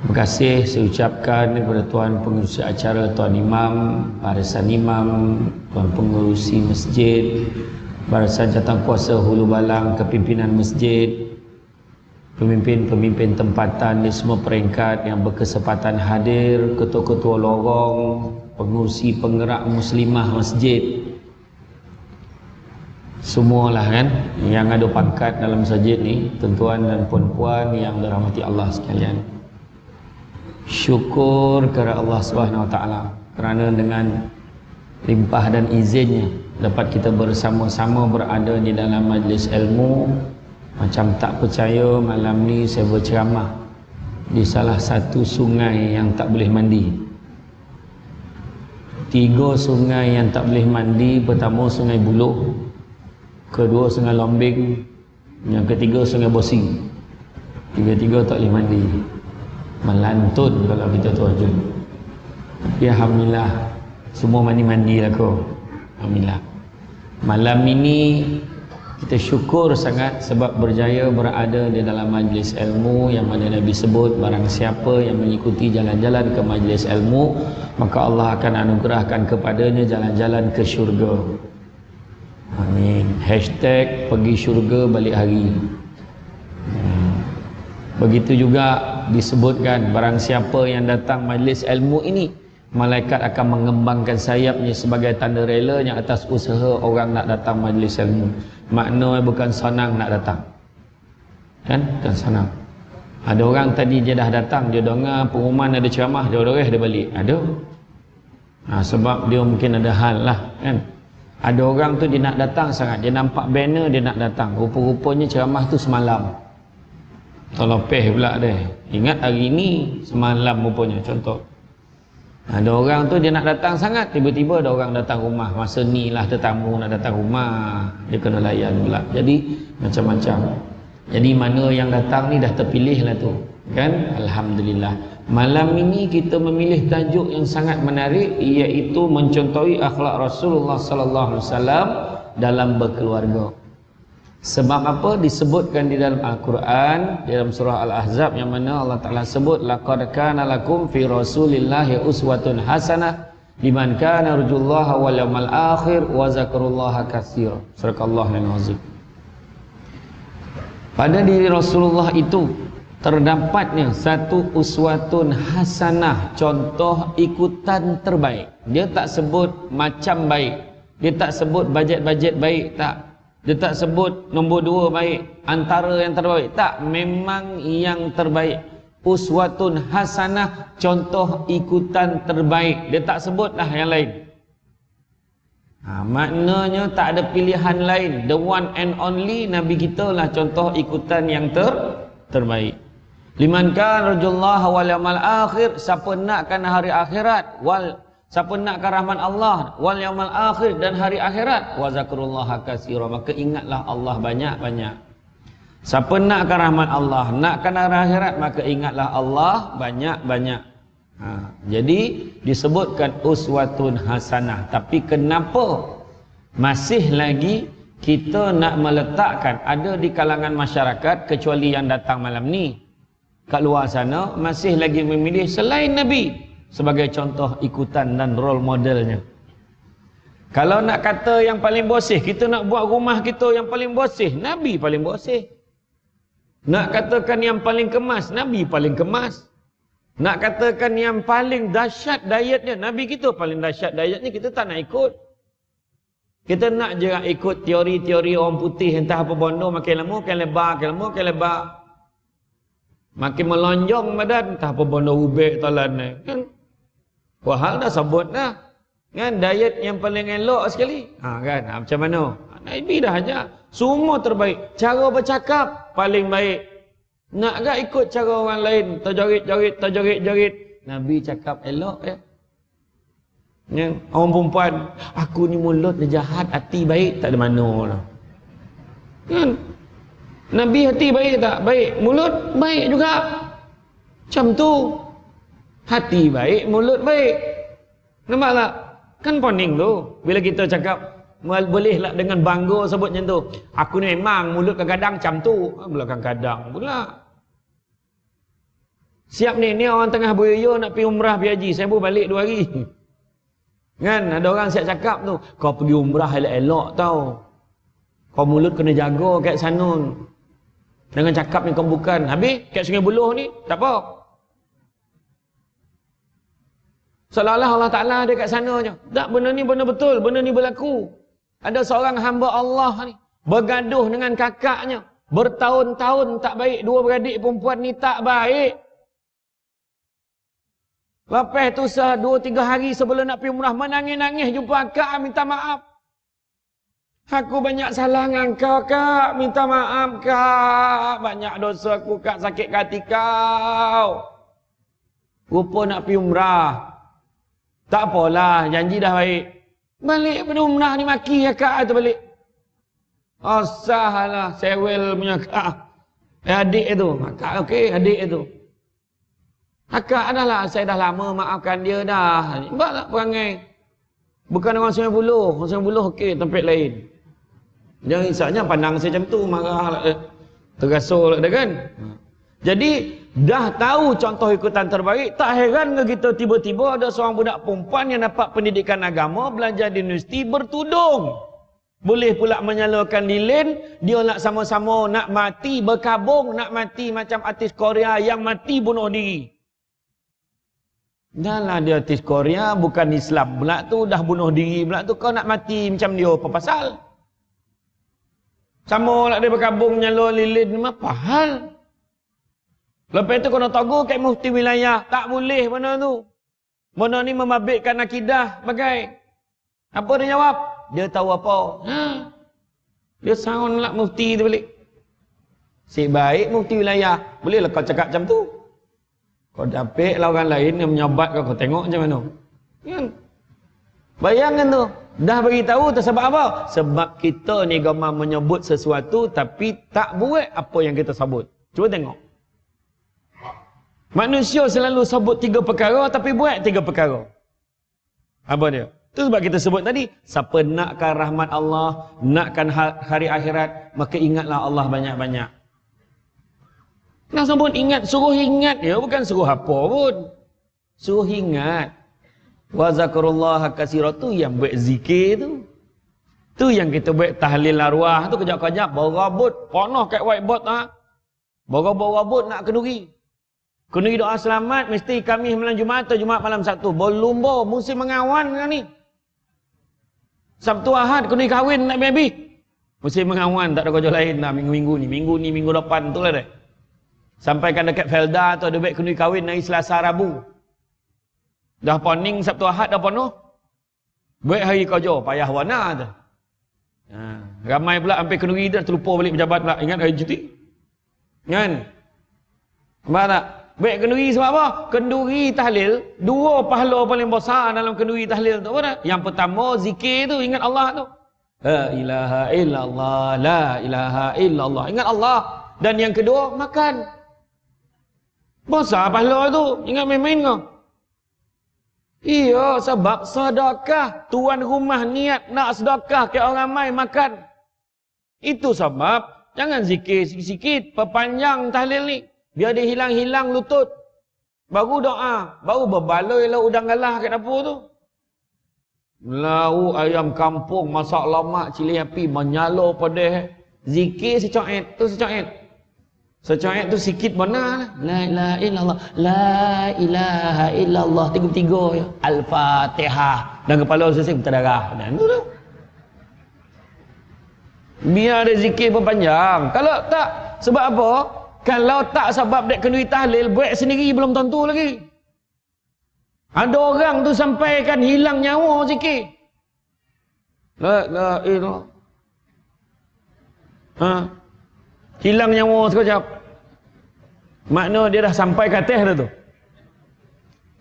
Terima kasih saya ucapkan kepada Tuan Pengerusi Acara, Tuan Imam, Barisan Imam, Tuan Pengerusi Masjid, Barisan Jawatankuasa Hulu Balang, Kepimpinan Masjid, pemimpin-pemimpin tempatan di semua peringkat yang berkesempatan hadir, ketua-ketua lorong, pengurusi penggerak muslimah masjid, semualah kan yang ada pangkat dalam masjid ni, tuan-tuan dan puan-puan yang dirahmati Allah sekalian. Syukur kepada Allah Subhanahu Wa Taala kerana dengan limpah dan izinnya dapat kita bersama-sama berada di dalam majlis ilmu. Macam tak percaya, malam ni saya berceramah di salah satu sungai yang tak boleh mandi. 3 sungai yang tak boleh mandi. Pertama Sungai Buloh, kedua Sungai Lombing, yang ketiga Sungai Bosing. 3 tak boleh mandi. Melantun kalau kita tuju. Tapi alhamdulillah semua mandi-mandi lah kau. Alhamdulillah. Malam ini kita syukur sangat sebab berjaya berada di dalam majlis ilmu yang mana Nabi sebut barang siapa yang mengikuti jalan-jalan ke majlis ilmu maka Allah akan anugerahkan kepadanya jalan-jalan ke syurga. Amin. Hashtag pergi syurga balik hari. Begitu juga disebutkan barang siapa yang datang majlis ilmu ini, malaikat akan mengembangkan sayapnya sebagai tanda relanya atas usaha orang nak datang majlis ilmu. Maknanya bukan senang nak datang, kan? Bukan senang. Ada orang tadi dia dah datang, dia dengar pengumuman ada ceramah, dia dia balik. Ada. Sebab dia mungkin ada hal lah, kan? Ada orang tu dia nak datang sangat, dia nampak banner dia nak datang, rupa-rupanya ceramah tu semalam. Terlepeh pula dia. Ingat hari ni, semalam rupanya, contoh. Ada orang tu dia nak datang sangat, tiba-tiba ada orang datang rumah. Masa ni lah tetamu nak datang rumah, dia kena layan pula. Jadi macam-macam. Jadi mana yang datang ni dah terpilih lah tu, kan? Alhamdulillah. Malam ini kita memilih tajuk yang sangat menarik, iaitu mencontohi akhlak Rasulullah sallallahu alaihi wasallam dalam berkeluarga. Sebab apa? Disebutkan di dalam Al-Quran, di dalam surah Al-Ahzab yang mana Allah Ta'ala sebut laqad kana lakum fi rasulillahi uswatun hasanah liman kana yarjullaha wal yawmal akhir wa zakarullaha katsira. Subhanallahul azim. Pada diri Rasulullah itu terdapatnya satu uswatun hasanah, contoh ikutan terbaik. Dia tak sebut macam baik, dia tak sebut bajet-bajet baik, tak. Dia tak sebut nombor 2 baik, antara yang terbaik. Tak, memang yang terbaik. Uswatun hasanah, contoh ikutan terbaik. Dia tak sebut dah yang lain. Maknanya tak ada pilihan lain. The one and only Nabi kita lah contoh ikutan yang terbaik. Liman kana yarjullaha wal yawmal akhir, siapa nakkan hari akhirat, siapa nakkan rahmat Allah wal yaumal akhir dan hari akhirat, wa zakrullaha katsira, maka ingatlah Allah banyak-banyak. Siapa nakkan rahmat Allah, nakkan hari akhirat, maka ingatlah Allah banyak-banyak. Jadi disebutkan uswatun hasanah. Tapi kenapa masih lagi kita nak meletakkan ada di kalangan masyarakat, kecuali yang datang malam ni, kat luar sana masih lagi memilih selain Nabi sebagai contoh ikutan dan role modelnya. Kalau nak kata yang paling bersih, kita nak buat rumah kita yang paling bersih, Nabi paling bersih. Nak katakan yang paling kemas, Nabi paling kemas. Nak katakan yang paling dahsyat dietnya, Nabi kita paling dahsyat dietnya, kita tak nak ikut. Kita nak je ikut teori-teori orang putih, entah apa bondo, makin lama makin lebar, makin lama makin lebar. Makin melonjong badan, entah apa bondo ubek talan ni, kan? Wahal dah sebut dah, kan, diet yang paling elok sekali, kan, macam mana? Nabi dah ajar, semua terbaik. Cara bercakap paling baik. Nak gak ikut cara orang lain, terjorit-jorit, Nabi cakap elok ya. Orang perempuan, aku ni mulut dia jahat, hati baik, tak ada mana lah, kan? Nabi hati baik tak? Baik. Mulut baik juga, macam tu. Hati baik, mulut baik. Nampak tak? Kan poning tu. Bila kita cakap, bolehlah dengan bangga sebut macam tu. Aku ni memang mulut kadang-kadang macam tu. Pula kadang-kadang pula. Siap ni orang tengah beraya nak pergi umrah pergi haji, saya pun balik 2 hari. Kan ada orang siap cakap tu, kau pergi umrah elok-elok tau. Kau mulut kena jaga kat sana. Dengan cakap ni kau bukan. Habis kat Sungai Buloh ni tak apa. Seolah-olah Allah Ta'ala ada kat sana je. Tak, benda ni benda betul, benda ni berlaku. Ada seorang hamba Allah ni bergaduh dengan kakaknya. Bertahun-tahun tak baik, 2 beradik perempuan ni tak baik. Lepas tu 2-3 hari sebelum nak pergi umrah, menangis-nangis jumpa akak minta maaf. Aku banyak salah dengan kau, Kak. Minta maaf, Kak. Banyak dosa aku, Kak. Sakit hati kau. Rupa nak pergi umrah. Tak apalah, janji dah baik. Balik pada umrah ni maki akak tu balik. Oh, salah. Sewel punya Kak. Adik itu. Akak okey, adik itu. Akak dah lah, saya dah lama maafkan dia dah. Nampak tak perangai? Bukan orang Sungai Buloh. Orang Sungai Buloh okey, tempat lain. Jangan isaknya pandang saya macam tu, marah lah. Terasul lah kan? Jadi, dah tahu contoh ikutan terbaik, tak heran ke kita tiba-tiba ada seorang budak perempuan yang dapat pendidikan agama, belajar di universiti, bertudung. Boleh pula menyalakan lilin, dia nak sama-sama nak mati, berkabung, nak mati macam artis Korea yang mati bunuh diri. Dah lah dia artis Korea, bukan Islam pula tu, dah bunuh diri pula tu, kau nak mati macam dia, apa pasal? Sama lah dia berkabung menyala lilin, apa hal? Lepas tu kena tegur kat mufti wilayah, tak boleh benda tu. Benda ni memabitkan akidah, bagai. Apa dia jawab? Dia tahu apa? Dia sound lah mufti tu balik. Si baik mufti wilayah, bolehlah kau cakap macam tu. Kau dapik lah orang lain yang menyabat kau tengok macam mana. Kan? Bayangkan tu. Dah beritahu tu sebab apa? Sebab kita ni gemar menyebut sesuatu tapi tak buat apa yang kita sebut. Cuba tengok. Manusia selalu sebut 3 perkara tapi buat 3 perkara. Apa dia? Itu sebab kita sebut tadi, siapa nakkan rahmat Allah, nakkan hari akhirat, maka ingatlah Allah banyak-banyak. Nak sebut ingat, suruh ingat ya, bukan suruh apa pun. Suruh ingat. Wa zakarullaha katsiran, tu yang buat zikir tu. Tu yang kita buat tahlil arwah tu kejap-kejap bawa rabut, panah kat whiteboard ha. Bawa rabut nak kenduri. Kenduri doa selamat mesti Khamis malam Jumaat atau Jumaat malam Sabtu. Berlumba musim mengawan kan ni. Sabtu Ahad kenduri kahwin nak habis. Musim mengawan, tak ada kerja lain dah minggu-minggu ni. Minggu depan tu lah dah. Sampaikan dekat Felda tu ada baik kenduri kahwin hari Selasa Rabu. Dah poning Sabtu Ahad dah penuh. Baik hari kerja, payah warna tu. Ramai pula sampai kenduri dah terlupa balik pejabat pula. Ingat hari cuti? Kan? Nampak tak? Baik kenduri sebab apa? Kenduri tahlil, 2 pahala paling besar dalam kenduri tahlil tu apa dah? Yang pertama zikir tu, ingat Allah tu. La ilaha illallah, la ilaha illallah. Ingat Allah. Dan yang kedua, makan. Besar pahala tu. Ingat main-main kau? Iya, sebab sedekah. Tuan rumah niat nak sedekah ke orang ramai makan. Itu sebab jangan zikir sikit-sikit, perpanjang tahlil ni. Biar dia hilang-hilang lutut. Baru doa, baru berbaloi lah udang galah kat dapur tu. Lau ayam kampung masak lemak cili api menyala pedih. Zikir secoet tu secoet. Secoet tu sikit benar. La ilaha illallah, la ilaha illallah, 3 ya. Al-Fatihah. Dan kepala selesai berdarah. Dan tu tu. Biar ada zikir berpanjang. Kalau tak, sebab apa? Kalau tak sebab dek kenduri tahlil, buat sendiri belum tentu lagi. Ada orang tu sampaikan hilang nyawa zikir. La ilallah. Hilang nyawa sekejap. Makna dia dah sampai ke atas dah tu.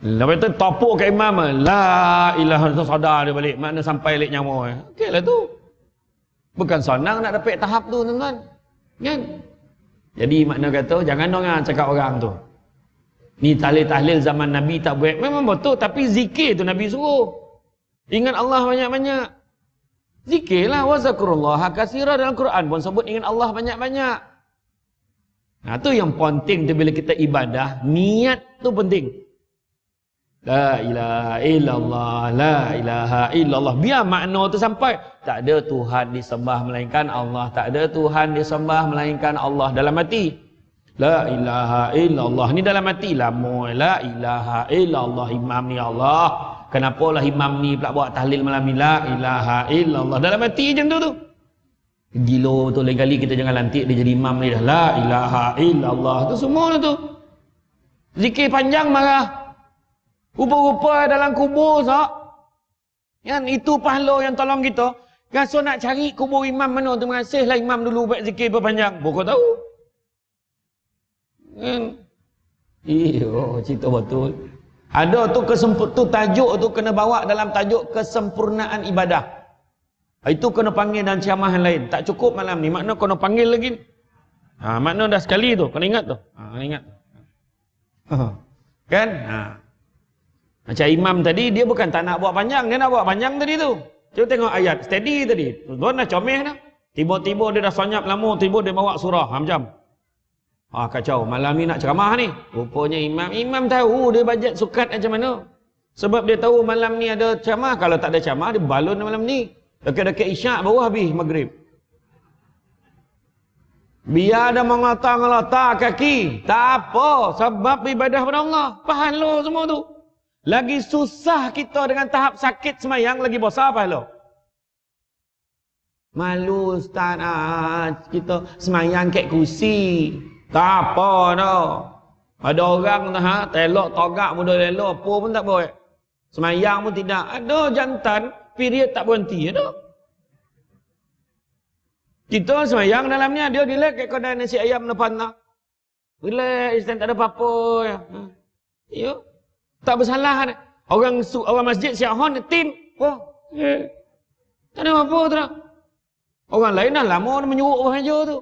Lepas tu topuk ke imam. La ilaha illallah, sadar dia balik. Makna sampai balik nyawa. Okey lah tu. Bukan senang nak dapat tahap tu tuan-tuan. Kan? Jadi makna kata jangan dengar cakap orang tu. Ni tahlil-tahlil zaman Nabi tak buat. Memang betul tapi zikir tu Nabi suruh. Ingat Allah banyak-banyak. Zikirlah wa zakurullaha katsiran, dalam Quran pun sebut ingat Allah banyak-banyak. Nah, tu yang penting tu bila kita ibadah, niat tu penting. La ilaha illallah, la ilaha illallah. Biar makna tu sampai. Tak ada Tuhan disembah melainkan Allah. Tak ada Tuhan disembah melainkan Allah. Dalam hati. La ilaha illallah. Ni dalam hati. La ilaha illallah. Imam ni Allah. Kenapalah imam ni pula buat tahlil malam ni. La ilaha illallah. Dalam hati macam tu. Gila tu lain kali kita jangan lantik dia jadi imam ni dah. La ilaha illallah. Tu semua tu. Zikir panjang marah. Rupa-rupa dalam kubur sok. Kan itu pahala yang tolong kita. Kan so nak cari kubur imam mana, terima kasihlah imam dulu buat zikir berpanjang. Bukan tahu. Kan? Iyo, cerita betul. Ada tu tu tajuk tu kena bawa dalam tajuk kesempurnaan ibadah. Itu kena panggil dan ceramah yang lain. Tak cukup malam ni. Makna kena panggil lagi. Makna dah sekali tu. Kena ingat tu. Kena ingat. Kan? Macam imam tadi, dia bukan tak nak buat panjang. Dia nak buat panjang tadi tu. Cuba tengok ayat. Steady tadi. Tuan dah comel dah. Tiba-tiba dia dah senyap lama. Tiba dia bawa surah. Macam. Kacau. Malam ni nak ceramah ni. Rupanya imam tahu dia bajet sukat macam mana. Sebab dia tahu malam ni ada ceramah. Kalau tak ada ceramah, dia balon malam ni. Dekat-dekat isyak baru habis maghrib. Biar ada mengata-ngata kaki. Tak apa. Sebab ibadah pada Allah. Pahala semua tu. Lagi susah kita dengan tahap sakit semayang, lagi besar pahala. Malu ustaz, kita semayang kat kursi. Tak apa dah. Ada orang telok togak muda lelok apa pun tak boleh. Semayang pun tidak. Ada jantan period tak berhenti ada. Kita semayang dalamnya dia relax kat kedai nasi ayam depan tak. Relax, tak ada apa-apa ya. Ya. Tak bersalah. Orang masjid siap hon tim. Tak ada apa-apa tu dah. Orang lain dah lama menyuruh saja tu.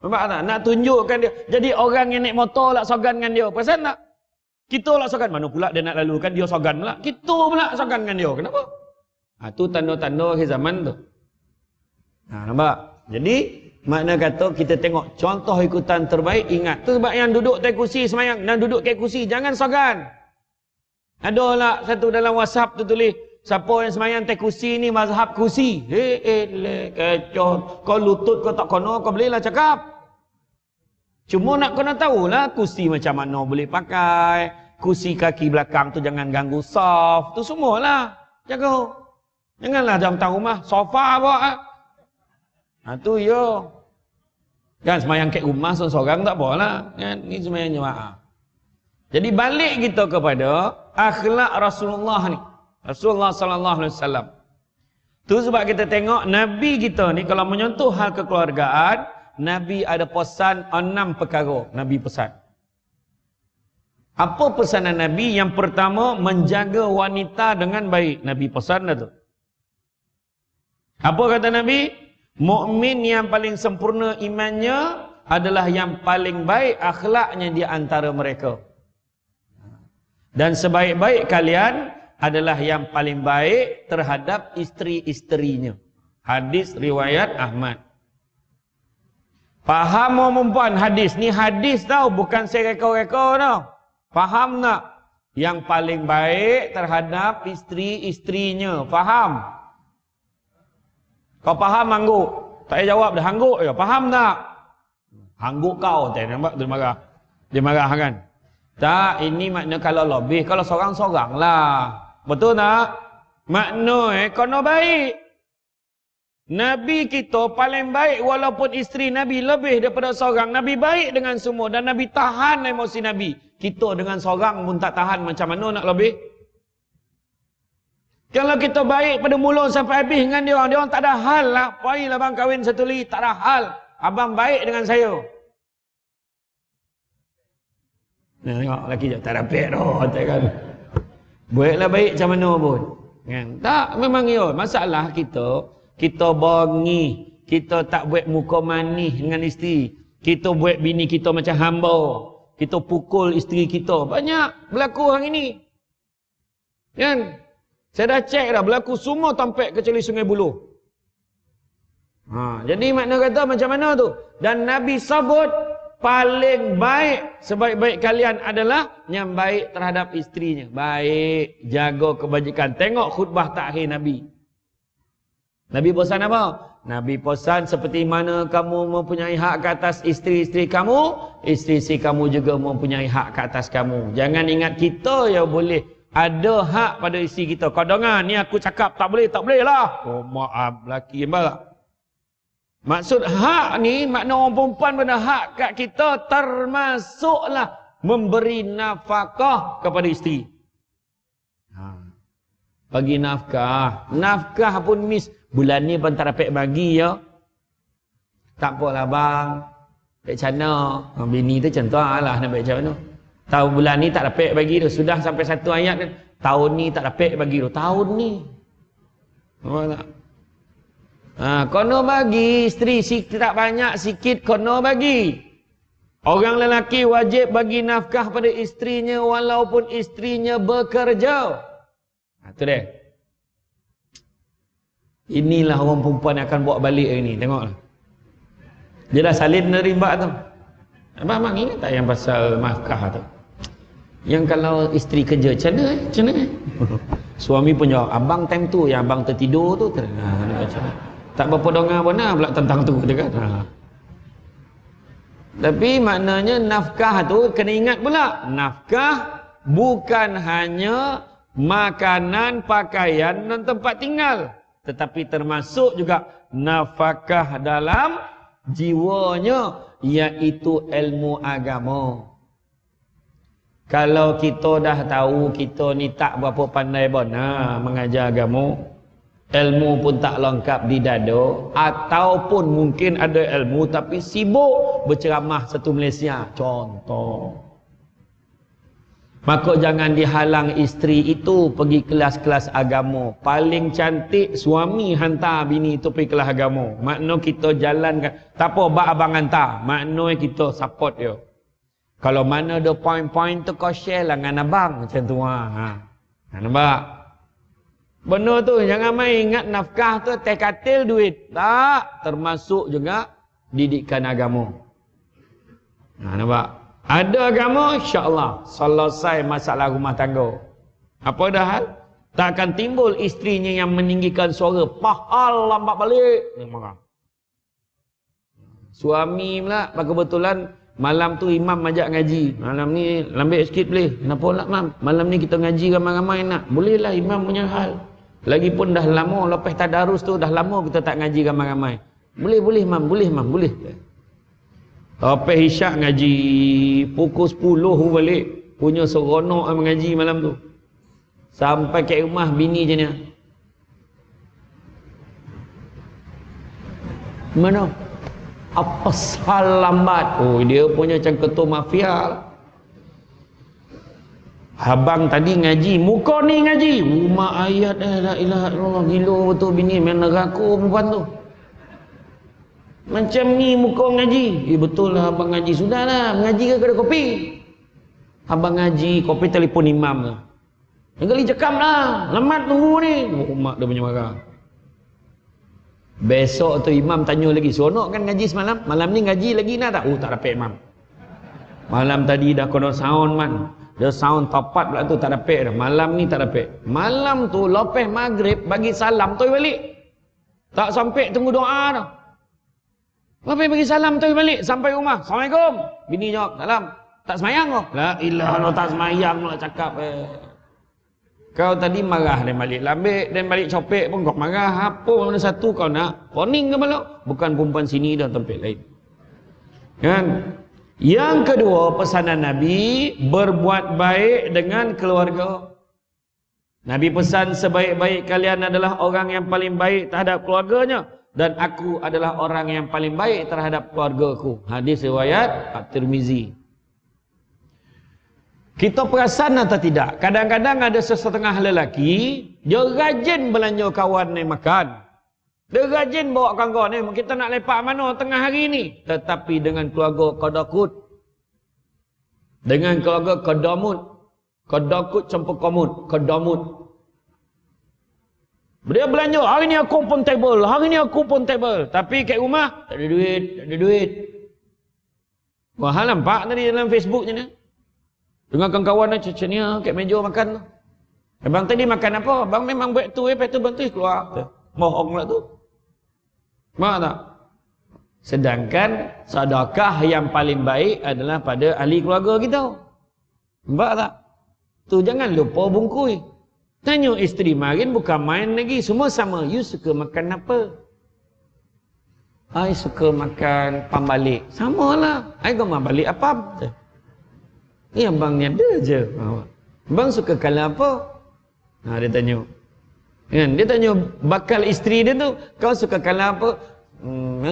Nampak tak? Nak tunjukkan dia. Jadi orang yang naik motor lah sogan dengan dia. Perasan tak? Kita lah sogan. Mana pula dia nak lalu kan dia sogan pula. Kita pula sogan dengan dia. Kenapa? Tu tanda-tanda akhir zaman tu. Nampak? Jadi makna kata kita tengok contoh ikutan terbaik. Ingat tu sebab yang duduk atas kursi semayang dan duduk kat kursi jangan sogan. Adalah satu dalam WhatsApp tu tulis siapa yang semayang atas kursi ni mazhab kursi. Kecoh. Kau lutut kau tak kena kau bolehlah cakap. Cuma nak kena tahulah kursi macam mana boleh pakai. Kursi kaki belakang tu jangan ganggu soft. Tu semualah. Jaga. Janganlah jangan rumah sofa bawa. Tu yo. Kan semayang kat rumah seorang tak apalah. Kan ni semayang jemaah. Jadi balik kita kepada akhlak Rasulullah ni. Rasulullah sallallahu alaihi wasallam. Tu sebab kita tengok nabi kita ni kalau menyentuh hal kekeluargaan, nabi ada pesan 6 perkara nabi pesan. Apa pesanan nabi? Yang pertama, menjaga wanita dengan baik. Nabi pesan dah tu. Apa kata nabi? Mukmin yang paling sempurna imannya adalah yang paling baik akhlaknya di antara mereka. Dan sebaik-baik kalian adalah yang paling baik terhadap isteri-isterinya. Hadis riwayat Ahmad. Faham perempuan hadis? Ni hadis tau, bukan saya reka-reka tau. Faham tak? Yang paling baik terhadap isteri-isterinya. Faham? Kau faham hangguk? Tak payah jawab dah, hangguk je. Faham tak? Hangguk kau. Tak nampak dia marah. Dia marah kan? Tak, ini makna kalau lebih. Kalau seorang-seorang lah. Betul tak? Makna kena baik. Nabi kita paling baik walaupun isteri Nabi lebih daripada seorang. Nabi baik dengan semua dan Nabi tahan emosi Nabi. Kita dengan seorang pun tak tahan, macam mana nak lebih? Kalau kita baik pada mula sampai habis dengan dia orang tak ada hal lah. Pailah bang kahwin satu lagi, tak ada hal. Abang baik dengan saya. Tengok lelaki je, tak dapat kan. Buatlah baik macam mana pun. Kan? Tak, memang ya. Masalah kita bongi. Kita tak buat muka manis dengan isteri. Kita buat bini kita macam hamba. Kita pukul isteri kita. Banyak berlaku hari ini. Kan? Saya dah cek dah, berlaku semua tampek kecuali Sungai Buloh. Jadi makna kata macam mana tu? Dan Nabi sabut paling baik, sebaik-baik kalian adalah yang baik terhadap isterinya. Baik, jaga kebajikan. Tengok khutbah takhir Nabi. Nabi pesan apa? Nabi pesan seperti mana kamu mempunyai hak ke atas isteri-isteri kamu, isteri-isteri kamu juga mempunyai hak ke atas kamu. Jangan ingat kita yang boleh ada hak pada isteri kita. Kau dengar, ni aku cakap tak boleh lah. Oh maaf, lelaki malah. Maksud hak ni, makna orang perempuan pada hak kat kita termasuklah memberi nafkah kepada isteri. Bagi nafkah. Nafkah pun bulan ni pun tak dapat bagi ya. Tak apalah bang. Baik cana. Bini tu contoh lah nak baik macam mana. Tahun bulan ni tak dapat bagi tu. Sudah sampai satu ayat kan. Tahun ni tak dapat bagi tu. Tahun ni. Nampak tak? Kono bagi isteri sikit tak banyak sikit kono bagi. Orang lelaki wajib bagi nafkah pada isterinya walaupun isterinya bekerja. Tu dia. Inilah orang perempuan yang akan bawa balik hari ni. Tengoklah. Dia dah salin nerima tu. Abang ingat tak yang pasal nafkah tu? Yang kalau isteri kerja macam mana? Macam mana? Suami pun jawab, abang time tu yang abang tertidur tu. Tak berapa dengar benar pula tentang tu dia kan. Tapi maknanya nafkah tu kena ingat pula. Nafkah bukan hanya makanan, pakaian dan tempat tinggal. Tetapi termasuk juga nafkah dalam jiwanya, iaitu ilmu agama. Kalau kita dah tahu kita ni tak berapa pandai benar mengajar agama, ilmu pun tak lengkap di dada, ataupun mungkin ada ilmu tapi sibuk berceramah satu Malaysia contoh, maka jangan dihalang isteri itu pergi kelas-kelas agama. Paling cantik suami hantar bini itu pergi kelas agama. Makna kita jalankan. Tak apa bak abang hantar, makna kita support dia. Kalau mana ada point-point tu kau share lah dengan abang macam tu nampak? Benar tu, jangan main ingat nafkah tu tekatil duit. Tak, termasuk juga didikan agama. Nampak? Ada agama, insya-Allah selesai masalah rumah tangga. Apa dah hal? Tak akan timbul isterinya yang meninggikan suara, "Pahal lambat balik." Marah. Suami pula kebetulan malam tu imam ajak ngaji. Malam ni lambat sikit boleh. Kenapa nak mam? Malam ni kita ngaji ramai-ramai nak. Bolehlah imam punya hal. Lagipun dah lama lepas tadarus tu dah lama kita tak ngaji ramai-ramai. Boleh mam, boleh mam, boleh. Lepas isyak ngaji pukul 10 balik. Punya seronok mengaji malam tu. Sampai ke rumah bini je ni. Mana? Apa salah lambat? Oh, dia punya macam ketua mafia lah. Abang tadi ngaji, muka ni ngaji. Rumah ayat la ilaha illallah. Gila betul bini main neraka perempuan tu. Macam ni muka ngaji. Betul lah abang ngaji. Sudahlah, mengaji ke kedai kopi? Abang ngaji, kopi telefon imam tu. Yang kali cakap lah, lambat tunggu ni. Oh, mak dia punya marah. Besok tu imam tanya lagi, seronok kan ngaji semalam? Malam ni ngaji lagi nak tak? Oh, tak dapat imam. Malam tadi dah kena sound man. Dia sound tepat pula tu, tak dapat dah. Malam ni tak dapat. Malam tu lepas maghrib bagi salam tu balik. Tak sampai tunggu doa dah. Lepas bagi salam tu balik sampai rumah. Assalamualaikum. Bini jawab, salam. Tak semayang kau? La ilaha illallah, tak semayang pula cakap. Kau tadi marah dan balik lambik dan balik copek pun kau marah. Apa mana satu kau nak? Poning ke balok? Bukan perempuan sini dan tempat lain. Kan? Yang kedua, pesanan Nabi, berbuat baik dengan keluarga. Nabi pesan sebaik-baik kalian adalah orang yang paling baik terhadap keluarganya. Dan aku adalah orang yang paling baik terhadap keluargaku. Hadis riwayat At-Tirmizi. Kita perasan atau tidak? Kadang-kadang ada sesetengah lelaki, dia rajin belanja kawan ni makan. Dia rajin bawa kawan ni, kita nak lepak mana tengah hari ni. Tetapi dengan keluarga Qadakut, dengan keluarga Qadamut, Qadakut campur Qamut, Qadamut. Dia belanja, hari ni aku pun table, hari ni aku pun table. Tapi kat rumah, tak ada duit, tak ada duit. Wah, hal nampak tadi dalam Facebook je ni. Dengan kawan-kawan ni macam ni kat meja makan tu. Abang tadi makan apa? Abang memang buat tu lepas tu bantu keluar. Bohong lah tu. Mak tak? Sedangkan sedekah yang paling baik adalah pada ahli keluarga kita. Nampak tak? Tu jangan lupa bungkui. Tanya isteri marin bukan main lagi. Semua sama. You suka makan apa? I suka makan pambalik. Sama lah. I gomah balik apa? Ni abang ni ada je. Abang suka kala apa? Dia tanya. Kan? Dia tanya bakal isteri dia tu. Kau suka kala apa?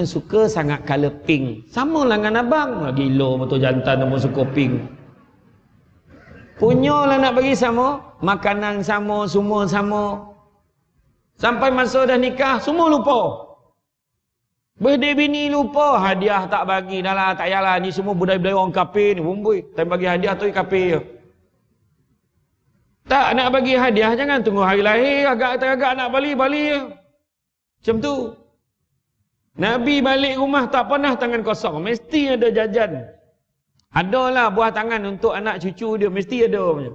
Suka sangat color pink. Sama lah dengan abang. Gila betul jantan pun suka pink. Punyalah nak bagi sama. Makanan sama, semua sama. Sampai masa dah nikah, semua lupa. Birthday bini lupa. Hadiah tak bagi. Dah lah, tak payahlah. Ni semua budaya-budaya orang kafir ni. Bumbui. Time bagi hadiah tu kafir je. Tak nak bagi hadiah, jangan tunggu hari lahir. Agak-agak nak balik je. Macam tu. Nabi balik rumah tak pernah tangan kosong. Mesti ada jajan. Adalah buah tangan untuk anak cucu dia. Mesti ada.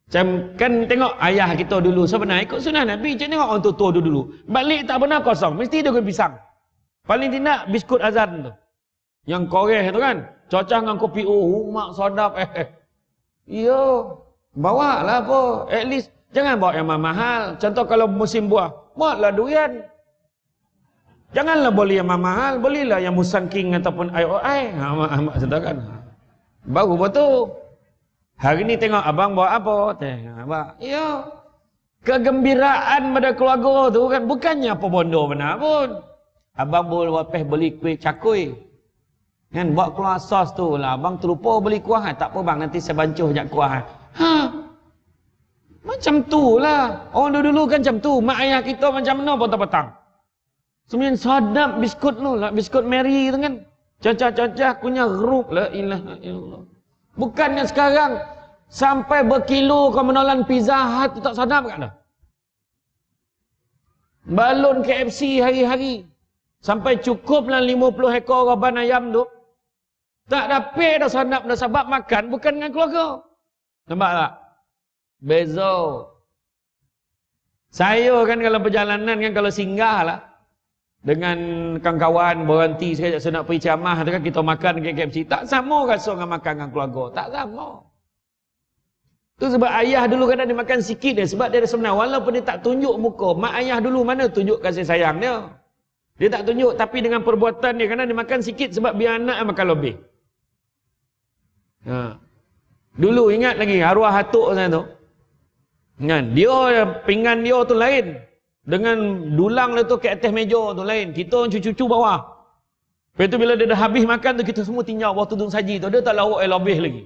Macam kan tengok ayah kita dulu. Sebenarnya ikut sunnah Nabi. Macam tengok orang tua dulu. Balik tak pernah kosong. Mesti ada pisang. Paling tidak biskut azan tu. Yang koreh tu kan. Cocah dengan kopi. Oh mak sedap. Ya. Bawa lah apa. At least. Jangan bawa yang mahal. Contoh kalau musim buah. Buatlah durian. Janganlah boleh yang mahal, bolehlah yang Musang King ataupun IOI. Mak sedangkan. Baru betul. Hari ni tengok abang bawa apa? Abang, ya. Kegembiraan pada keluarga tu kan bukannya apa bondo benar pun. Abang boleh beli kuih cakui. Kan buat keluar sos tu lah. Abang terlupa beli kuah. Tak apa bang, nanti saya bancuh jak kuah. Macam tu lah. Orang dulu kan macam tu. Mak ayah kita macam mana petang-petang. Sebenarnya sadap biskut tu lah. Biskut Mary tu kan. Cacah-cacah kunyah geruk. La ilaha illallah. Bukannya sekarang. Sampai berkilo kau menelan Pizza Hut tu tak sadap kan dah. Balon KFC hari-hari. Sampai cukuplah 50 ekor raban ayam tu. Tak dapat dah sadap dah sebab makan. Bukan dengan keluarga. Nampak tak? Beza. Saya kan kalau perjalanan kan kalau singgah lah. Dengan kawan-kawan berhenti sekejap saya nak pergi ceramah tu kan kita makan ke KFC. Tak sama rasa dengan makan dengan keluarga. Tak sama. Tu sebab ayah dulu kadang dia makan sikit dia. Sebab dia sebenarnya walaupun dia tak tunjuk muka. Mak ayah dulu mana tunjuk kasih sayang dia. Dia tak tunjuk. Tapi dengan perbuatan dia kadang dia makan sikit sebab biar anak makan lebih. Dulu ingat lagi arwah hatuk sana tu. Kan? Dia pinggan dia tu lain. Dengan dulang dia tu ke atas meja tu lain. Kita cucu-cucu bawah. Lepas tu bila dia dah habis makan tu kita semua tinggal waktu tu saji tu. Dia tak lauk lebih lagi.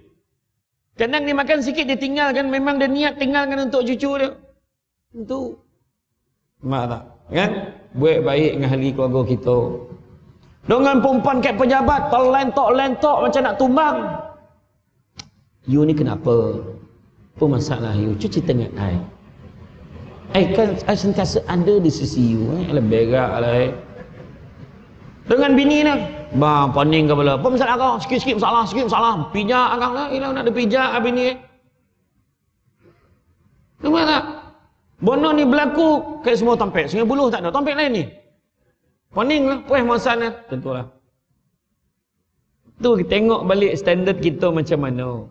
Kadang dia makan sikit dia tinggalkan. Memang dia niat tinggalkan untuk cucu dia. Itu. Mak tak? Kan? Buat baik dengan ahli keluarga kita. Dengan perempuan kat pejabat. Terlentok-lentok macam nak tumbang. You ni kenapa? Apa masalah you? Cuci tengah air. Kan I sentiasa ada di sisi you. Alah berak lah. Dengan bini ni. Bang, paning kepala. Apa masalah kau? Sikit-sikit masalah. Pijak akang lah. Ilah nak ada pijak bini. Nampak tak? Bono ni berlaku. Kayak semua tampek. Sungai Buloh tak ada. Tampek lain ni. Paning lah. Puas masalah. Tentulah. Tu tengok balik standard kita macam mana.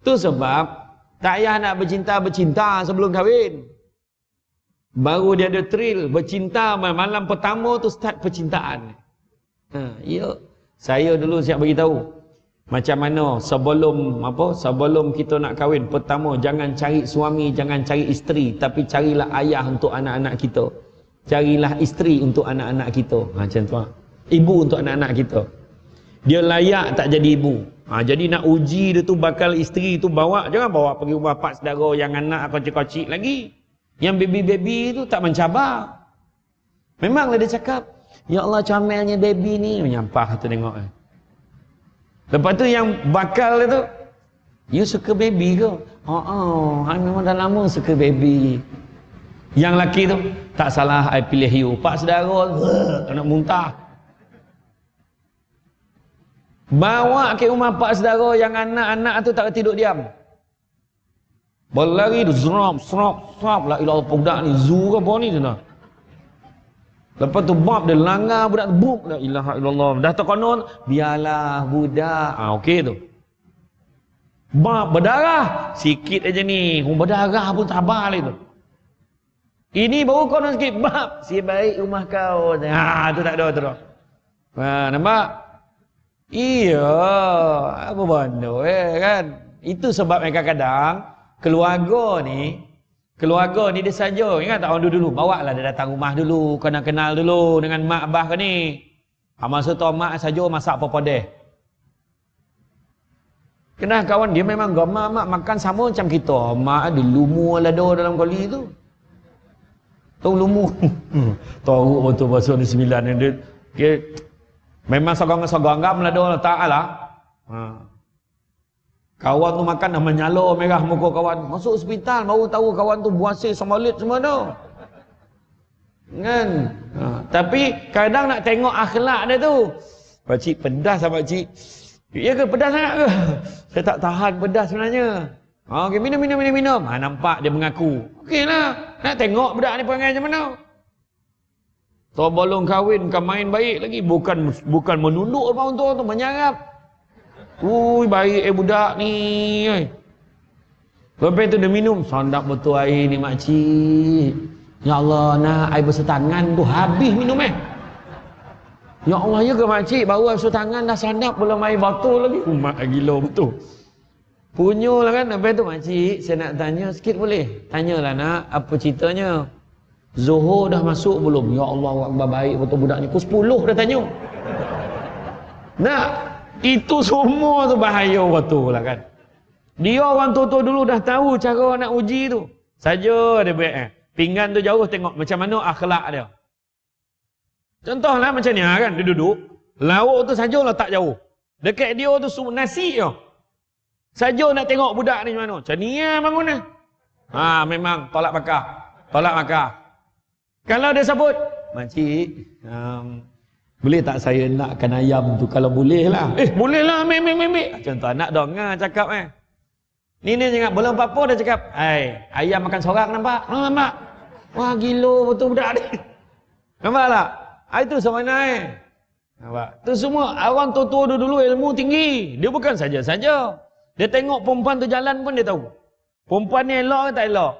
Tu sebab tak payah nak bercinta sebelum kahwin. Baru dia ada thrill. Bercinta malam pertama tu start percintaan. Ya. Saya dulu siap beritahu. Macam mana sebelum kita nak kahwin. Pertama jangan cari suami, jangan cari isteri. Tapi carilah ayah untuk anak-anak kita. Carilah isteri untuk anak-anak kita. Macam tu. Ibu untuk anak-anak kita. Dia layak tak jadi ibu. Jadi nak uji dia tu bakal isteri tu bawa. Jangan bawa pergi rumah pak saudara yang anak kocik-kocik lagi. Yang baby-baby tu tak mencabar. Memanglah dia cakap, ya Allah comelnya baby ni. Menyampah tu tengok. Lepas tu yang bakal tu, you suka baby ke? Memang dah lama suka baby. Yang laki tu, tak salah I pilih you. Pak saudara, nak muntah. Bawa ke rumah pak saudara yang anak-anak tu tak tidur diam. Berlari tu serap, la ilaha budak ni zu ke apa ni tu dah. Lepas tu bab dia langgar budak tu, buk, la ilaha illallah. Dah terkonon, biarlah budak. Okey tu. Bab berdarah, sikit aja ni. Berdarah pun sabar lah tu. Ini baru konon sikit, bab si baik rumah kau. Tu tak ada tu dah. Nampak? Iya, apa benda kan? Itu sebab kadang-kadang keluarga ni dia saja. Ingat tak orang dulu bawa lah dia datang rumah dulu, kenal dulu dengan mak abah ke ni. Masa tu mak saja masak apa-apa deh. Kena kawan dia memang gama mak makan sama macam kita. Mak ada lumur lado dalam kali tu. Tahu lumur? Tahu betul pasal ni 9 dia memang sogong-sogong gam lado taklah. Kawan tu makan dah menyala merah muka kawan. Masuk hospital baru tahu kawan tu buasir sembalit semua tu. Kan? Tapi kadang nak tengok akhlak dia tu. Pakcik pedas lah pakcik. Ya ke pedas sangat ke? Saya tak tahan pedas sebenarnya. Okey, minum. Nampak dia mengaku. Okeylah. Nak tengok budak ni perangai macam mana. Tok bolong kahwin bukan main baik lagi. Bukan menunduk depan orang tu, menyarap. Baik budak ni. Lepas tu dia minum. Sondap betul air ni makcik. Ya Allah, nak air bersih tangan tu habis minum Ya Allah, ya ke makcik? Baru air bersih tangan dah sondap belum air botol lagi. Mak gila betul. Punya lah kan. Lepas tu makcik, saya nak tanya sikit boleh? Tanyalah nak, apa ceritanya? Zuhur dah masuk belum? Ya Allah, Akbar baik betul budak ni. Pukul 10 dah tanya. Nak, itu semua tu bahaya betul lah kan. Dia orang tua dulu dah tahu cara nak uji tu. Saja dia buat pinggan tu jauh tengok macam mana akhlak dia. Contohlah macam ni kan, dia duduk. Lauk tu saja letak jauh. Dekat dia tu nasi je. Saja nak tengok budak ni macam mana. Macam ni bangun lah. Memang tolak bakar. Kalau dia sebut, makcik, boleh tak saya nakkan ayam tu? Kalau boleh lah. Boleh lah, ambil. Contoh anak dengar cakap Ni jangan belum apa-apa dah cakap. Ayam makan seorang nampak? Nampak? Wah gila betul budak ni. Nampak tak? Itu sama mana nampak? Tu semua orang tua dulu ilmu tinggi. Dia bukan saja-saja. Dia tengok perempuan tu jalan pun dia tahu. Perempuan ni elok ke tak elok?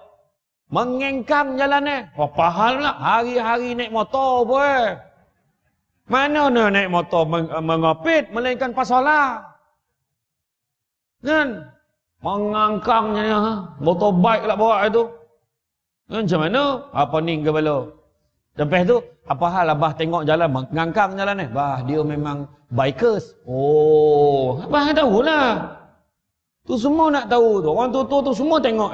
Mengengkam jalan ni. Wah pahal lah. Hari-hari naik motor pun. Mana nak naik motor mengopit, melainkan pasalah. Kan? Mengangkangnya, motorbike lah bawa itu. Macam mana? Apa ni kepala? Lepas tu, apa hal abah tengok jalan, mengangkang jalan ni? Bah, dia memang bikers. Oh, abah tahulah. Tu semua nak tahu tu. Orang tua tu semua tengok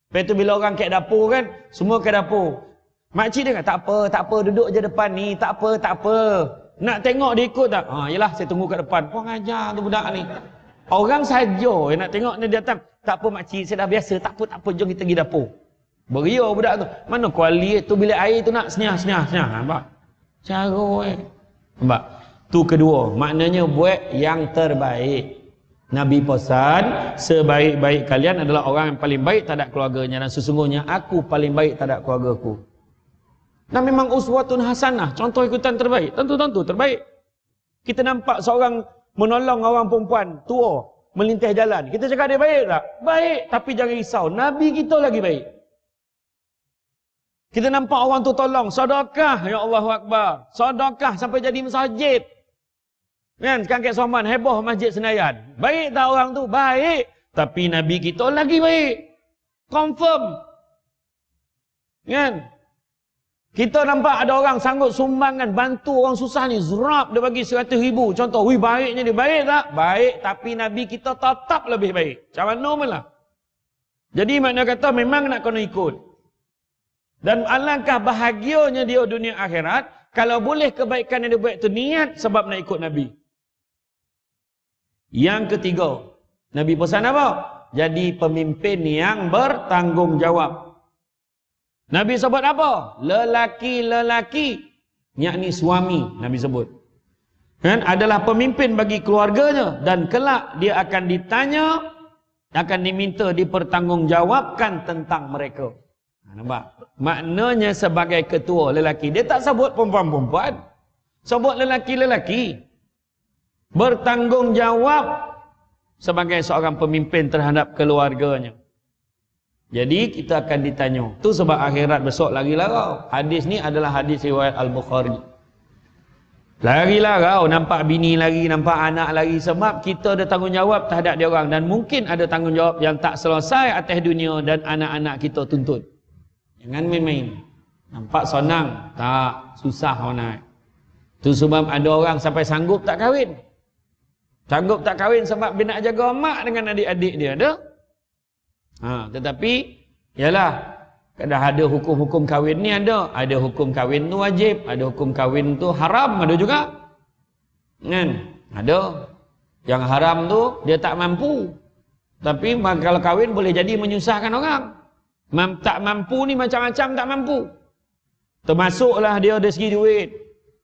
Lepas tu bila orang kat dapur kan, semua kat dapur. Makcik dia kata, tak apa, duduk je depan ni, tak apa. Nak tengok dia ikut tak? Yelah, saya tunggu kat depan. Kau ngajar tu budak ni. Orang saja nak tengok dia datang. Tak apa makcik, saya dah biasa. Tak apa, jom kita pergi dapur. Beria budak tu. Mana kuali tu bilik air tu nak senyah. Nampak? Cara nampak? Tu kedua, maknanya buat yang terbaik. Nabi pesan, sebaik-baik kalian adalah orang yang paling baik terhadap keluarganya. Dan sesungguhnya aku paling baik terhadap keluargaku. Dan memang uswatun hasanah, contoh ikutan terbaik. Tentu terbaik. Kita nampak seorang menolong orang perempuan tua melintas jalan. Kita cakap dia baik tak? Baik, tapi jangan risau. Nabi kita lagi baik. Kita nampak orang tu tolong, sedekah, ya Allahu Akbar. Sedekah sampai jadi masjid. Kan, sekarang kat Soman, heboh Masjid Senayan. Baik tak orang tu? Baik. Tapi Nabi kita lagi baik. Confirm. Kan? Kita nampak ada orang sanggup sumbangan, bantu orang susah ni. Zerap, dia bagi 100,000. Contoh, baiknya dia. Baik tak? Baik. Tapi Nabi kita tetap lebih baik. Macam mana pun lah. Jadi makna kata memang nak kena ikut. Dan alangkah bahagianya dia dunia akhirat. Kalau boleh kebaikan yang dia buat itu niat sebab nak ikut Nabi. Yang ketiga, Nabi pesan apa? Jadi pemimpin yang bertanggungjawab. Nabi sebut apa? Lelaki-lelaki, yakni suami. Nabi sebut. kan, adalah pemimpin bagi keluarganya, dan kelak dia akan ditanya, akan diminta dipertanggungjawabkan tentang mereka. Nampak? Maknanya sebagai ketua lelaki, dia tak sebut perempuan-perempuan, sebut lelaki-lelaki. Bertanggungjawab sebagai seorang pemimpin terhadap keluarganya. Jadi kita akan ditanya. Tu sebab akhirat besok lagi larau. Hadis ni adalah hadis riwayat Al-Bukhari. Lagi larau, nampak bini lagi, nampak anak lagi, sebab kita ada tanggungjawab terhadap dia orang, dan mungkin ada tanggungjawab yang tak selesai atas dunia dan anak-anak kita tuntut. Jangan main-main. Nampak senang, tak, susah orang. Tu sebab ada orang sampai sanggup tak kahwin. Sanggup tak kahwin sebab dia nak jaga mak dengan adik-adik dia, ada? Tetapi yalah, dah ada hukum-hukum kahwin ni ada. Ada hukum kahwin tu wajib, ada hukum kahwin tu haram, ada juga. Kan? Ada. Yang haram tu dia tak mampu. Tapi kalau kahwin boleh jadi menyusahkan orang. Tak mampu ni macam-macam tak mampu. Termasuklah dia dari segi duit,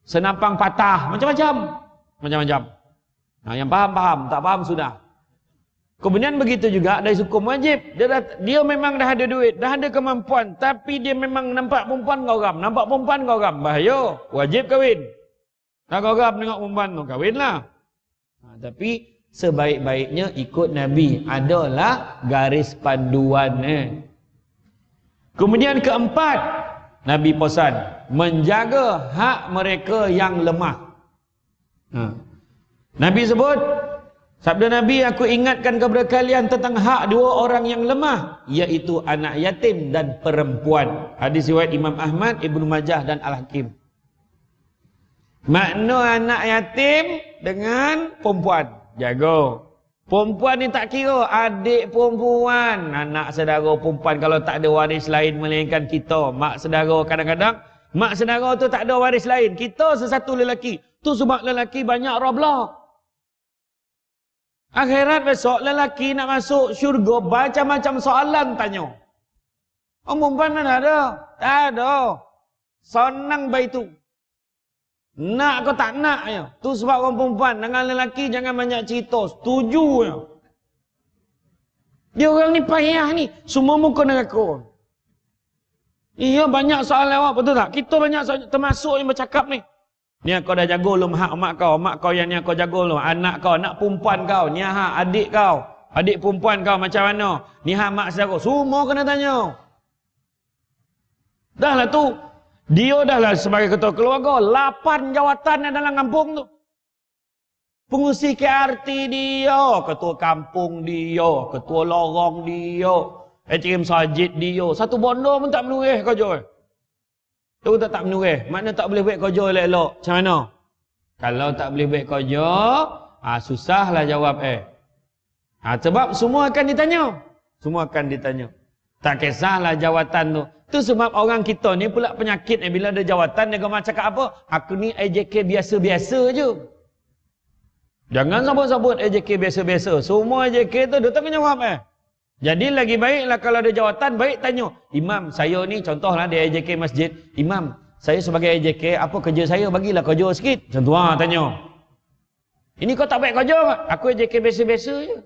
senapang patah, macam-macam. Macam-macam. Yang faham-faham, tak faham sudah. Kemudian begitu juga dari hukum wajib. Dia memang dah ada duit, dah ada kemampuan, tapi dia memang nampak perempuan geram. Nampak perempuan geram, bahaya. Wajib kahwin. Dah geram tengok perempuan tu, kahwinlah. Tapi sebaik-baiknya ikut Nabi. Adalah garis panduan. Kemudian keempat, Nabi pesan menjaga hak mereka yang lemah. Nabi sebut, sabda Nabi, aku ingatkan kepada kalian tentang hak dua orang yang lemah, iaitu anak yatim dan perempuan. Hadis riwayat Imam Ahmad, Ibnu Majah dan Al-Hakim. Makna anak yatim dengan perempuan, jaga. Perempuan ni tak kira adik perempuan, anak saudara perempuan, kalau tak ada waris lain melainkan kita. Mak saudara, kadang-kadang mak saudara tu tak ada waris lain, kita sesatu lelaki. Tu sebab lelaki banyak roblok. Akhirat besok lelaki nak masuk syurga, macam-macam soalan tanya. Perempuan mana ada? Tak ada. Senang baik tu. Nak kau tak nak ya. Tu sebab orang perempuan dengan lelaki jangan banyak cerita. Setuju ya. Dia orang ni payah ni. Semua muka neraka. Iya, banyak soalan awak, betul tak? Kita banyak soalan, termasuk yang bercakap ni. Ni kau dah jaga belum hak mak kau yang ni kau jaga belum, anak kau, anak perempuan kau, ni hak adik kau, adik perempuan kau macam mana, ni hak mak saudara, semua kena tanya. Dah lah tu, dia dah lah sebagai ketua keluarga, 8 jawatan dalam kampung tu. Pengurusi KRT dia, ketua kampung dia, ketua lorong dia, HM Sajid dia, satu bondo pun tak menurih kerja. Tu tak menurih. Makna tak boleh buat kerja elok-elok. Macam mana? Kalau tak boleh buat kerja, susahlah jawab sebab semua akan ditanya. Semua akan ditanya. Tak kisahlah jawatan tu. Tu sebab orang kita ni pula penyakit bila ada jawatan, dia gemar cakap apa? Aku ni AJK biasa-biasa je. Jangan sebut-sebut AJK biasa-biasa. Semua AJK tu dia tak kena jawab Jadi lagi baiklah kalau ada jawatan, baik tanya. Imam, saya ni contohlah di AJK masjid. Imam, saya sebagai AJK, apa kerja saya? Bagilah kerja sikit. Macam tu tanya. Ini kau tak baik kerja ke? Aku AJK biasa-biasa je.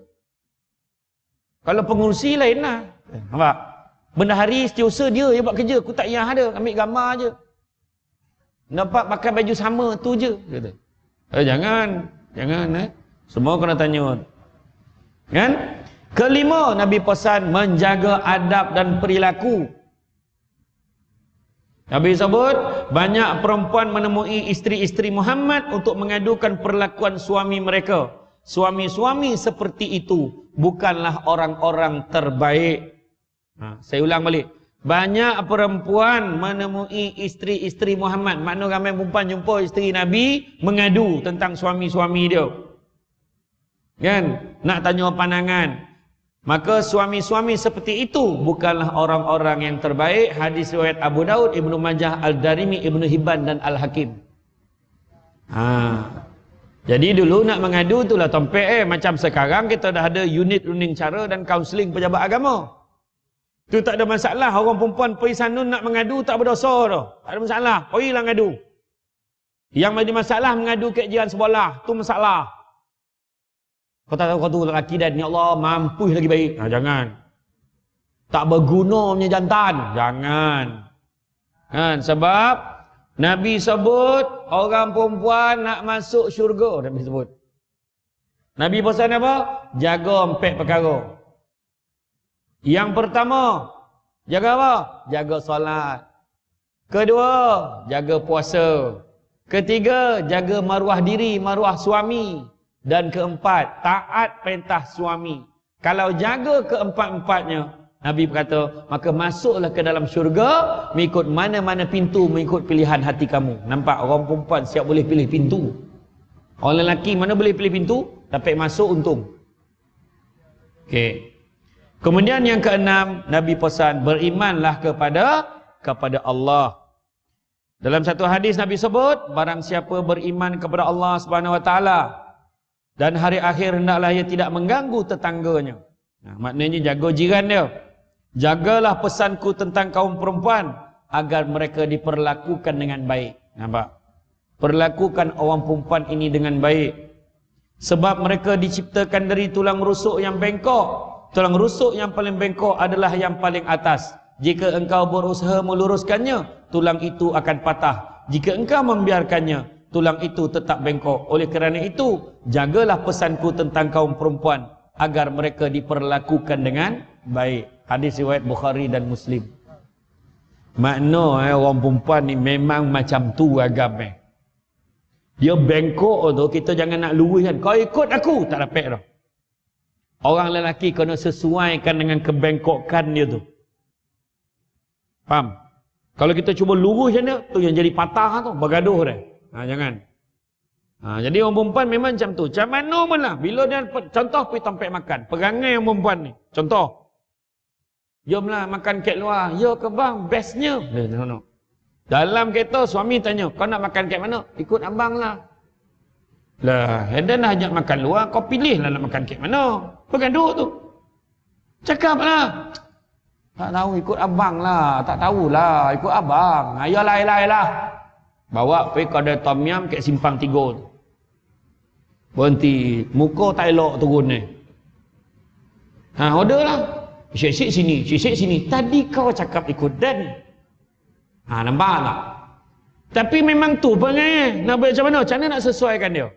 Kalau pengurusi lain lah. Nampak? Bendahari setiausaha dia yang buat kerja. Aku tak payah ada. Ambil gambar je. Nampak pakai baju sama tu je. Kata. Jangan. Jangan. Semua kena tanya. Kan? Kelima, Nabi pesan menjaga adab dan perilaku. Nabi sebut, banyak perempuan menemui isteri-isteri Muhammad untuk mengadukan perlakuan suami mereka. Suami-suami seperti itu bukanlah orang-orang terbaik. Saya ulang balik. Banyak perempuan menemui isteri-isteri Muhammad. Makna ramai perempuan jumpa isteri Nabi mengadu tentang suami-suami dia. Kan? Nak tanya pandangan. Maka suami-suami seperti itu bukanlah orang-orang yang terbaik. Hadis riwayat Abu Daud, Ibnu Majah, Al-Darimi, Ibnu Hibban dan Al-Hakim. Jadi dulu nak mengadu itulah tompek macam sekarang kita dah ada unit runding cara dan kaunseling pejabat agama. Itu tak ada masalah. Orang perempuan pergi sana nak mengadu tak berdosa dah. Tak ada masalah. Pergilah ngadu. Yang ada masalah mengadu ke jiran sebelah, tu masalah. Kau tak tahu kau tu lelaki dan ni Allah mampus lagi baik. Jangan. Tak berguna punya jantan. Jangan. Kan? Sebab Nabi sebut orang perempuan nak masuk syurga. Nabi sebut. Nabi pesan apa? Jaga 4 perkara. Yang pertama, jaga apa? Jaga solat. Kedua, jaga puasa. Ketiga, jaga maruah diri, maruah suami. Dan keempat, taat perintah suami. Kalau jaga keempat-empatnya, Nabi berkata, maka masuklah ke dalam syurga, mengikut mana-mana pintu, mengikut pilihan hati kamu. Nampak orang perempuan siap boleh pilih pintu. Orang lelaki mana boleh pilih pintu, tapi masuk untung. Okey. Kemudian yang keenam, Nabi pesan, berimanlah kepada Allah. Dalam satu hadis Nabi sebut, barang siapa beriman kepada Allah Subhanahu Wa Taala dan hari akhir, hendaklah ia tidak mengganggu tetangganya. Maknanya jaga jiran dia. Jagalah pesanku tentang kaum perempuan agar mereka diperlakukan dengan baik. Nampak? Perlakukan orang perempuan ini dengan baik. Sebab mereka diciptakan dari tulang rusuk yang bengkok. Tulang rusuk yang paling bengkok adalah yang paling atas. Jika engkau berusaha meluruskannya, tulang itu akan patah. Jika engkau membiarkannya, tulang itu tetap bengkok. Oleh kerana itu, jagalah pesanku tentang kaum perempuan agar mereka diperlakukan dengan baik. Hadis riwayat Bukhari dan Muslim. Makna orang perempuan ni memang macam tu agama. Dia bengkok tu, kita jangan nak luruskan. Kau ikut aku, tak dapat dah. Orang lelaki kena sesuaikan dengan kebengkokan dia tu. Faham? Kalau kita cuba luruskan dia, tu yang jadi patah tu, bergaduh dah. Jangan. Jadi orang perempuan memang macam tu. Macam mana pun lah. Bila dia, contoh pergi tempat makan. Perangai orang perempuan ni. Contoh. Jomlah makan kat luar. Ya ke bang, bestnya. No. Dalam kereta suami tanya, kau nak makan kat mana? Ikut abang lah. Lah, Eden dah ajak makan luar, kau pilih lah nak makan kat mana. Bergaduh tu. Cakap lah. Tak tahu, ikut abang lah. Tak tahulah, ikut abang. Ayolah. Bawa pergi kedai tom yum kat Simpang 3 tu. Berhenti. Muka tak elok turun ni. Order lah. Syik sini. Tadi kau cakap ikut Dan. Nampak tak? Tapi memang tu perangai. Nak buat macam mana? Macam mana nak sesuaikan dia?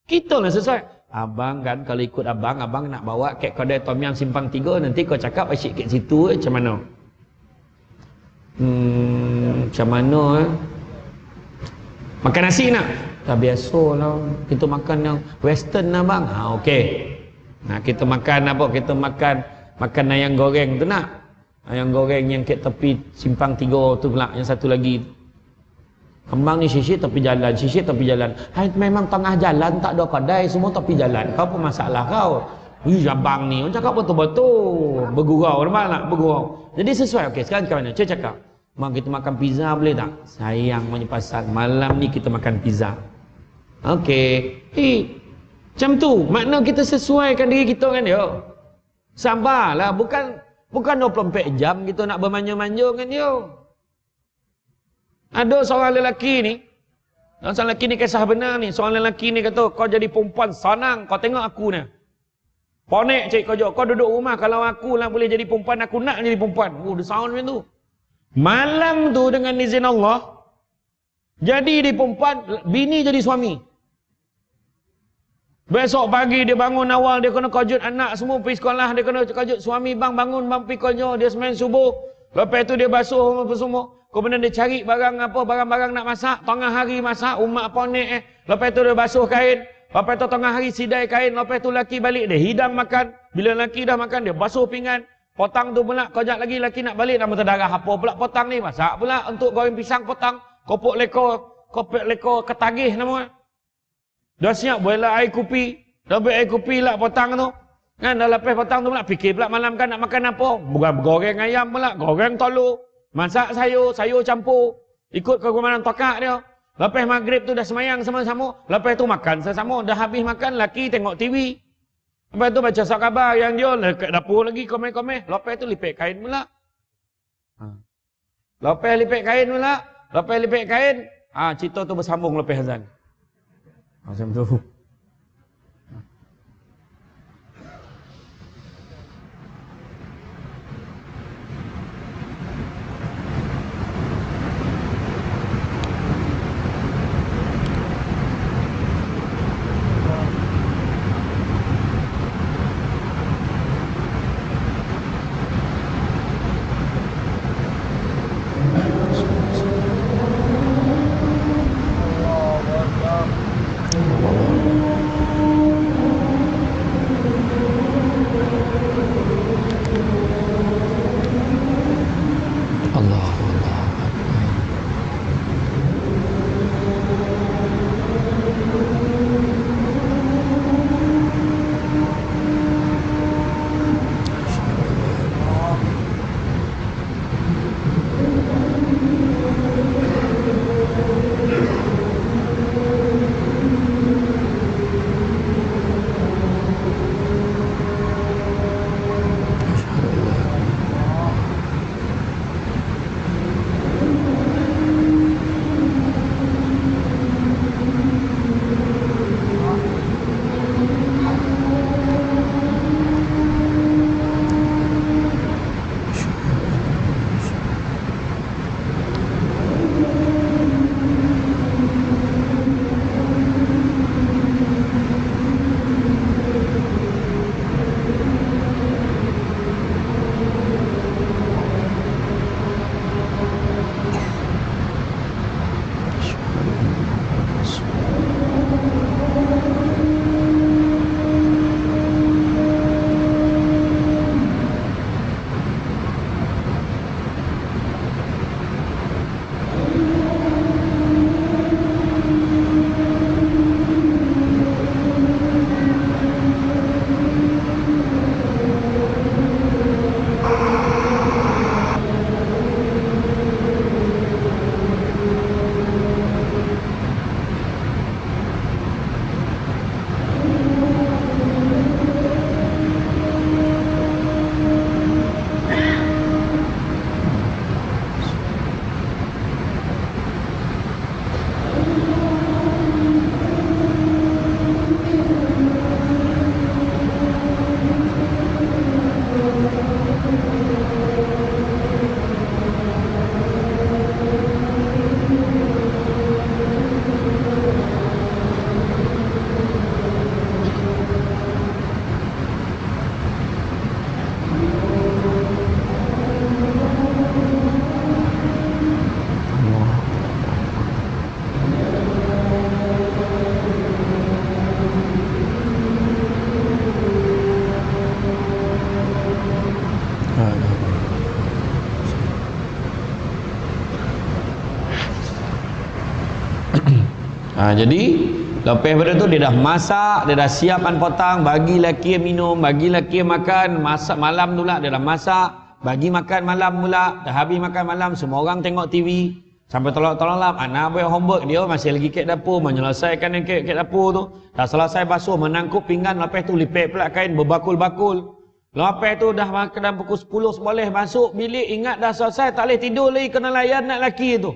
Kita lah sesuai. Abang kan, kalau ikut abang nak bawa kat kedai tom yum Simpang 3, nanti kau cakap asyik kat situ, macam mana? Macam mana Makan nasi nak? Tak biasa lah. Kita makan yang western lah bang. Okey. Kita makan apa? Kita makan ayam goreng tu nak? Ayam goreng yang kat tepi Simpang 3 tu pula. Yang satu lagi. Kembang ni sisik tepi jalan. Hai, memang tengah jalan tak ada kedai, semua tepi jalan. Kau apa masalah kau? Abang ni. Orang cakap betul-betul. Bergurau. Nampak tak? Bergurau. Jadi sesuai. Okey, sekarang macam mana? Cuba cakap. Mak, kita makan pizza boleh tak? Sayang punya pasal. Malam ni kita makan pizza. Okey. Macam tu. Makna kita sesuaikan diri kita kan dia. Sabarlah. Bukan 24 jam kita nak bermanja-manja kan dia. Ada seorang lelaki ni. Seorang lelaki ni kisah benar ni. Seorang lelaki ni kata, kau jadi perempuan senang. Kau tengok aku ni. Ponek cik kau duduk rumah. Kalau aku lah boleh jadi perempuan, aku nak jadi perempuan. Dia sound macam tu. Malam tu dengan izin Allah, jadi dia perempuan, bini jadi suami. Besok pagi dia bangun awal, dia kena kojut anak semua pergi sekolah, dia kena kojut suami, bang bangun bang pergi kerja, dia semain subuh. Lepas tu dia basuh apa semua. Kemudian dia cari barang-barang nak masak, tengah hari masak, umak ponek Lepas tu dia basuh kain, lepas tu tengah hari sidai kain, lepas tu laki balik dia hidang makan. Bila laki dah makan dia basuh pinggan. Potang tu pula, kejap lagi laki nak balik, nama terdarah apa pula potang ni, masak pula untuk goreng pisang potang, kopok leko ketagih nama. Dah siap boiler air kopi, dah buat air kopi lah potang tu. Kan dah lepas potang tu pula, fikir pula malam kan nak makan apa? Bukan goreng ayam pula, goreng telur, masak sayur campur, ikut kegemaran tokak dia. Lepas maghrib tu dah semayang sama-sama, lepas tu makan sama-sama, dah habis makan, laki tengok TV. Lepas tu baca surat khabar yang dia kat dapur lagi komen-komen. Lepas tu lipik kain pula. Lepas lipik kain, Cerita tu bersambung lepas azan. Macam tu. Jadi lepas pada tu dia dah masak, dia dah siapkan potang, bagi lelaki minum, bagi lelaki makan. Masak malam tu lah dia dah masak, bagi makan malam pula. Dah habis makan malam, semua orang tengok TV sampai tolong-tolong lah. Anak buat homework, dia masih lagi kat dapur menyelesaikan yang kat dapur tu. Dah selesai basuh, menangkup pinggan, lepas tu lipat pula kain berbakul-bakul. Lepas tu dah makan pukul 10 boleh masuk bilik, ingat dah selesai, tak boleh tidur lagi, kena layan nak lelaki tu.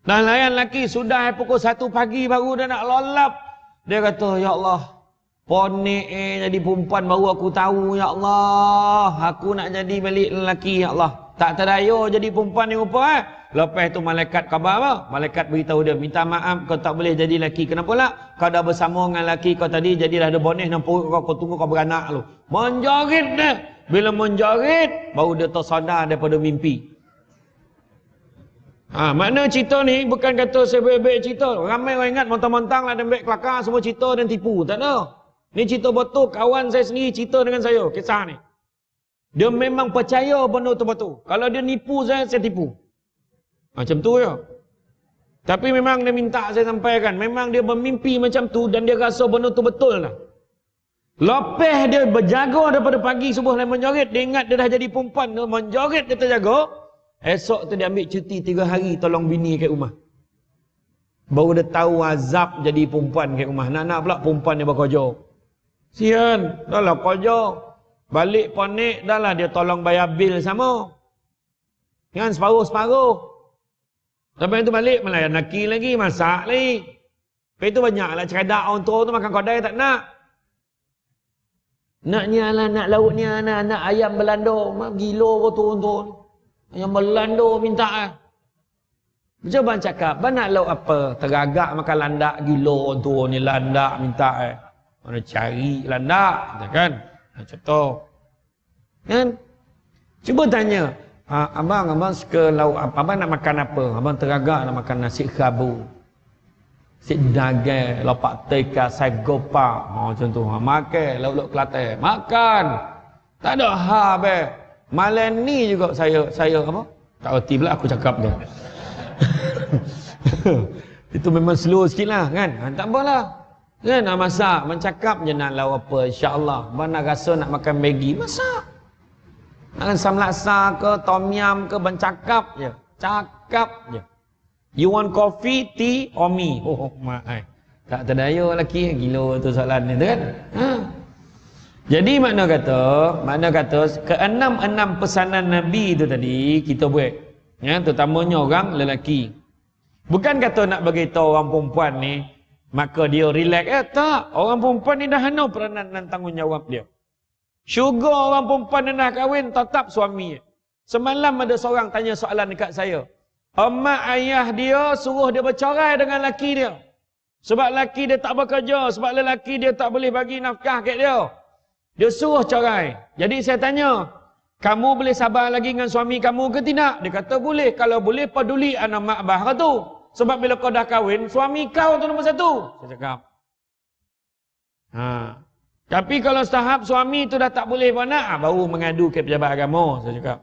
Dah layan lelaki, sudah pukul 1 pagi baru dia nak lolap. Dia kata, ya Allah, ponik jadi perempuan baru aku tahu, ya Allah. Aku nak jadi balik lelaki, ya Allah. Tak terdaya jadi perempuan ni rupa. Lepas tu malaikat khabar apa? Malaikat beritahu dia, minta maaf kau tak boleh jadi lelaki. Kenapa lah? Kau dah bersama dengan lelaki kau tadi, jadilah ada boneh dan perut kau tunggu kau beranak lu. Menjerit dia. Bila menjerit, baru dia tersadar daripada mimpi. Makna cerita ni bukan kata saya baik-baik cerita. Ramai orang ingat montang-montang lah dan baik kelakar semua cerita dan tipu. Tak ada. Ni cerita betul, kawan saya sendiri cerita dengan saya kisah ni. Dia memang percaya benda tu betul. Kalau dia nipu saya tipu. Macam tu ya. Tapi memang dia minta saya sampaikan, memang dia bermimpi macam tu dan dia rasa benda tu betul lah. Lepas dia berjaga daripada pagi subuh dan menjerit, dia ingat dia dah jadi perempuan, dia menjerit dia terjaga. Esok tu dia ambil cuti 3 hari tolong bini kat rumah. Baru dia tahu azab jadi perempuan kat rumah. Nak-nak pula perempuan dia bekerja. Sian, dah lah kerja. Balik ponik, dah lah dia tolong bayar bil sama. Kan separuh-separuh. Sampai itu balik melayan laki lagi, masak lagi. Lepas itu banyaklah ceradak orang tua tu makan kedai tak nak. Naknya lah, nak lauknya nak ayam Belanda. Gila kau turun-turun. Ayam Belanda minta lah. Macam abang cakap, abang nak lauk apa? Teragak makan landak, gila orang turun ni landak minta eh. Mana cari landak, kan? Contoh. Kan? Cuba tanya, abang suka lauk apa? Abang nak makan apa? Abang teragak nak makan nasi kerabu. Si daging, lopak teka, sagopa. Macam tu. Makan, lauk-lauk Kelantan. Makan. Tak ada habis. Malam ni juga saya apa? Tak erti pula aku cakap tu. Itu memang slow sikit lah kan. Tak apalah. Kan nak masak, mencakap je nak lauk apa, insya-Allah. Abang nak rasa nak makan Maggi, masak. Nak asam laksa ke, tom yum ke, mencakap je. Cakap je. You want coffee, tea or me? Oh, mak ai. Tak terdaya lelaki, gila tu soalan ni tu kan. Jadi makna kata keenam pesanan Nabi tu tadi kita buat. Ya, terutamanya orang lelaki. Bukan kata nak bagi tahu orang perempuan ni maka dia relax. Tak. Orang perempuan ni dah hana peranan dan tanggungjawab dia. Syurga orang perempuan yang dah kahwin tetap suami. Semalam ada seorang tanya soalan dekat saya. Emak ayah dia suruh dia bercerai dengan laki dia. Sebab laki dia tak bekerja. Sebab lelaki dia tak boleh bagi nafkah kat dia. Dia suruh cerai. Jadi saya tanya, kamu boleh sabar lagi dengan suami kamu ke tidak? Dia kata boleh. Kalau boleh, peduli anak mak abah tu. Sebab bila kau dah kahwin, suami kau tu nombor satu. Saya cakap. Tapi kalau setahap suami tu dah tak boleh nak, baru mengadu ke pejabat agama. Saya cakap.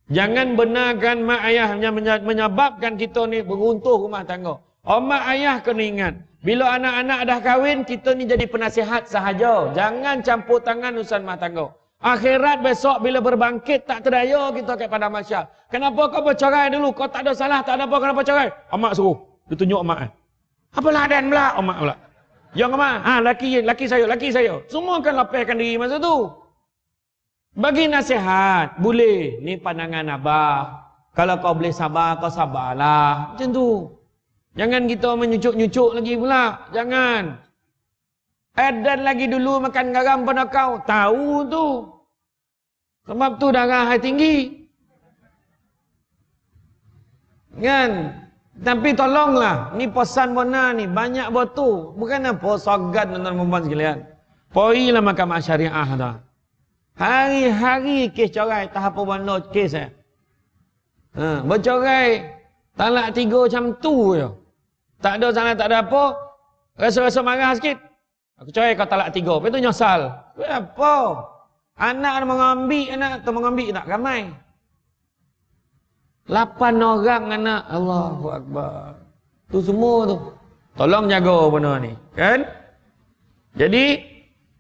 Jangan benarkan mak ayah menyebabkan kita ni beruntuh rumah tangga. Mak ayah kena ingat. Bila anak-anak dah kahwin, kita ni jadi penasihat sahaja. Jangan campur tangan urusan rumah tangga. Akhirat besok bila berbangkit tak terdaya kita kat padang mahsyar. Kenapa kau bercerai dulu? Kau tak ada salah, tak ada apa, kenapa cerai? Amak suruh. Dia tunjuk amak. Apa ladan pula? Amak pula. Yang amak, laki saya. Semua kan lapihkan diri masa tu. Bagi nasihat, boleh. Ni pandangan abah. Kalau kau boleh sabar, kau sabarlah. Macam tu. Jangan kita menyucuk-nyucuk lagi pula. Jangan. Edan lagi dulu makan garam pada kau. Tahu tu. Sebab tu darah high tinggi. Kan? Tapi tolonglah. Ni pesan benar ni. Banyak betul. Bukan apa. Sogat tuan-tuan perempuan sekalian. Poilah mahkamah syariah dah. Hari-hari kes cerai. Tak apa benda kes saya. Bercerai. Talak 3 macam tu je. Tak ada salah, tak ada apa. Rasa-rasa marah sikit. Aku cerai kau talak 3. Lepas tu nyesal. Apa? Anak mengambil tak ramai. 8 orang anak. Allahu Akbar. Tu semua tu. Tolong jaga benda ni. Kan? Jadi,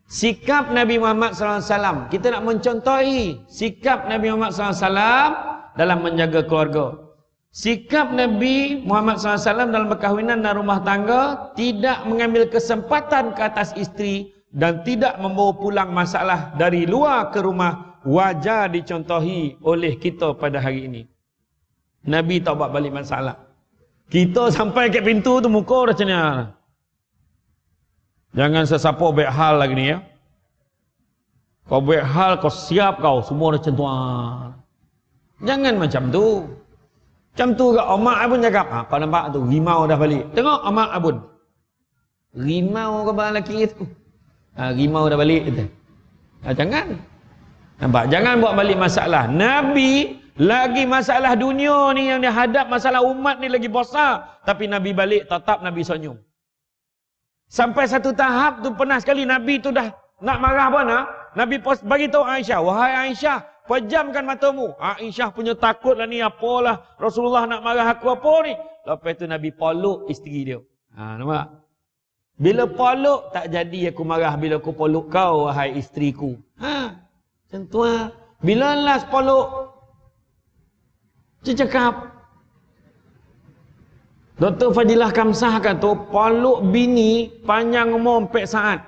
sikap Nabi Muhammad SAW. Kita nak mencontohi sikap Nabi Muhammad SAW dalam menjaga keluarga. Sikap Nabi Muhammad SAW dalam perkahwinan dan rumah tangga tidak mengambil kesempatan ke atas isteri dan tidak membawa pulang masalah dari luar ke rumah. Wajar dicontohi oleh kita pada hari ini. Nabi tak buat balik masalah. Kita sampai ke pintu tu muka dah macam ni. Jangan sesiapa baik hal lagi ni ya. Kau baik hal, kau siap kau. Semua dah macam tu. Jangan macam tu. Macam tu ke Omak Abun cakap. Kau nampak tu, rimau dah balik. Tengok Omak Abun. Rimau ke abang lelaki tu. Rimau dah balik. Jangan. Nampak? Jangan buat balik masalah. Nabi, lagi masalah dunia ni yang dia hadap, masalah umat ni lagi besar. Tapi Nabi balik, tetap Nabi senyum. Sampai satu tahap tu pernah sekali Nabi tu dah nak marah pun. Nabi bagi tahu Aisyah, wahai Aisyah, pejamkan matamu. Aisyah punya takut lah ni, apalah Rasulullah nak marah aku apa ni. Lepas tu Nabi peluk isteri dia. Nampak? Bila peluk tak jadi aku marah bila aku peluk kau wahai isteriku. Macam tu lah. Bila last peluk dia cakap. Dr. Fadilah Kamsah kata peluk bini panjang umur 4 saat.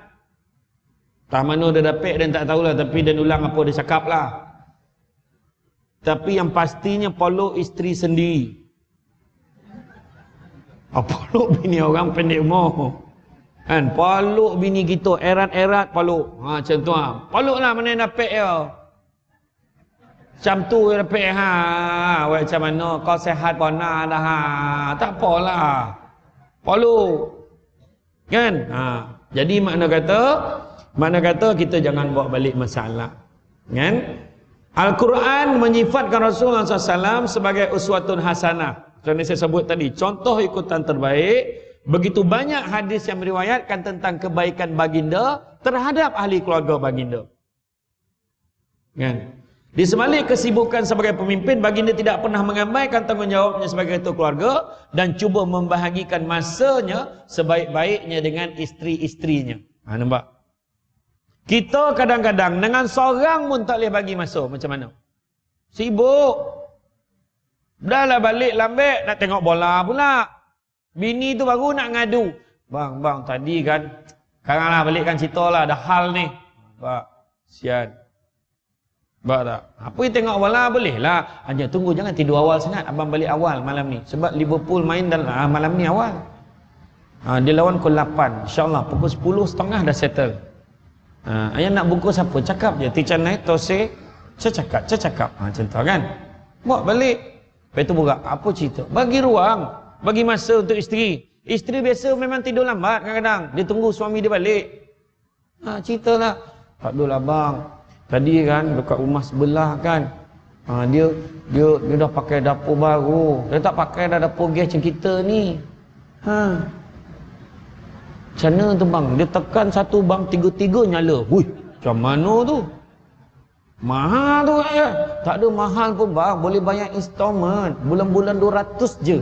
Tak mana dia dapat dan tak tahulah, tapi dia ulang apa dia cakap lah. Tapi yang pastinya peluk isteri sendiri. Peluk bini orang pendek umur. Kan, peluk bini kita, erat-erat peluk. Macam tu peluklah mana yang dapat ya. Macam tu yang dapat macam mana kau sihat bona dah tak apalah. Peluk. Kan? Jadi makna kata kita jangan bawa balik masalah. Kan? Al-Quran menyifatkan Rasulullah SAW sebagai uswatun hasanah. Seperti saya sebut tadi, contoh ikutan terbaik. Begitu banyak hadis yang meriwayatkan tentang kebaikan baginda terhadap ahli keluarga baginda. Kan? Di sebalik kesibukan sebagai pemimpin, baginda tidak pernah mengabaikan tanggungjawabnya sebagai ketua keluarga dan cuba membahagikan masanya sebaik-baiknya dengan isteri-isterinya. Nampak? Kita kadang-kadang dengan seorang pun tak boleh bagi masa. Macam mana? Sibuk. Dah lah balik lambat nak tengok bola pula. Bini tu baru nak ngadu. Bang, tadi kan. Sekarang lah balikkan cerita lah. Dah hal ni. Bak, sian. Bak tak? Apa yang tengok bola boleh lah. Hanya tunggu jangan tidur awal sangat. Abang balik awal malam ni. Sebab Liverpool main malam ni awal. Dia lawan pukul 8. InsyaAllah pukul 10.30 dah settle. Ayah nak bungkus apa? Cakap je. Teacher naik, tose. Cakap. Macam tu kan. Bawa balik. Lepas tu buka. Apa cerita? Bagi ruang. Bagi masa untuk isteri. Isteri biasa memang tidur lambat kadang-kadang. Dia tunggu suami dia balik. Ceritalah. Tak adalah bang. Tadi kan dekat rumah sebelah kan. Dia dah pakai dapur baru. Dia tak pakai dah dapur gas macam kita ni. Macam mana tu bang? Dia tekan satu bang, tiga-tiga nyala. Hui, macam mana tu? Mahal tu ya. Tak ada mahal pun bang. Boleh bayar installment. Bulan-bulan 200 je.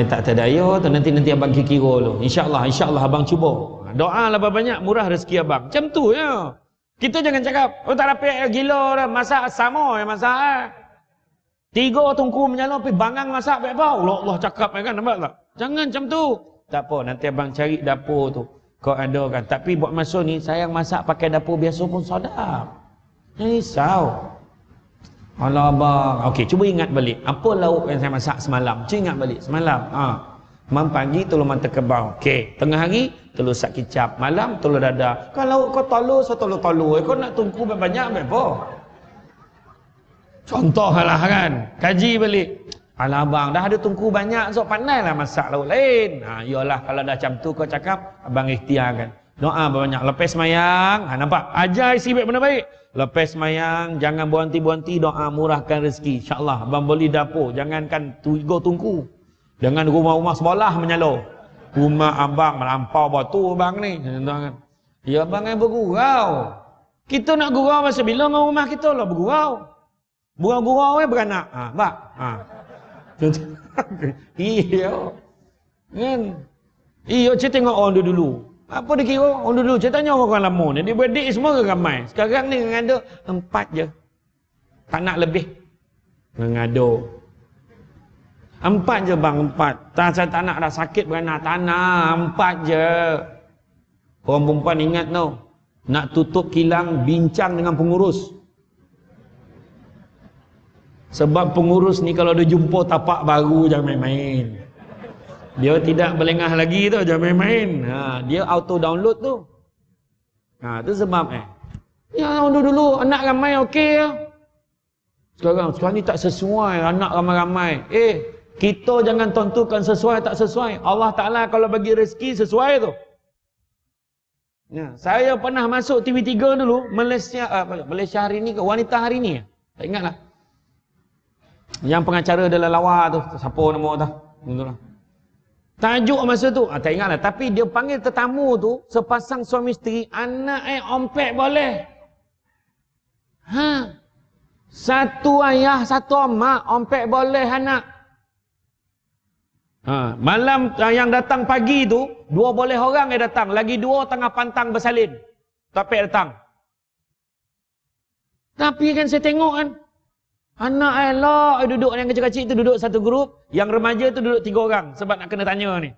Tak daya tu. Nanti abang kira dulu. InsyaAllah abang cuba. Doa lah banyak murah rezeki abang. Macam tu ya. Kita jangan cakap, tak dapat gila dah. Masak sama ya masak. 3 tungku menyala pergi bangang masak apa? Allah cakap kan, nampak tak? Jangan macam tu. Tak apa, nanti abang cari dapur tu. Kau ada kan. Tapi buat masa ni, sayang masak pakai dapur biasa pun sedap. Jangan risau. Alah abang. Okey, cuba ingat balik. Apa lauk yang saya masak semalam? Cuba ingat balik. Semalam. Malam pagi telur mata kebau. Okey. Tengah hari, telur sak kicap. Malam, telur dadar. Kalau kau telur, so telur-telur. Kau nak tungku banyak apa? Contoh lah kan. Kaji balik. Alah abang, dah ada tungku banyak, so pandai lah masak lauk lain. Yalah, kalau dah macam tu kau cakap, abang ikhtiarkan. Doa banyak. Lepas semayang, nampak? Ajar isi baik benda baik. Lepas semayang, jangan berhenti-berhenti doa murahkan rezeki. InsyaAllah, abang beli dapur. Jangankan 3 tungku. Dengan rumah-rumah sebelah menyala. Rumah abang melampau batu abang ni. Ya abang yang bergurau. Kita nak gurau masa bila dengan rumah kita lah bergurau. Gurau-gurau beranak. Bak. Iya kan. Iya saya tengok orang dulu. Apa dia kira orang dulu? Saya tanya orang lama ni. Dia beradik semua ke ramai? Sekarang ni ada 4 je. Tak nak lebih. Mengado. 4 je bang, 4. Saya tak nak dah sakit beranak. Tak nak, 4 je. Orang perempuan ingat tau. Nak tutup kilang bincang dengan pengurus. Sebab pengurus ni kalau dia jumpa tapak baru jangan main-main. Dia tidak melengah lagi tu, jangan main-main. Dia auto download tu. Tu sebab ya dulu anak ramai okey ya. Sekarang ni tak sesuai anak ramai-ramai. Kita jangan tentukan sesuai tak sesuai. Allah Taala kalau bagi rezeki sesuai tu. Saya pernah masuk TV3 dulu, Malaysia hari ni ke Wanita hari ni. Tak ingatlah. Yang pengacara adalah lawa tu. Siapa nama tu? Itulah. Tajuk masa tu. Tak ingatlah. Tapi dia panggil tetamu tu. Sepasang suami isteri. Anak ompek boleh. Satu ayah, satu mak. Ompek boleh anak. Malam yang datang pagi tu. 2 boleh orang yang datang. Lagi 2 tengah pantang bersalin. Tapi datang. Tapi kan saya tengok kan. Anak elok duduk yang kecil-kecil tu duduk satu grup, yang remaja tu duduk 3 orang sebab nak kena tanya ni.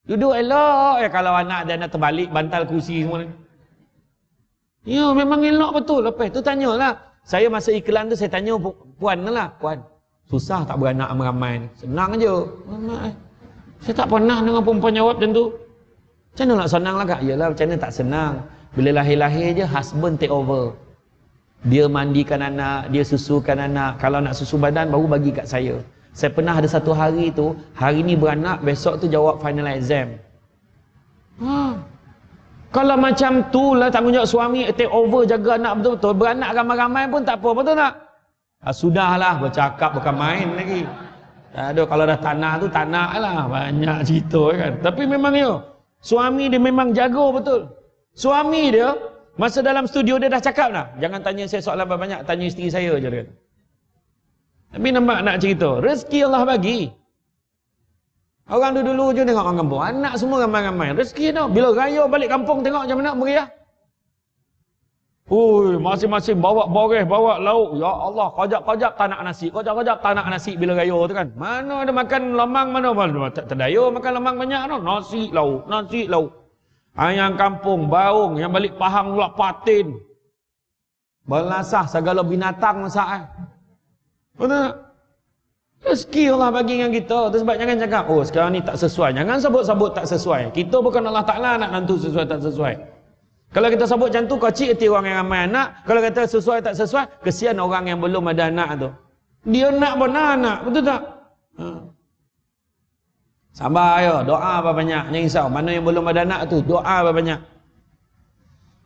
Duduk elok kalau anak dia nak terbalik bantal kursi semua ni. Ya memang elok betul. Lepas tu tanyalah. Saya masa iklan tu saya tanya puan lah, puan. Susah tak beranak ramai ni? Senang je. Saya tak pernah dengar perempuan jawab macam tu. Macam mana nak senang lah kak? Yalah macam mana tak senang. Bila lahir-lahir je, husband take over. Dia mandikan anak, dia susukan anak. Kalau nak susu badan, baru bagi kat saya. Saya pernah ada satu hari tu, hari ni beranak, besok tu jawab final exam. Kalau macam tu lah tanggungjawab suami take over jaga anak betul-betul, beranak ramai-ramai pun tak apa, betul tak? Sudahlah bercakap bukan main lagi. Aduh, kalau dah tanah tu tanah lah, banyak cerita kan. Tapi memang ya, suami dia memang jago betul. Suami dia masa dalam studio dia dah cakap dah, jangan tanya saya soalan banyak, tanya isteri saya je dia. Tapi nampak nak cerita, rezeki Allah bagi. Orang dulu je tengok orang kampung, anak semua ramai-ramai, rezeki tau. Bila raya balik kampung tengok macam mana meriah. Ui, masing-masing bawa boreh, bawa lauk. Ya Allah, kojak-kojak tak nak nasi, kojak-kojak tak nak nasi bila raya tu kan. Mana ada makan lemang, mana tak terdaya makan lemang banyak tu. Nasi lauk. Ayam kampung, baung, yang balik Pahang pula patin. Belasah segala binatang masak. Betul tak? Rezeki Allah bagi dengan kita. Itu sebab jangan cakap, oh sekarang ni tak sesuai. Jangan sebut-sebut tak sesuai. Kita bukan Allah Ta'ala nak nentu sesuai tak sesuai. Kalau kita sebut macam tu, kecil hati orang yang ramai anak. Kalau kata sesuai tak sesuai, kesian orang yang belum ada anak tu. Dia nak pun anak, betul tak? Sabar ya, doa apa banyak. Jangan risau, mana yang belum ada anak tu, doa apa banyak.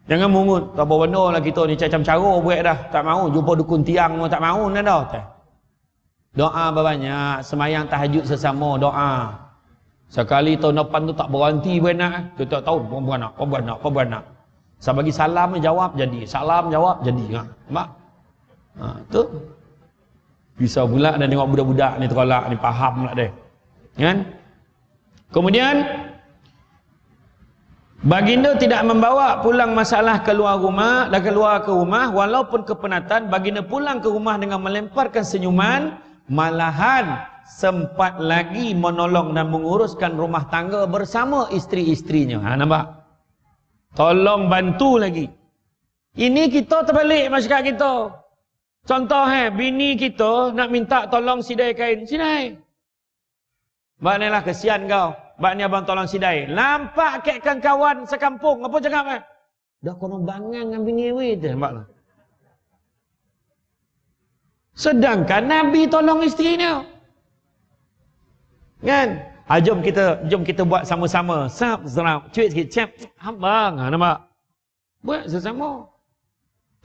Jangan mungut, tak apa benda lah kita ni macam cara buat dah. Tak mau, jumpa dukun tiang tak mau dah. Doa apa banyak, semayang tahajud sesama, doa. Sekali tahun depan tu tak berhenti beranak. Kita tak tahu, beranak. Saya bagi salam jawab jadi, salam jawab jadi. Nampak? Tu. Bisa pula dan tengok budak-budak ni terolak ni, faham pula dia. Kan? Kemudian baginda tidak membawa pulang masalah keluar rumah dan keluar ke rumah walaupun kepenatan. Baginda pulang ke rumah dengan melemparkan senyuman, malahan sempat lagi menolong dan menguruskan rumah tangga bersama isteri-isterinya. Nampak? Tolong bantu lagi. Ini kita terbalik masyarakat kita. Contoh bini kita nak minta tolong sidai kain, sidai. Bak ni lah kesian kau. Bak ni abang tolong sidai. Nampak kekkan kawan sekampung. Apa cakap dah kono bangang dengan bini weh tu. Nampak lah. Sedangkan Nabi tolong isteri dia. Kan? Jom kita buat sama-sama. Sap, serap, cuit sikit, cap. Abang, nampak? Buat sesama.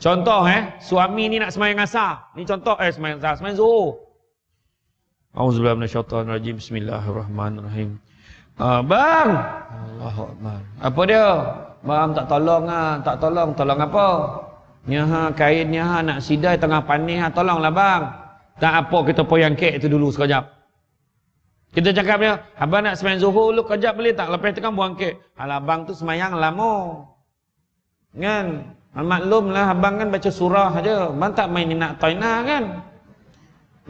Contoh suami ni nak semayang asar. Ni contoh semayang asar, semayang zuhur. Auzubillahi minasyaitonirrajim. Bismillahirrahmanirrahim. Bang. Allahuakbar. Apa dia? Bang tak tolong tak tolong. Tolong apa? Kainnya nak sidai tengah panih tolonglah bang. Tak apa kita poyang kek tu dulu sekejap. Kita cakap dia, abang nak semayang zuhur lu kejap boleh tak? Lepas tu kan buang kek. Alah abang tu semayang lama. Kan? Maklum lah abang kan baca surah aja. Abang tak main nak toina kan?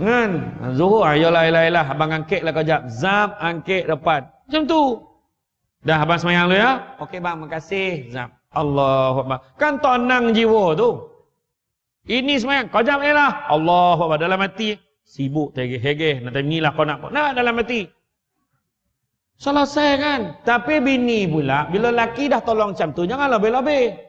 Kan? Zuhur ayolah abang angkek lah kejap. Zap angkek depan. Macam tu. Dah abang semayang lu ya? Okey bang, makasih. Zap. Allahuakbar. Kan tonang jiwa tu. Ini semayang kejap lah. Allahuakbar dalam hati. Sibuk tegeh-hegeh, nak ni lah kau nak apa. Nak dalam hati. Selesai kan? Tapi bini pula, bila laki dah tolong macam tu, jangan lebih-lebih.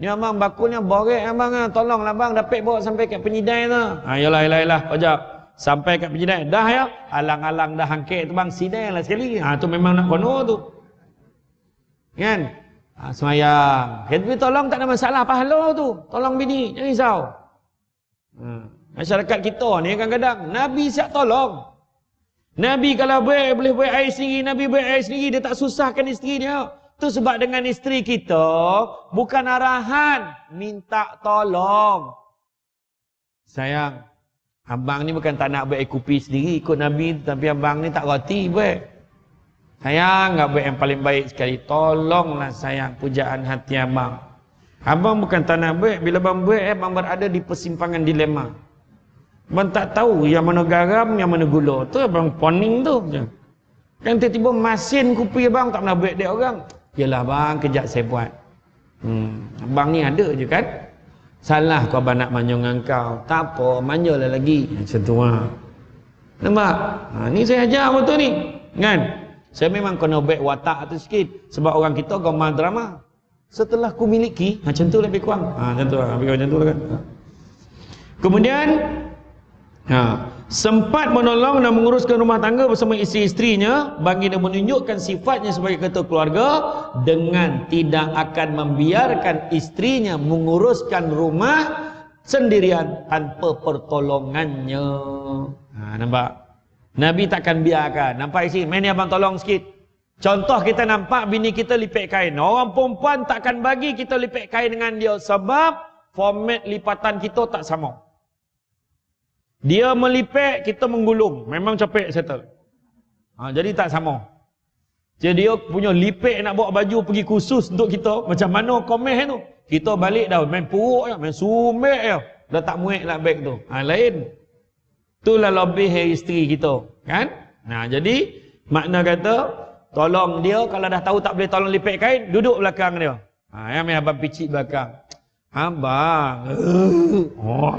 Ni abang bakulnya borek abang tolonglah bang, dapat bawa sampai kat penyidai tu. Yalah, kejap. Sampai kat penyidai. Dah ya, alang-alang dah angkek tu bang, sidai lah sekali. Tu memang nak kono tu. Kan? Semayang. Tapi tolong tak ada masalah, pahala tu. Tolong bini, jangan risau. Masyarakat kita ni kadang-kadang Nabi siap tolong. Nabi kalau boleh buat air sendiri, Nabi buat air sendiri, dia tak susahkan isteri dia. Tu sebab dengan isteri kita bukan arahan, minta tolong. Sayang, abang ni bukan tak nak buat air kopi sendiri ikut Nabi, tapi abang ni tak roti buat. Sayang, enggak buat yang paling baik sekali. Tolonglah sayang, pujaan hati abang. Abang bukan tak nak buat, bila abang buat abang berada di persimpangan dilema. Abang tak tahu yang mana garam, yang mana gula. Tu abang poning tu. Kan tiba-tiba masin kopi abang tak pernah buat dia orang. Yalah bang, kejap saya buat. Abang ni ada je kan. Salah kau abang nak manja dengan kau. Tak apa, manjalah lagi. Macam tu lah. Nampak? Ni saya ajar betul ni. Kan? Saya memang kena baik watak tu sikit. Sebab orang kita gambar drama. Setelah ku miliki, macam tu lebih kurang. Macam tu lah. Macam tu lah kan. Kemudian, sempat menolong dan menguruskan rumah tangga bersama isteri-isterinya. Baginda menunjukkan sifatnya sebagai ketua keluarga dengan tidak akan membiarkan isterinya menguruskan rumah sendirian tanpa pertolongannya. Nampak? Nabi takkan biarkan. Nampak isi? Main ni abang tolong sikit. Contoh kita nampak bini kita lipet kain. Orang perempuan takkan bagi kita lipet kain dengan dia sebab format lipatan kita tak sama. Dia melipet, kita menggulung. Memang capek settle. Jadi tak sama. Jadi dia punya lipet nak bawa baju pergi khusus untuk kita. Macam mana komen tu? Kita balik dah main puruk je, main sumek je. Dah tak muek nak beg tu. Lain. Itulah lebih isteri kita. Kan? Jadi makna kata, tolong dia kalau dah tahu tak boleh tolong lipet kain, duduk belakang dia. Yang main abang picit belakang. Abang.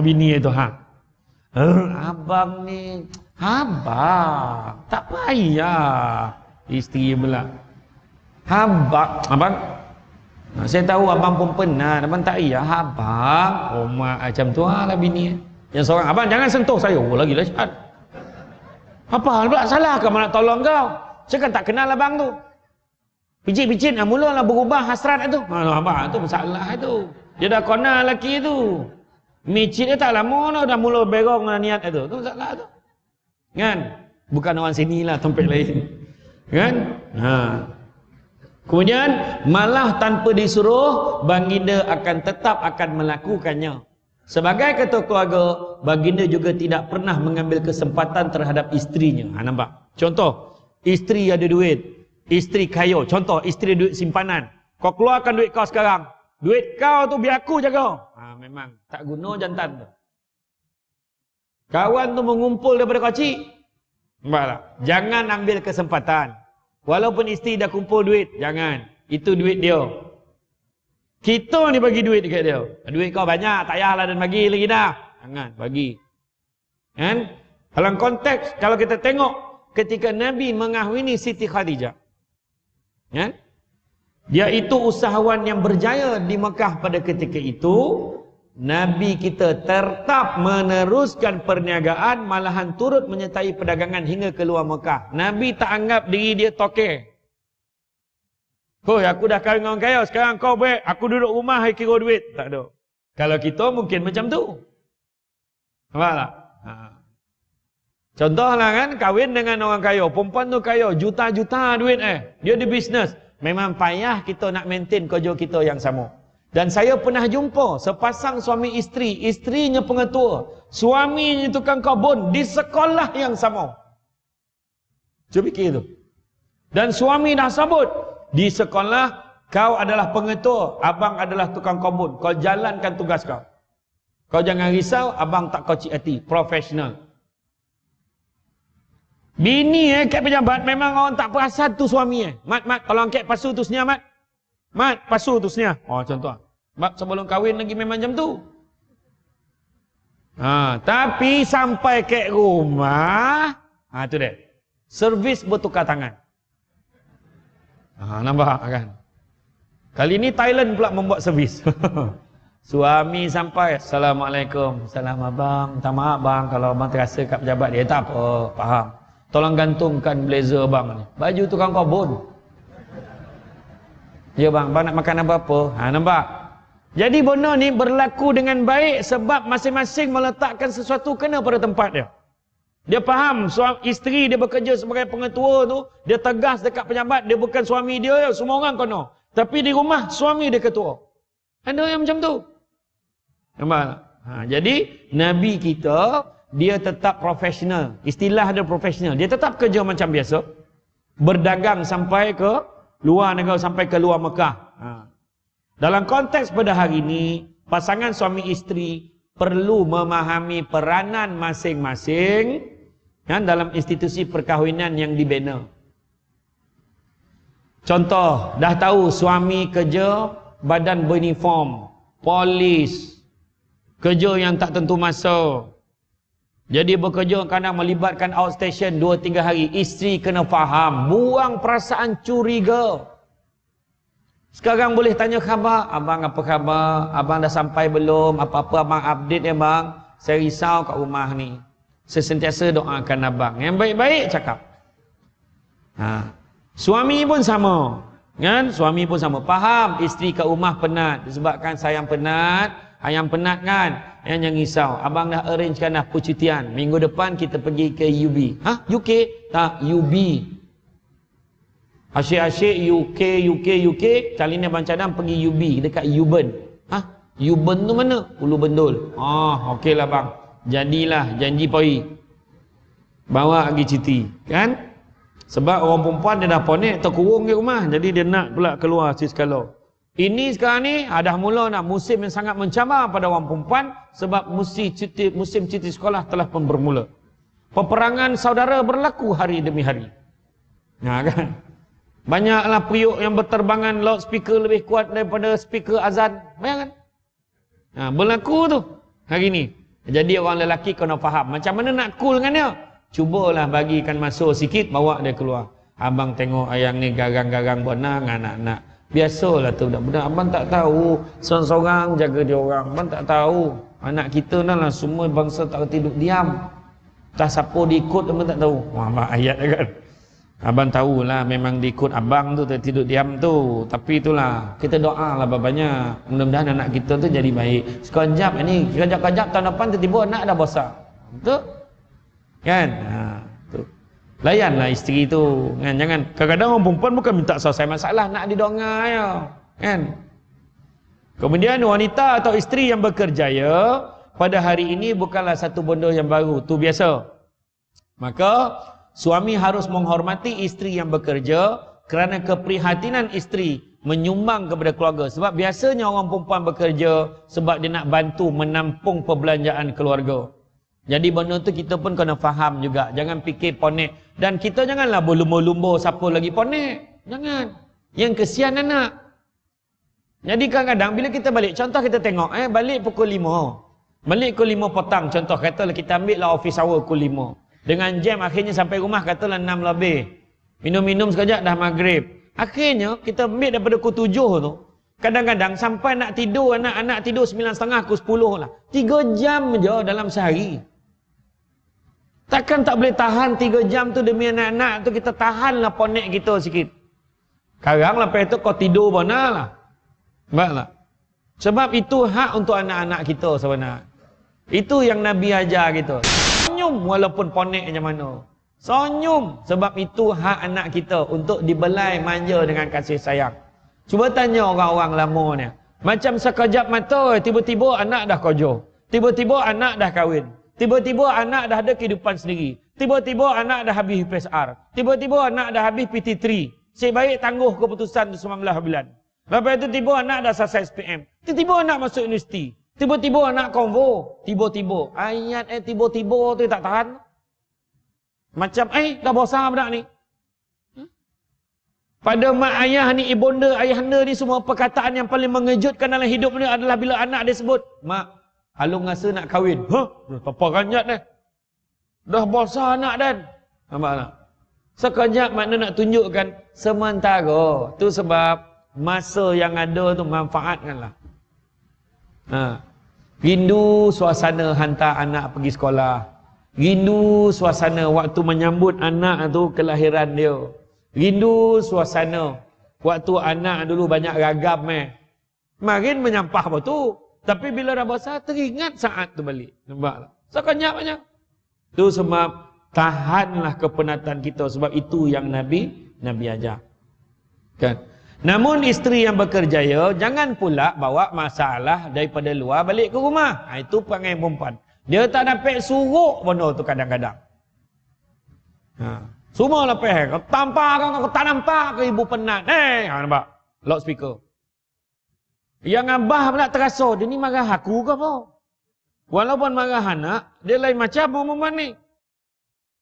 Bini itu abang ni, abang tak payah. Isteri pula, abang, saya tahu abang pun pernah, abang tak payah abang. Mak macam tu lah bini. Yang seorang, abang jangan sentuh saya. Lagi dahsyat. Apa pula salah ke nak tolong kau? Saya kan tak kenal abang tu. Picit-picit mulalah berubah hasrat itu. Abang tu masalah itu. Dia dah kenal lelaki tu. Micit dia tak lama dah mula berong dengan niat itu. Tu masalah tu. Kan? Bukan orang sini lah, tempat lain. Kan? Kemudian malah tanpa disuruh, baginda akan tetap akan melakukannya. Sebagai ketua keluarga, baginda juga tidak pernah mengambil kesempatan terhadap isterinya. Nampak? Contoh, isteri ada duit, isteri kaya. Contoh, isteri duit simpanan. Kau keluarkan duit kau sekarang. Duit kau tu biar aku jaga. Memang tak guna jantan tu. Kawan tu mengumpul daripada kecil. Nampak tak? Jangan ambil kesempatan. Walaupun isteri dah kumpul duit, jangan. Itu duit dia. Kita ni bagi duit dekat dia. Duit kau banyak, tak payahlah dan bagi lagi dah. Jangan, bagi. Kan? Dalam konteks, kalau kita tengok ketika Nabi mengahwini Siti Khadijah. Kan? Dia itu usahawan yang berjaya di Mekah pada ketika itu. Nabi kita tetap meneruskan perniagaan, malahan turut menyertai perdagangan hingga keluar Mekah. Nabi tak anggap diri dia toke. Aku dah kahwin dengan kaya, sekarang kau baik, aku duduk rumah kira duit. Tak ada. Kalau kita mungkin macam tu. Nampak tak? Contohlah kan, kahwin dengan orang kaya, perempuan tu kaya, juta-juta duit dia di bisnes. Memang payah kita nak maintain kerja kita yang sama. Dan saya pernah jumpa sepasang suami isteri, isterinya pengetua, suaminya tukang kebun di sekolah yang sama. Cuba fikir tu. Dan suami dah sebut, di sekolah kau adalah pengetua, abang adalah tukang kebun. Kau jalankan tugas kau. Kau jangan risau, abang tak kau cik hati, profesional. Bini kat pejabat memang orang tak perasan tu suami Mat, tolong angkat pasu tu senyap, Mat. Mat, pasu tu senyap. Contoh. Sebelum kahwin lagi memang macam tu. Tapi sampai ke rumah, tu dia. Servis bertukar tangan. Nampak kan? Kali ni Thailand pula membuat servis. Suami sampai, Assalamualaikum. Salam abang. Minta maaf bang kalau abang terasa kat pejabat dia. Tak apa, faham. Tolong gantungkan blazer bang ni. Baju tukang kebun. Ya bang nak makan apa-apa? Nampak? Jadi benda ni berlaku dengan baik sebab masing-masing meletakkan sesuatu kena pada tempat dia. Dia faham isteri dia bekerja sebagai pengetua tu, dia tegas dekat pejabat, dia bukan suami dia, semua orang kena. Tapi di rumah suami dia ketua. Ada yang macam tu. Nampak? Jadi Nabi kita dia tetap profesional. Istilah dia profesional. Dia tetap kerja macam biasa. Berdagang sampai ke luar negara, sampai ke luar Mekah. Dalam konteks pada hari ini, pasangan suami isteri perlu memahami peranan masing-masing dalam institusi perkahwinan yang dibina. Contoh, dah tahu suami kerja badan beruniform, polis, Kerja yang tak tentu masa. Jadi bekerja kadang melibatkan outstation 2-3 hari. Isteri kena faham. Buang perasaan curiga. Sekarang boleh tanya khabar. Abang apa khabar? Abang dah sampai belum? Apa-apa abang update ya bang? Saya risau kat rumah ni. Saya sentiasa doakan abang. Yang baik-baik cakap. Suami pun sama. Kan? Suami pun sama. Faham isteri kat rumah penat. Disebabkan sayang penat. Ayang penat kan? Yang risau. Abang dah arrangekan dah percutian. Minggu depan kita pergi ke UB. UK? Tak, UB. Asyik-asyik UK. Kali ni Abang Cadang pergi UB. Dekat Uben. Uben tu mana? Ulu Bendul. Okey lah bang. Jadilah janji poi. Bawa pergi cuti. Kan? Sebab orang perempuan dia dah ponek terkurung di rumah. Jadi dia nak pula keluar sekala. Ini sekarang ni dah mula nak musim yang sangat mencabar pada orang perempuan. Sebab musim cuti sekolah telah pun bermula. Peperangan saudara berlaku hari demi hari. Kan? Banyaklah periuk yang berterbangan, loudspeaker lebih kuat daripada speaker azan. Bayangkan? Berlaku tu hari ni. Jadi orang lelaki kena faham macam mana nak cool dengan dia. Cubalah bagikan masa sikit, bawa dia keluar. Abang tengok ayang ni garang-garang bonang anak-anak. Biasalah tu budak-budak. Abang tak tahu seorang-seorang jaga dia orang. Abang tak tahu. Anak kita lah semua bangsa tak reti duduk diam. Tak siapa diikut abang tak tahu. Wah, ayat kan. Abang tahulah memang diikut abang tu reti duduk diam tu. Tapi itulah kita doa lah banyak. Mudah-mudahan anak kita tu jadi baik. Sekejap ni, kejap-kejap tahun depan tiba-tiba anak dah besar. Betul? Kan? Tu. Layanlah isteri tu. Kan? Jangan kadang-kadang orang perempuan bukan minta selesai masalah, nak didonga ya. Kan? Kemudian wanita atau isteri yang berkerjaya pada hari ini bukanlah satu benda yang baru, tu biasa. Maka suami harus menghormati isteri yang bekerja kerana keprihatinan isteri menyumbang kepada keluarga. Sebab biasanya orang perempuan bekerja sebab dia nak bantu menampung perbelanjaan keluarga. Jadi benda tu kita pun kena faham juga. Jangan fikir ponek. Dan kita janganlah berlumba-lumba siapa lagi ponek. Jangan. Yang kesian anak. Jadi kadang-kadang bila kita balik, contoh kita tengok, balik pukul 5. Balik pukul 5 petang, contoh katalah kita ambil lah office hour pukul 5. Dengan jam akhirnya sampai rumah katalah 6 lebih. Minum-minum sekejap dah maghrib. Akhirnya kita ambil daripada pukul 7 tu. Kadang-kadang sampai nak tidur, anak-anak tidur 9.30 pukul 10 lah. 3 jam je dalam sehari. Takkan tak boleh tahan 3 jam tu demi anak-anak tu, kita tahanlah ponek kita sikit. Sekarang lepas itu kau tidur mana lah. Baiklah. Sebab itu hak untuk anak-anak kita sebenarnya. Itu yang Nabi ajar kita. Senyum walaupun ponek macam mana. Senyum. Sebab itu hak anak kita untuk dibelai manja dengan kasih sayang. Cuba tanya orang-orang lama ni. Macam sekejap mata, tiba-tiba anak dah kerja. Tiba-tiba anak dah kahwin. Tiba-tiba anak dah ada kehidupan sendiri. Tiba-tiba anak dah habis PSR. Tiba-tiba anak dah habis PT3. Sebaik tangguh keputusan 19 bulan. Lepas itu tiba anak dah selesai SPM. Tiba-tiba anak masuk universiti. Tiba-tiba anak konvo. Tiba-tiba. Ayat tiba-tiba tu tak tahan. Macam dah besar budak ni. Pada mak ayah ni, ibunda, ayahanda ni, semua perkataan yang paling mengejutkan dalam hidup ni adalah bila anak dia sebut, mak, Alung rasa nak kahwin. Apa ranjat dah. Dah besar anak dan. Nampak tak? Sekejap makna nak tunjukkan sementara. Tu sebab masa yang ada tu manfaatkanlah. Rindu suasana hantar anak pergi sekolah. Rindu suasana waktu menyambut anak tu kelahiran dia. Rindu suasana waktu anak dulu banyak ragam Makin menyampah apa tu. Tapi bila dah besar, teringat saat tu balik. Nampak tak? Sekejap banyak. Tu sebab tahanlah kepenatan kita. Sebab itu yang Nabi ajar. Kan? Namun isteri yang berkerjaya, jangan pula bawa masalah daripada luar balik ke rumah. Itu perangai perempuan. Dia tak dapat suruh benda tu kadang-kadang. Semua lepas. Kau tampar kau tak nampak ke ibu penat. Nampak? Loudspeaker. Yang abah pula terasa, dia ni marah aku ke apa? Walaupun marah anak, dia lain macam perempuan ni.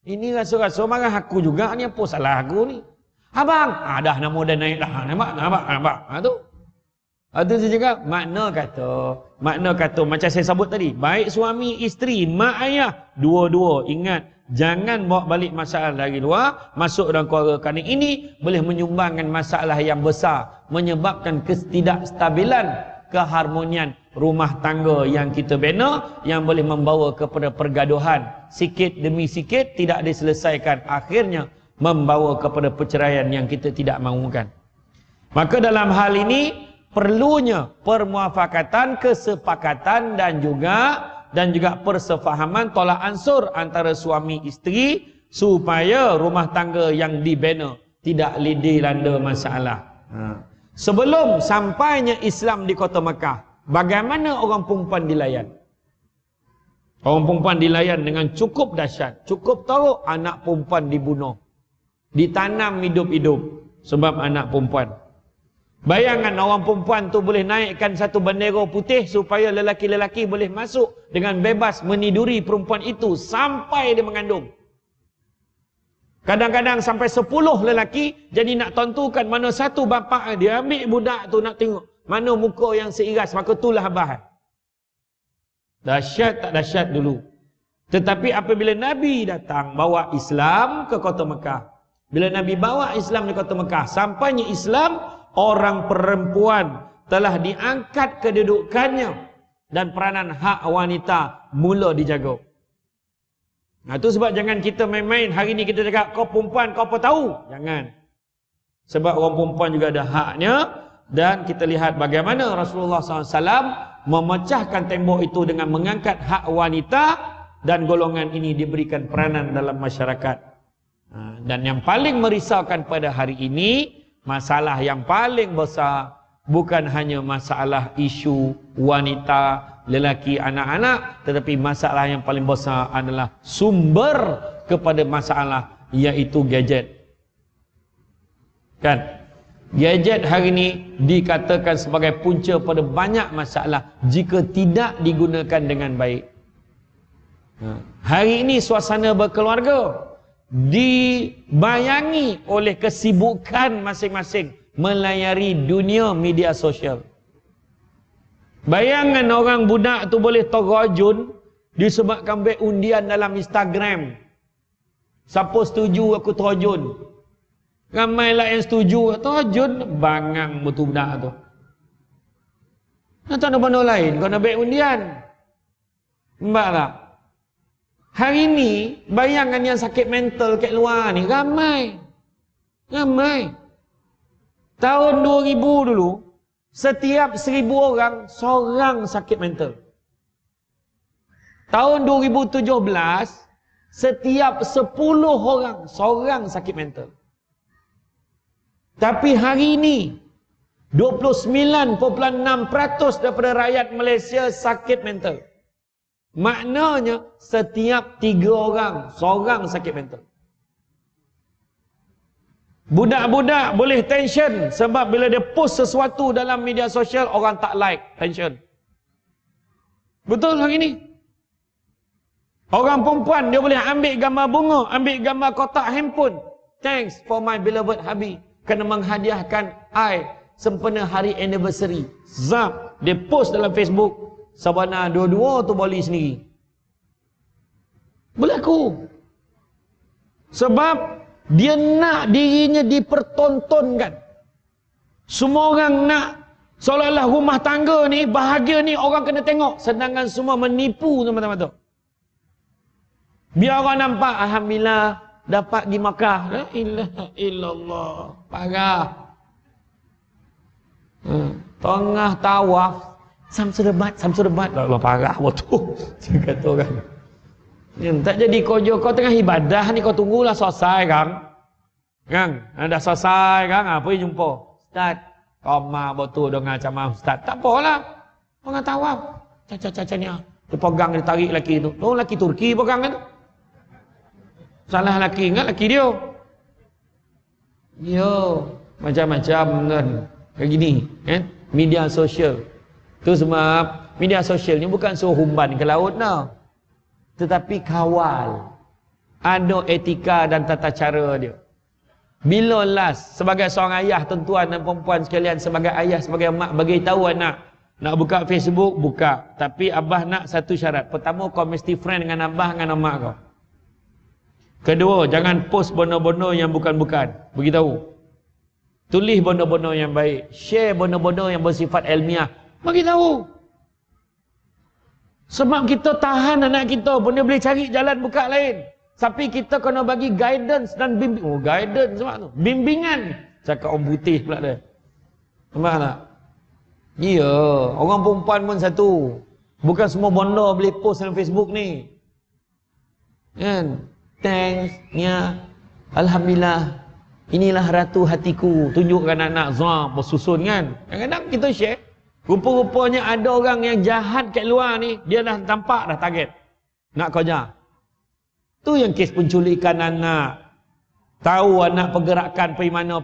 Ini rasa-rasa marah aku juga, ni apa salah aku ni? Abang, dah nama dia naik dah. Nampak? Tu. Itu saya cakap, makna kata macam saya sebut tadi, baik suami, isteri, mak ayah, dua-dua ingat, jangan bawa balik masalah dari luar masuk dalam keluarga, kerana ini boleh menyumbangkan masalah yang besar, menyebabkan ketidakstabilan, keharmonian rumah tangga yang kita bina, yang boleh membawa kepada pergaduhan, sikit demi sikit tidak diselesaikan, akhirnya membawa kepada perceraian yang kita tidak mahukan. Maka dalam hal ini perlunya permuafakatan, kesepakatan dan juga persefahaman tolak ansur antara suami isteri, supaya rumah tangga yang dibina tidak lidi landa masalah. Sebelum sampainya Islam di kota Mekah, bagaimana orang perempuan dilayan? Orang perempuan dilayan dengan cukup dahsyat, cukup teruk. Anak perempuan dibunuh, ditanam hidup-hidup sebab anak perempuan. Bayangkan orang perempuan tu boleh naikkan satu bendera putih supaya lelaki-lelaki boleh masuk dengan bebas meniduri perempuan itu sampai dia mengandung. Kadang-kadang sampai 10 lelaki, jadi nak tentukan mana satu bapa dia ambil budak tu, nak tengok mana muka yang seiras, maka itulah abah. Dahsyat tak dahsyat dulu. Tetapi apabila Nabi datang bawa Islam ke kota Mekah, bila Nabi bawa Islam di kota Mekah, sampainya Islam, orang perempuan telah diangkat kedudukannya dan peranan hak wanita mula dijaga. Nah, itu sebab jangan kita main-main. Hari ni kita cakap, kau perempuan, kau apa tahu? Jangan. Sebab orang perempuan juga ada haknya. Dan kita lihat bagaimana Rasulullah SAW memecahkan tembok itu dengan mengangkat hak wanita, dan golongan ini diberikan peranan dalam masyarakat. Dan yang paling merisaukan pada hari ini, masalah yang paling besar bukan hanya masalah isu wanita, lelaki, anak-anak, tetapi masalah yang paling besar adalah sumber kepada masalah, iaitu gadget. Kan? Gadget hari ini dikatakan sebagai punca pada banyak masalah jika tidak digunakan dengan baik. Hari ini suasana berkeluarga dibayangi oleh kesibukan masing-masing melayari dunia media sosial. Bayangkan orang budak tu boleh terajun disebabkan bet undian dalam Instagram. Siapa setuju aku terajun? Ramailah yang setuju terajun, bangang betul budak tu. Tak ada benda lain kau nak bet undian. Nampak tak? Hari ni bayangkan yang sakit mental kat luar ni ramai. Tahun 2000 dulu, setiap 1000 orang, seorang sakit mental. Tahun 2017, setiap 10 orang, seorang sakit mental. Tapi hari ini, 29.6% daripada rakyat Malaysia sakit mental. Maknanya, setiap 3 orang, seorang sakit mental. Budak-budak boleh tension sebab bila dia post sesuatu dalam media sosial, orang tak like, tension. Betul hari ini? Orang perempuan dia boleh ambil gambar bunga, ambil gambar kotak handphone. Thanks for my beloved hubby, kerana menghadiahkan I sempena hari anniversary. Zap, dia post dalam Facebook. Sabana dua-dua tu boli sendiri. Berlaku. Sebab dia nak dirinya dipertontonkan. Semua orang nak seolah-olah rumah tangga ni, bahagia ni orang kena tengok. Sedangkan semua menipu teman-teman tu. Biar orang nampak, alhamdulillah dapat di Makkah. La ilaha illallah. Parah. Tengah tawaf, samsudebat. Allah parah betul. Dia kata orang. Tak jadi kau tengah ibadah ni, kau tunggulah selesai Kang, dah selesai apa yang jumpa? Ustaz, koma betul dengan macam Ustaz. Tak apalah. Orang tawaf. Caca ni. Dia pegang, dia tarik laki tu. Oh, laki Turki pegang kan? Salah laki, ingat laki dia. Yo, macam-macam kan. Kayak gini, kan? Media sosial. Tu sebab media sosial ni bukan suruh humban ke laut dah. Tetapi kawal. Ada etika dan tata cara dia. Bila last sebagai seorang ayah, tuan-tuan dan perempuan sekalian, sebagai ayah, sebagai mak, bagi tahu anak nak buka Facebook, buka. Tapi abah nak satu syarat. Pertama, kau mesti friend dengan abah dengan mak kau. Kedua, jangan post benda-benda yang bukan-bukan. Beritahu. Tulis benda-benda yang baik. Share benda-benda yang bersifat ilmiah. Beritahu. Sebab kita tahan anak kita, benda boleh cari jalan buka lain. Tapi kita kena bagi guidance dan bimbing. Oh, guidance sebab tu. Bimbingan. Cakap orang putih pula dia. Nampak tak? Ya, orang perempuan pun satu. Bukan semua benda boleh post dalam Facebook ni. Kan? Thanks, nya. Alhamdulillah. Inilah ratu hatiku. Tunjukkan anak Zah bersusun kan. Kadang-kadang kita share. Rupa-rupanya ada orang yang jahat kat luar ni. Dia dah tampak dah target. Nak kerja. Tu yang kes penculikan anak. Tahu anak pergerakan pergi mana.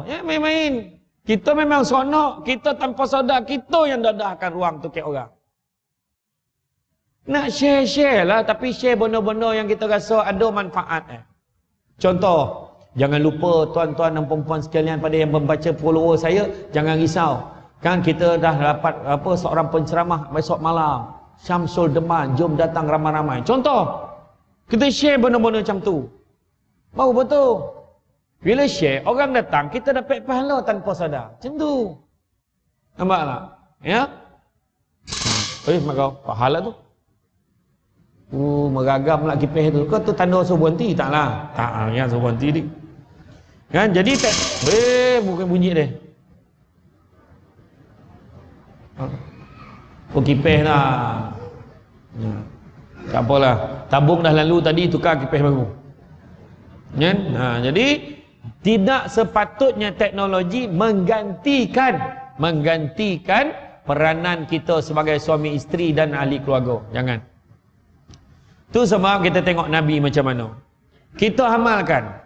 Ya main-main. Kita memang sonok. Kita tanpa sadar. Kita yang dadahkan ruang tu kat orang. Nak share-share lah. Tapi share benda-benda yang kita rasa ada manfaat. Contoh. Jangan lupa tuan-tuan dan perempuan sekalian, pada yang membaca follower saya, jangan risau. Kan kita dah dapat seorang penceramah besok malam. Syamsul Deman, jom datang ramai-ramai. Contoh. Kita share benda-benda macam tu. Baru betul. Bila share, orang datang, kita dapat pahala tanpa sadar. Macam tu. Nampak tak? Ya? Mak kau, pahala tu. Meragam pula kipas tu. Kau tu tanda suruh berhenti? Taklah. Tak, yang suruh berhenti ni. Kan? Jadi, bukan bunyi dia. Kipas lah. Ya. Tak apalah. Tabung dah lalu tadi, tukar kipas baru. Kan? Jadi tidak sepatutnya teknologi menggantikan peranan kita sebagai suami isteri dan ahli keluarga. Jangan. Tu sebab kita tengok Nabi macam mana. Kita amalkan.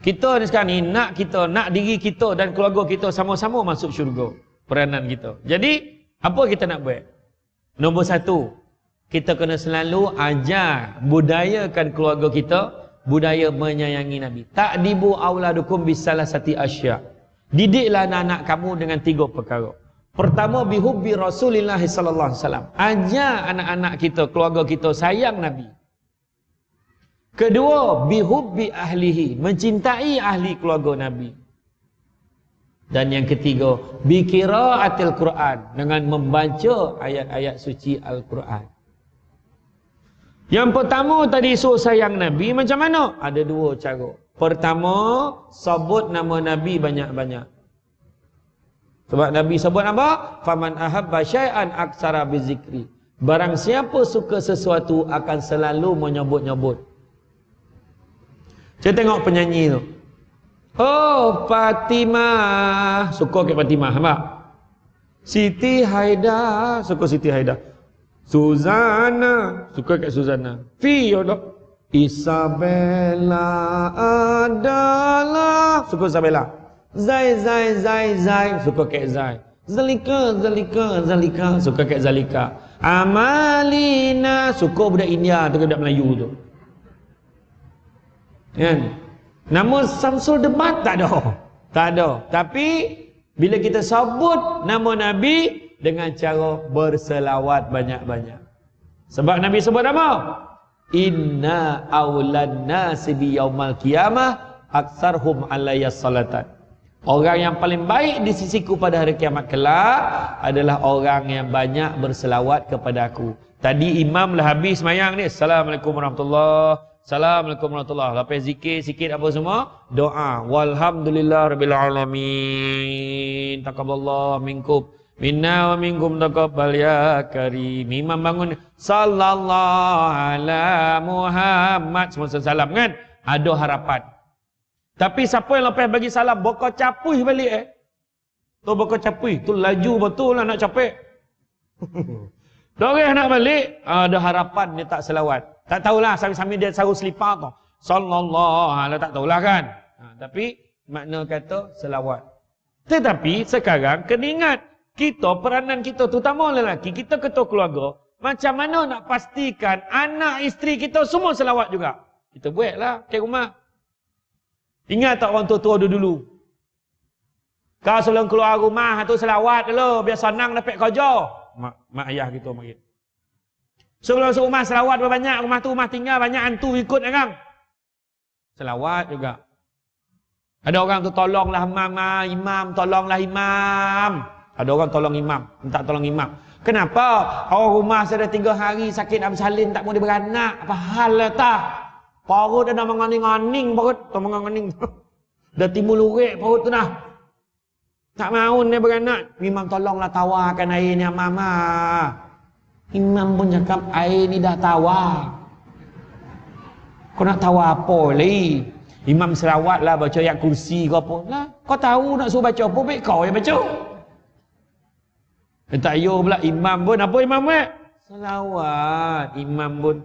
Kita ni sekarang ni nak diri kita dan keluarga kita sama-sama masuk syurga. Peranan kita. Jadi apa kita nak buat? Nombor satu, kita kena selalu ajar, budayakan keluarga kita, budaya menyayangi Nabi. Ta'dibu auladukum bisalasati asya. Didiklah anak-anak kamu dengan 3 perkara. Pertama, bihubbi Rasulillah sallallahu alaihi wasallam. Ajar anak-anak kita, keluarga kita sayang Nabi. Kedua, bihubbi ahlihi, mencintai ahli keluarga Nabi. Dan yang ketiga, biqiraatil Quran, dengan membaca ayat-ayat suci Al-Quran. Yang pertama tadi suruh sayang Nabi macam mana? Ada 2 cara. Pertama, sebut nama Nabi banyak-banyak. Sebab Nabi sebut apa? Faman ahabba syai'an aksara bizikri. Barang siapa suka sesuatu akan selalu menyebut-nyebut. Saya tengok penyanyi tu. Oh, Fatimah. Suka ke Fatimah, nampak? Siti Haida. Suka Siti Haida. Suzana, suka kat Suzana. Fiona, Isabella adalah, suka Isabella. Zai, suka kat Zai. Zalika, suka kat Zalika. Amalina, suka budak India, tu budak Melayu tu. Kan? Nama Syamsul Deman tak ada. Tapi bila kita sebut nama Nabi dengan cara berselawat banyak-banyak. Sebab Nabi sebut apa? Inna awlan nasi bi yaumal qiyamah aktsarhum alayya salatan. Orang yang paling baik di sisiku pada hari kiamat kelak adalah orang yang banyak berselawat kepada aku. Tadi imam lah habis semayang ni. Assalamualaikum warahmatullahi wabarakatuh. Assalamualaikum warahmatullahi wabarakatuh. Lepas zikir sikit apa semua? Doa. Walhamdulillah rabbil alamin. Taqabbalallahu minkum. Minna wa minkum taqabbal ya karim. Imam bangun sallallahu ala Muhammad, semua salam kan? Ada harapan. Tapi siapa yang lepas bagi salam bokok capui balik tu bokok capui, tu laju betul lah nak capek. Doreh nak balik, ada harapan dia tak selawat. Tak tahulah sambil dia sarung selipar tu. Sallallahu alaihi, tak tahulah kan. Tapi makna kata selawat. Tetapi sekarang kena ingat, kita, peranan kita, terutama lelaki, kita ketua keluarga, macam mana nak pastikan anak isteri kita semua selawat juga? Kita buatlah ke rumah. Ingat tak orang tua-tua dulu? Kau sebelum keluar rumah tu selawat dulu, biar senang dapat kerja. Mak ayah gitu mari. Sebelum masuk rumah selawat banyak, rumah tu rumah tinggal banyak hantu ikut kan. Selawat juga. Ada orang tu tolonglah imam, tolonglah imam. Ada orang tolong imam, minta tolong imam. Kenapa? Orang rumah sudah 3 hari sakit amsalin tak mau dia beranak. Apa hal lah tak? Perut dah menganing-aning perut, tak menganing. Dah timbul urik perut tu dah. Tak mahu dia beranak. Imam tolonglah tawarkan air ni mama. Imam pun cakap air ni dah tawar. Kau nak tawar apa lagi? Imam selawat lah baca ayat kursi ke apa lah. Kau tahu nak suruh baca apa, baik kau yang baca. Tak yo pula imam pun apa imam buat? Selawat. Imam pun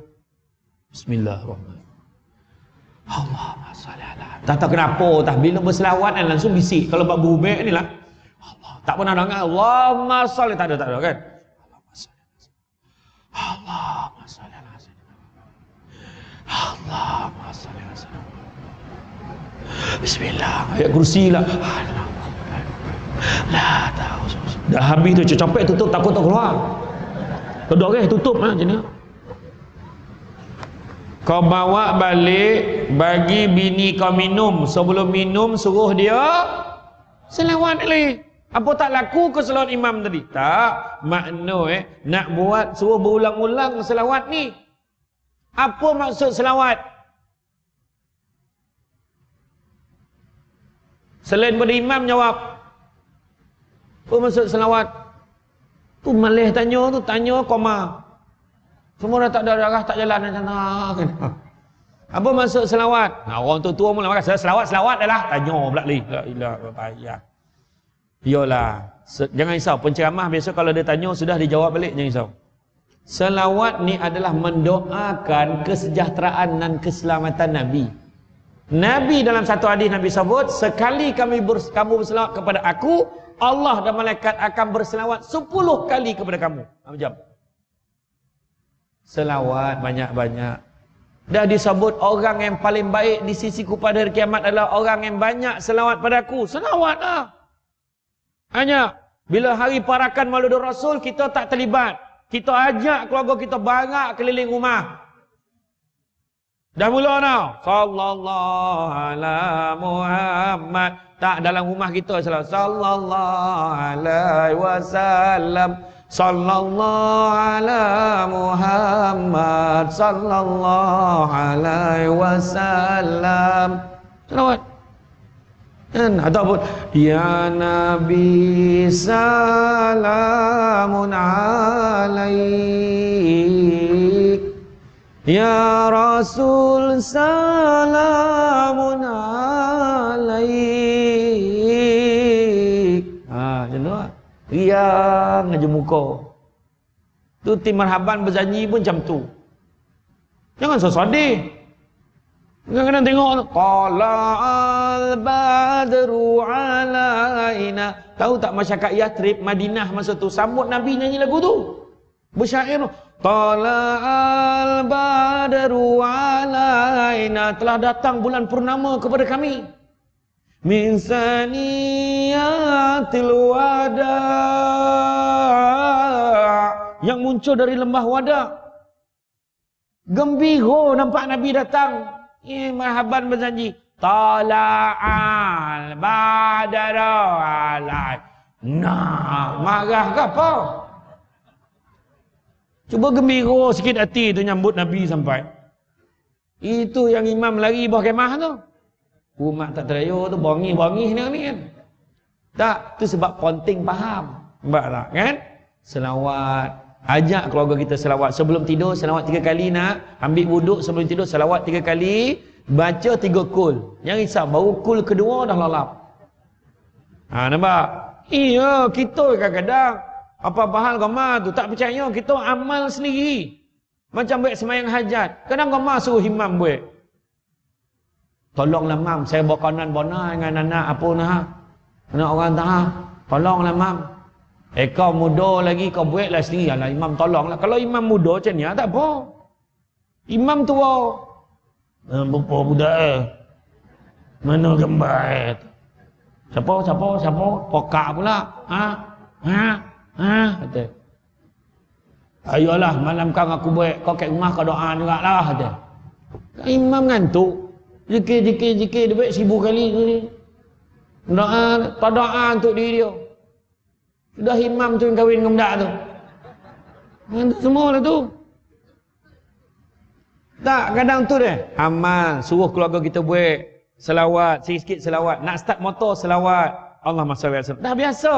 Bismillahirrahmanirrahim. Allahumma shalli ala. Tak tahu kenapa tah bila berselawat kan langsung bisik. Kalau bab berubek ni lah. Allah. Tak pernah dengar Allahumma shalli, tak ada kan? Allahumma shalli ala sayyidina. Allahumma shalli ala sayyidina. Bismillah. Ayat kursi lah. La tahu. Dah habis tu capek tutup takut tak keluar. Kedok ke tutup macam ni. Kau bawa balik bagi bini kau minum, sebelum minum suruh dia selawat lagi. Apa tak laku ke selawat imam tadi? Tak, makna nak buat suruh berulang-ulang selawat ni. Apa maksud selawat? Selain pada imam jawab. Apa maksud selawat? Tu malih tanya koma. Semua dah tak ada darah, tak jalan macam kan. Apa maksud selawat? Nah, orang tua mula makan selawat dah lah. Tanya pula lagi. La ilaha illallah. Iyalah. Jangan risau, penceramah biasa kalau dia tanya sudah dijawab balik, jangan risau. Selawat ni adalah mendoakan kesejahteraan dan keselamatan Nabi. Nabi dalam satu hadis Nabi sebut, sekali kamu berselawat kepada aku, Allah dan malaikat akan berselawat 10 kali kepada kamu. Macam selawat banyak-banyak. Dah disebut orang yang paling baik di sisiku pada hari kiamat adalah orang yang banyak selawat padaku. Selawat lah. Hanya bila hari parakan Maulid Rasul kita tak terlibat. Kita ajak keluarga kita banyak keliling rumah. Dah mula dah. Sallallahu ala Muhammad. Tak dalam rumah kita selawat. Sallallahu alaihi wasallam. Sallallahu ala Muhammad. Sallallahu alaihi wasallam. Selawat. Dan ataupun ya Nabi salamun alaik. Ya Rasul salamun alaik. Macam tu lah. Riang aja muka. Tu tim marhaban berzanyi pun macam tu. Jangan sedih. Kadang-kadang tengok Tala'al badru alaina. Tahu tak masyarakat Yathrib, Madinah masa tu sambut Nabi nyanyi lagu tu. Bersyair tu. Tala'al badru alaina. Telah datang bulan purnama kepada kami. Min saniyatil wada. Yang muncul dari lembah Wada. Gembira nampak Nabi datang. Marhaban berjanji. Tala'al badru alaina. Nah, marah ke apa? Cuba gembira sikit hati tu nyambut Nabi sampai. Itu yang imam lari bawah kemah tu. Umat tak teraya tu bongih-bongih ni kan. Tak, tu sebab penting faham. Nampak tak kan? Selawat. Ajak keluarga kita selawat. Sebelum tidur selawat 3 kali nak. Ambil wuduk sebelum tidur selawat 3 kali. Baca 3 kul. Jangan risau, baru kul kedua dah lalap. Nampak? Iya, kita kadang-kadang apa-apa hal gamar tu tak percaya, kita amal sendiri. Macam buat semayang hajat. Kadang gamar suruh imam buat. Tolonglah mam, saya bawa kanan bona dengan anak apa nah. Anak orang tak. Tolonglah mam. Kau muda lagi kau buatlah sendiri. Alah imam tolonglah. Kalau imam muda macam ni tak apa. Imam tua. Bapa budak Mana gambar itu? Siapa? Pokak pula. Kata. Ayolah malam kau aku buat kau kat rumah kau doa jugalah kata. Imam ngantuk. Zikir dia buat 1000 kali. Doa untuk diri dia. Sudah imam tu yang kahwin dengan budak tu. Semua lah tu. Tak, kadang tu dia. Amal, suruh keluarga kita buat selawat, sikit-sikit selawat. Nak start motor selawat. Allahumma salli alaihi wasallam. Dah biasa.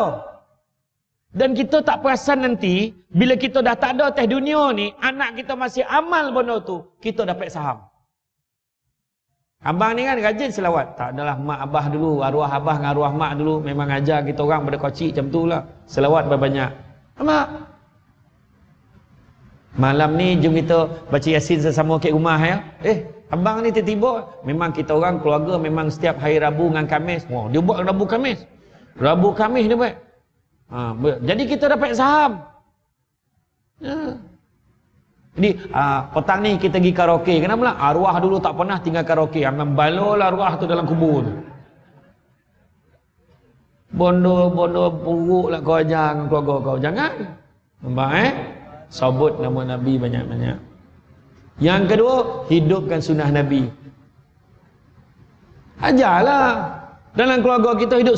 Dan kita tak perasan nanti, bila kita dah tak ada atas dunia ni, anak kita masih amal benda tu, kita dapat saham. Abang ni kan rajin selawat. Tak adalah mak abah dulu, arwah abah dengan arwah mak dulu memang ajar kita orang pada kocik macam tu lah. Selawat banyak. Mak. Malam ni jom kita baca Yasin sesama kat rumah ya. Abang ni tiba-tiba memang kita orang keluarga memang setiap hari Rabu dengan Khamis. Wah, dia buat Rabu Khamis. Rabu Khamis dia buat. Jadi kita dapat saham. Jadi petang ni kita pergi karaoke. Kenapa lah? Arwah dulu tak pernah tinggal karaoke. Angan balol arwah tu dalam kubur tu. Bondo buruk lah kau ajar dengan keluarga kau. Jangan. Nampak Sabut nama Nabi banyak-banyak. Yang kedua, hidupkan sunnah Nabi. Ajarlah. Dalam keluarga kita hidup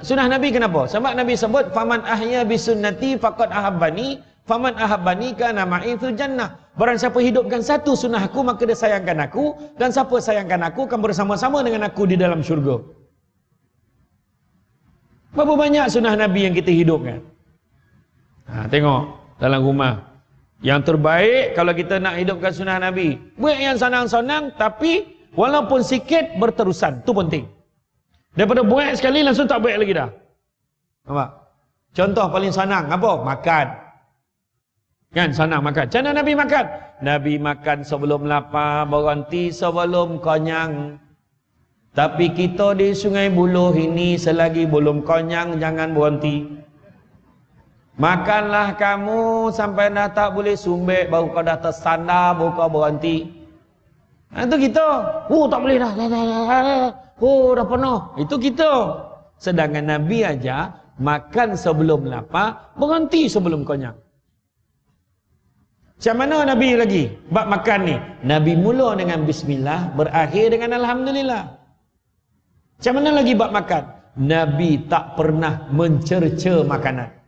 sunnah Nabi. Kenapa? Sebab Nabi sebut faman ahya bi sunnati faqad ahabbani faman ahabbani kana ma'i fil jannah. Barang siapa hidupkan satu sunnah aku maka dia sayangkan aku, dan siapa sayangkan aku akan bersama-sama dengan aku di dalam syurga. Berapa banyak sunnah Nabi yang kita hidupkan? Tengok dalam rumah. Yang terbaik kalau kita nak hidupkan sunnah Nabi, buat yang senang-senang tapi walaupun sikit berterusan. Tu penting. Daripada buat sekali langsung tak buat lagi dah. Nampak? Contoh paling senang apa? Makan. Kan senang makan. Macam mana Nabi makan? Nabi makan sebelum lapar, berhenti sebelum kenyang. Tapi kita di Sungai Buloh ini selagi belum kenyang jangan berhenti. Makanlah kamu sampai dah tak boleh sumbek, baru kau dah tersandar, baru kau berhenti. Itu kita. Tak boleh dah. Dah penuh. Itu kita. Sedangkan Nabi aja makan sebelum lapar, berhenti sebelum kenyang. Macam mana Nabi lagi bab makan ni? Nabi mula dengan bismillah, berakhir dengan alhamdulillah. Macam mana lagi bab makan? Nabi tak pernah mencerca makanan.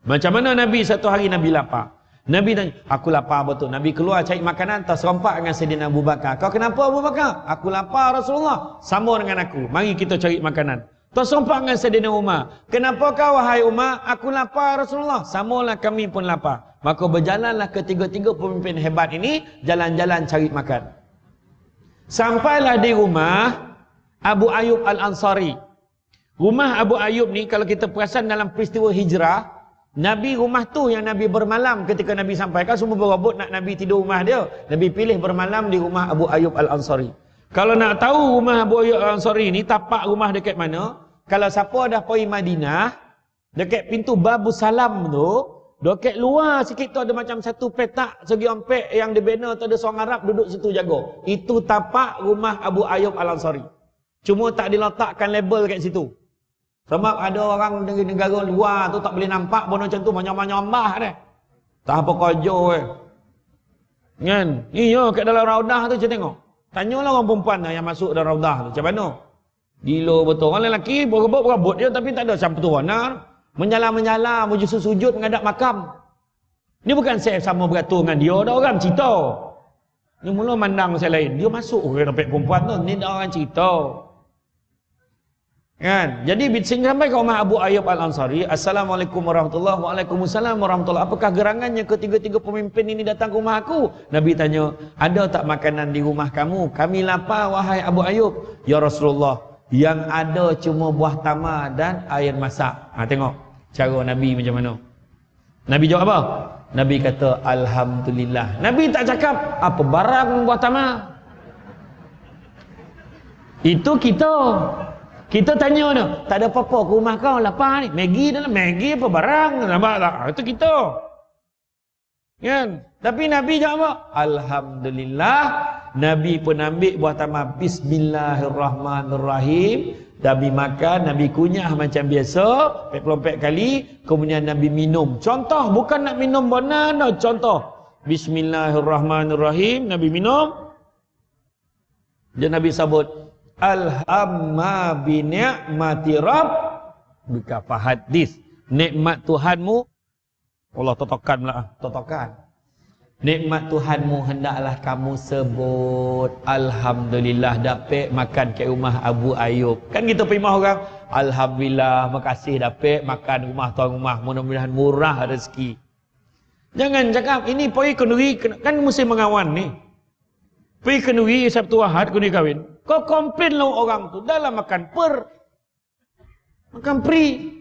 Macam mana Nabi satu hari Nabi lapar? Nabi tanya, aku lapar betul. Nabi keluar cari makanan, terserempak dengan Sayyidina Abu Bakar. Kau kenapa Abu Bakar? Aku lapar Rasulullah. Sama dengan aku. Mari kita cari makanan. Terserempak dengan Sayyidina Umar. Kenapa kau wahai Umar? Aku lapar Rasulullah. Samalah kami pun lapar. Maka berjalanlah ketiga-tiga pemimpin hebat ini jalan-jalan cari makan. Sampailah di rumah Abu Ayyub Al-Ansari. Rumah Abu Ayyub ni kalau kita perasan dalam peristiwa hijrah, Nabi rumah tu yang Nabi bermalam ketika Nabi sampaikan, semua berebut nak Nabi tidur rumah dia. Nabi pilih bermalam di rumah Abu Ayyub Al-Ansari. Kalau nak tahu rumah Abu Ayyub Al-Ansari ni tapak rumah dekat mana, kalau siapa dah pergi Madinah, dekat pintu Babu Salam tu, dekat luar sikit tu ada macam satu petak segi ompek yang dibina tu, ada seorang Arab duduk situ jaga. Itu tapak rumah Abu Ayyub Al-Ansari. Cuma tak diletakkan label kat situ. Sebab ada orang dari negara luar tu tak boleh nampak benda macam tu, menyamah-nyamah dia. Tak apa kerja kan? Iya kat dalam raudah tu saya tengok. Tanyalah orang perempuan yang masuk dalam raudah tu, macam mana? Gila betul. Orang lelaki berabut je tapi tak ada siapa tu warna. Menyala-menyala, sujud menghadap makam. Ni bukan saya sama beratur dengan dia, ada orang cerita. Ni mula mandang saya lain. Dia masuk ke dapat perempuan tu, ni ada orang cerita. Kan? Jadi sampai ke rumah Abu Ayyub Al-Ansari, Assalamualaikum warahmatullahi wabarakatuh. Waalaikumsalam warahmatullahi. Apakah gerangannya ketiga-tiga pemimpin ini datang ke rumah aku? Nabi tanya, ada tak makanan di rumah kamu? Kami lapar wahai Abu Ayyub. Ya Rasulullah, yang ada cuma buah tamar dan air masak. Tengok cara Nabi macam mana. Nabi jawab apa? Nabi kata alhamdulillah. Nabi tak cakap apa barang buah tamar. Itu kita tanya dia, tak ada apa-apa ke rumah kau lapar ni. Maggi dalam Maggi apa barang, nampak tak? Itu kita. Kan? Tapi Nabi jawab apa? Alhamdulillah, Nabi pun ambil buah tamar. Bismillahirrahmanirrahim. Nabi makan, Nabi kunyah macam biasa 44 kali, kemudian Nabi minum. Contoh, bukan nak minum banana, contoh. Bismillahirrahmanirrahim, Nabi minum. Dan Nabi sebut, Alhamma bi ni'mati rabbika fahadis. Nikmat Tuhanmu, Allah totokan pula, totokan. Nikmat Tuhanmu hendaklah kamu sebut. Alhamdulillah dapat makan kat rumah Abu Ayub. Kan kita pergi rumah orang, Alhamdulillah, makasih dapat makan rumah tuan rumah. Mudah-mudahan murah rezeki. Jangan cakap, ini pergi kenduri, kan musim mengawan ni. Pergi kenduri, Sabtu Ahad, kenduri kahwin. Kau komplain lah orang tu, dah lah makan makan pri.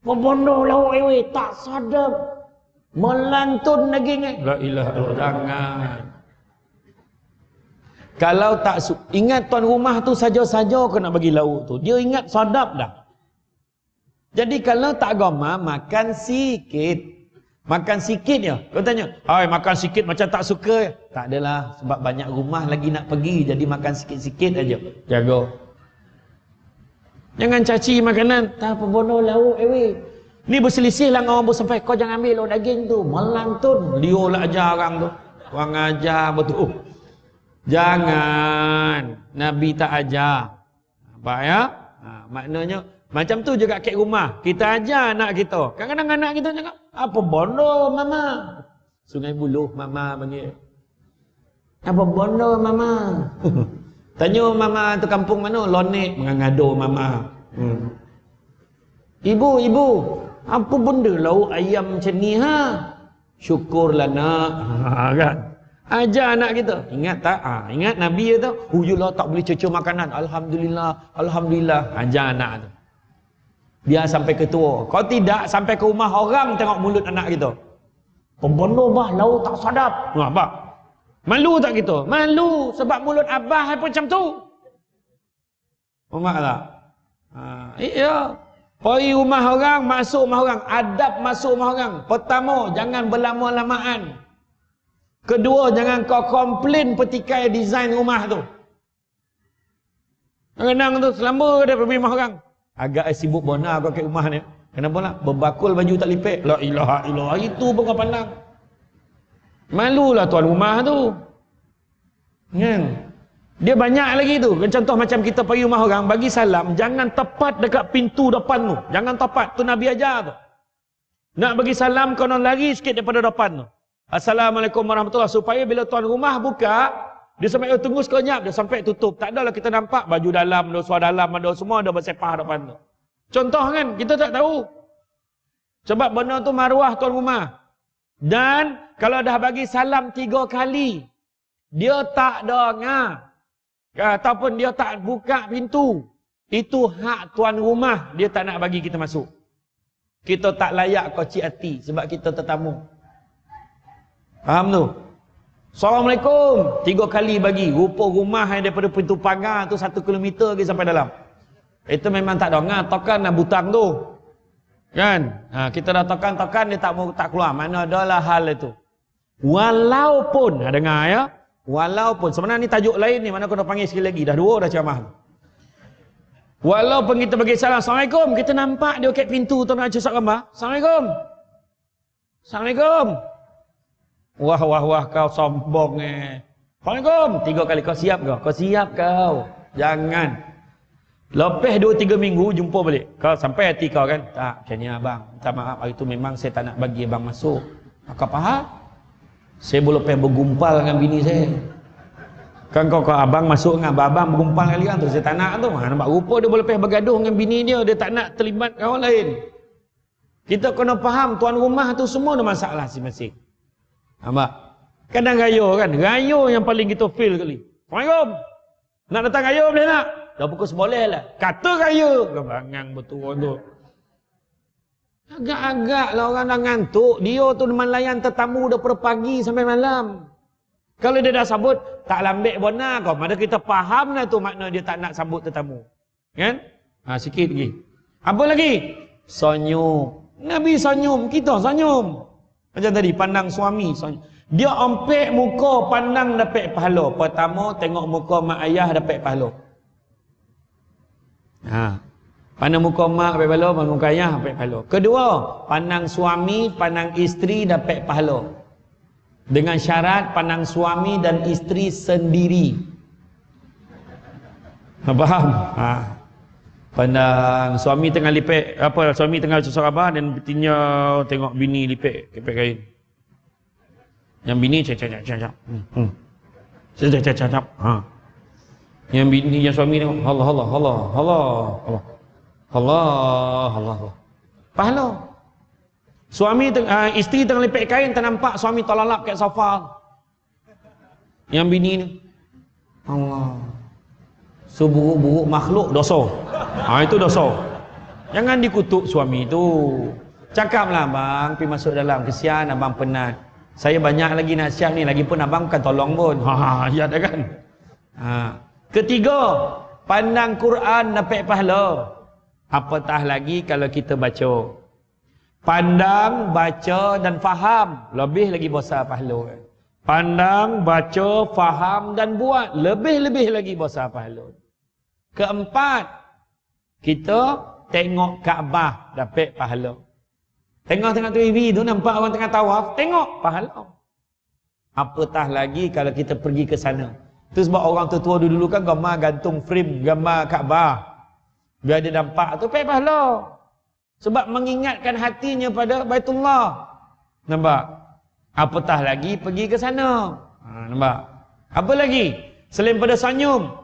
Membondo lah tak sadap. Melantun lagi ni. La ilaha illallah. Jangan. Kalau tak ingat tuan rumah tu saja-saja kau nak bagi lauk tu. Dia ingat sadap dah. Jadi kalau tak agama, makan sikit. Makan sikit je. Kau tanya, "Hai, makan sikit macam tak suka." Tak adalah, sebab banyak rumah lagi nak pergi, jadi makan sikit-sikit aja. Jaga. Jangan caci makanan. Tak apa bodoh lauk Ni berselisih lah dengan orang sampai kau jangan ambil daging tu. Melantun. Dia lah ajar orang tu. Orang ajar betul. Jangan. Nabi tak ajar. Nampak ya? Maknanya macam tu juga kat rumah. Kita ajar anak kita. Kadang-kadang anak kita cakap, apa bodoh mama? Sungai Buloh mama panggil. Apa bodoh mama? Tanya mama tu kampung mana? Lonek. Mengangado mama. Ibu. Apa benda lauk ayam macam ni ha? Syukurlah nak. Kan? Ajar anak kita. Ingat tak? Ingat Nabi kata, "Yulah tak boleh cecah makanan. Alhamdulillah, alhamdulillah." Ajar anak tu. Biar sampai ke tua. Kalau tidak sampai ke rumah orang tengok mulut anak kita. Pembono bah lauk tak sadap. Apa? Malu tak kita? Malu sebab mulut abah pun macam tu. Faham tak? Iya. Pergi rumah orang, masuk rumah orang. Adab masuk rumah orang. Pertama, jangan berlama-lamaan. Kedua, jangan kau komplain petikai desain rumah tu. Kadang-kadang tu selamba dia pergi rumah orang. Agak sibuk bona kau kat rumah ni. Kenapa nak? Berbakul baju tak lipik. La ilaha illallah. Itu pun kau pandang. Malulah tuan rumah tu. Kan? Dia banyak lagi tu. Contoh macam kita pergi rumah orang, bagi salam, jangan tepat dekat pintu depan tu. Jangan tepat. Tu Nabi ajar tu. Nak bagi salam, kau nak lari sikit daripada depan tu. Assalamualaikum warahmatullahi wabarakatuh. Supaya bila tuan rumah buka, dia sampai tunggu sekejap, dia sampai tutup. Tak adalah kita nampak baju dalam, ada suara dalam, ada semua ada bersepah depan tu. Contoh kan, kita tak tahu. Sebab benda tu maruah tuan rumah. Dan kalau dah bagi salam 3 kali, dia tak dengar. Ataupun dia tak buka pintu. Itu hak tuan rumah. Dia tak nak bagi kita masuk. Kita tak layak kocik hati. Sebab kita tetamu. Faham tu? Assalamualaikum. 3 kali bagi. Rupa rumah yang daripada pintu pagar tu 1 kilometer lagi sampai dalam. Itu memang tak dengar. Tokan nak butang tu. Kan? Kita dah tokan-tokan dia tak keluar. Mana adalah hal itu. Walaupun. Dengar ya. Walaupun, sebenarnya ni tajuk lain ni, mana aku dah panggil sekali lagi, dah 2 dah ceramah. Walaupun kita bagi salam, Assalamualaikum, kita nampak dia kat pintu tu nak cusak gambar. Assalamualaikum. Assalamualaikum. Wah, kau sombong Assalamualaikum. 3 kali, kau siap kau? Kau siap kau? Jangan. Lepas 2-3 minggu, jumpa balik. Kau sampai hati kau kan? Tak, macam ni abang. Minta maaf, hari tu memang saya tak nak bagi abang masuk. Kau faham? Saya boleh lepas bergumpal dengan bini saya. Kan kau abang masuk dengan abang bergumpal kali kan tu. Saya tak nak tu. Nampak rupa dia boleh lepas bergaduh dengan bini dia. Dia tak nak terlibat dengan orang lain. Kita kena faham tuan rumah tu semua ada masalah masing-masing. Nampak? Kadang gayo kan. Gayo yang paling kita feel kali. Assalamualaikum. Nak datang gayo boleh tak? Dah pukul seboleh lah. Kata gayo. Kebangang betul orang tu. Agak-agak lah orang dah ngantuk. Dia tu melayan tetamu daripada pagi sampai malam. Kalau dia dah sambut, tak lambik bona kau. Mana kita faham lah tu makna dia tak nak sambut tetamu. Kan? Sikit lagi. Apa lagi? Senyum. Nabi senyum. Kita senyum. Macam tadi, pandang suami. Senyum. Dia ompek muka pandang dapat pahala. Pertama tengok muka mak ayah dapat pahala. Pandang muka mak dapat pahala, pandang muka ayah dapat pahala. Kedua, pandang suami, pandang isteri dapat pahala. Dengan syarat pandang suami dan isteri sendiri. Faham? Pandang suami tengah lipek suami tengah susah abah dan betinya tengok bini lipek kain. Yang bini cacap. Yang bini yang suami tengok Allah. Pahala. Suami isteri tengah lipek kain tak nampak suami terlalap kat sofa. Yang bini ni Allah. Seburuk-buruk makhluk dosa. Itu dosa. Jangan dikutuk suami tu. Cakaplah abang, pergi masuk dalam. Kesian abang penat. Saya banyak lagi nasihat ni, lagi pun abang bukan tolong pun. Ya dah kan. Ketiga, pandang Quran dapat pahala. Apatah lagi kalau kita baca. Pandang, baca dan faham, lebih lagi besar pahala. Pandang, baca, faham dan buat, lebih-lebih lagi besar pahala. Keempat, kita tengok Kaabah dapat pahala. Tengok TV tu nampak orang tengah tawaf, tengok pahala. Apatah lagi kalau kita pergi ke sana. Tu sebab orang tua dulu kan gambar gantung frame gambar Kaabah. Biar dia nampak tu dapat pahala. Sebab mengingatkan hatinya pada Baitullah. Nampak? Apatah lagi pergi ke sana. Nampak? Apa lagi? Selain pada senyum.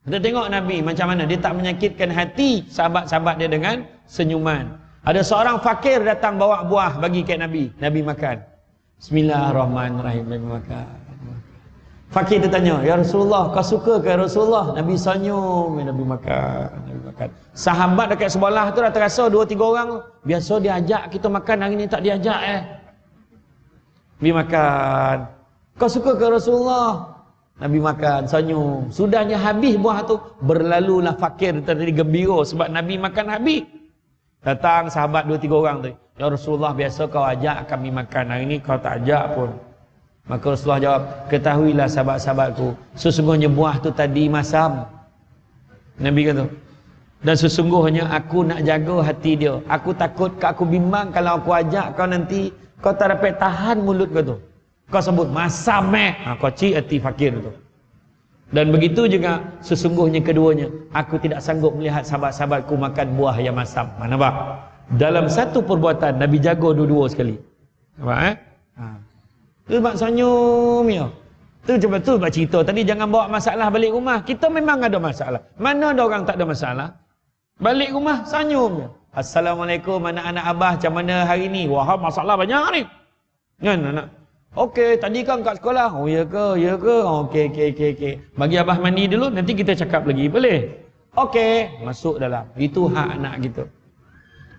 Kita tengok Nabi macam mana dia tak menyakitkan hati sahabat-sahabat dia dengan senyuman. Ada seorang fakir datang bawa buah bagi kat Nabi. Nabi makan. Bismillahirrahmanirrahim. Nabi makan. Fakir tu tanya, "Ya Rasulullah, kau suka ke Rasulullah?" Nabi senyum, Nabi makan. Nabi makan. Sahabat dekat sebelah tu dah terasa 2-3 orang. Biasa dia ajak kita makan, hari ni tak diajak Nabi makan. "Kau suka ke Rasulullah?" Nabi makan, senyum. Sudahnya habis buah tu, berlalulah fakir tadi gembira sebab Nabi makan habis. Datang sahabat 2-3 orang tu, "Ya Rasulullah, biasa kau ajak kami makan, hari ni kau tak ajak pun." Maka Rasulullah jawab, "Ketahuilah sahabat-sahabatku, sesungguhnya buah tu tadi masam." Nabi kata, "Dan sesungguhnya aku nak jaga hati dia. Aku takut, aku bimbang kalau aku ajak kau nanti kau tak dapat tahan mulut kau tu. Kau sebut masam kau cik hati fakir tu. Dan begitu juga sesungguhnya keduanya, aku tidak sanggup melihat sahabat-sahabatku makan buah yang masam." Mana nampak? Dalam satu perbuatan Nabi jaga dua-dua sekali. Nampak Tu bab senyum ya. Tu cuba bab cerita tadi, jangan bawa masalah balik rumah. Kita memang ada masalah. Mana ada orang tak ada masalah? Balik rumah senyum ya. "Assalamualaikum anak-anak abah, macam mana hari ni?" "Wah, masalah banyak ni." Kan anak. "Okey, tadi kan kat sekolah." "Oh ya ke? Ya ke?" Okey. Bagi abah mandi dulu, nanti kita cakap lagi. Boleh? Okey, masuk dalam. Itu hak anak kita.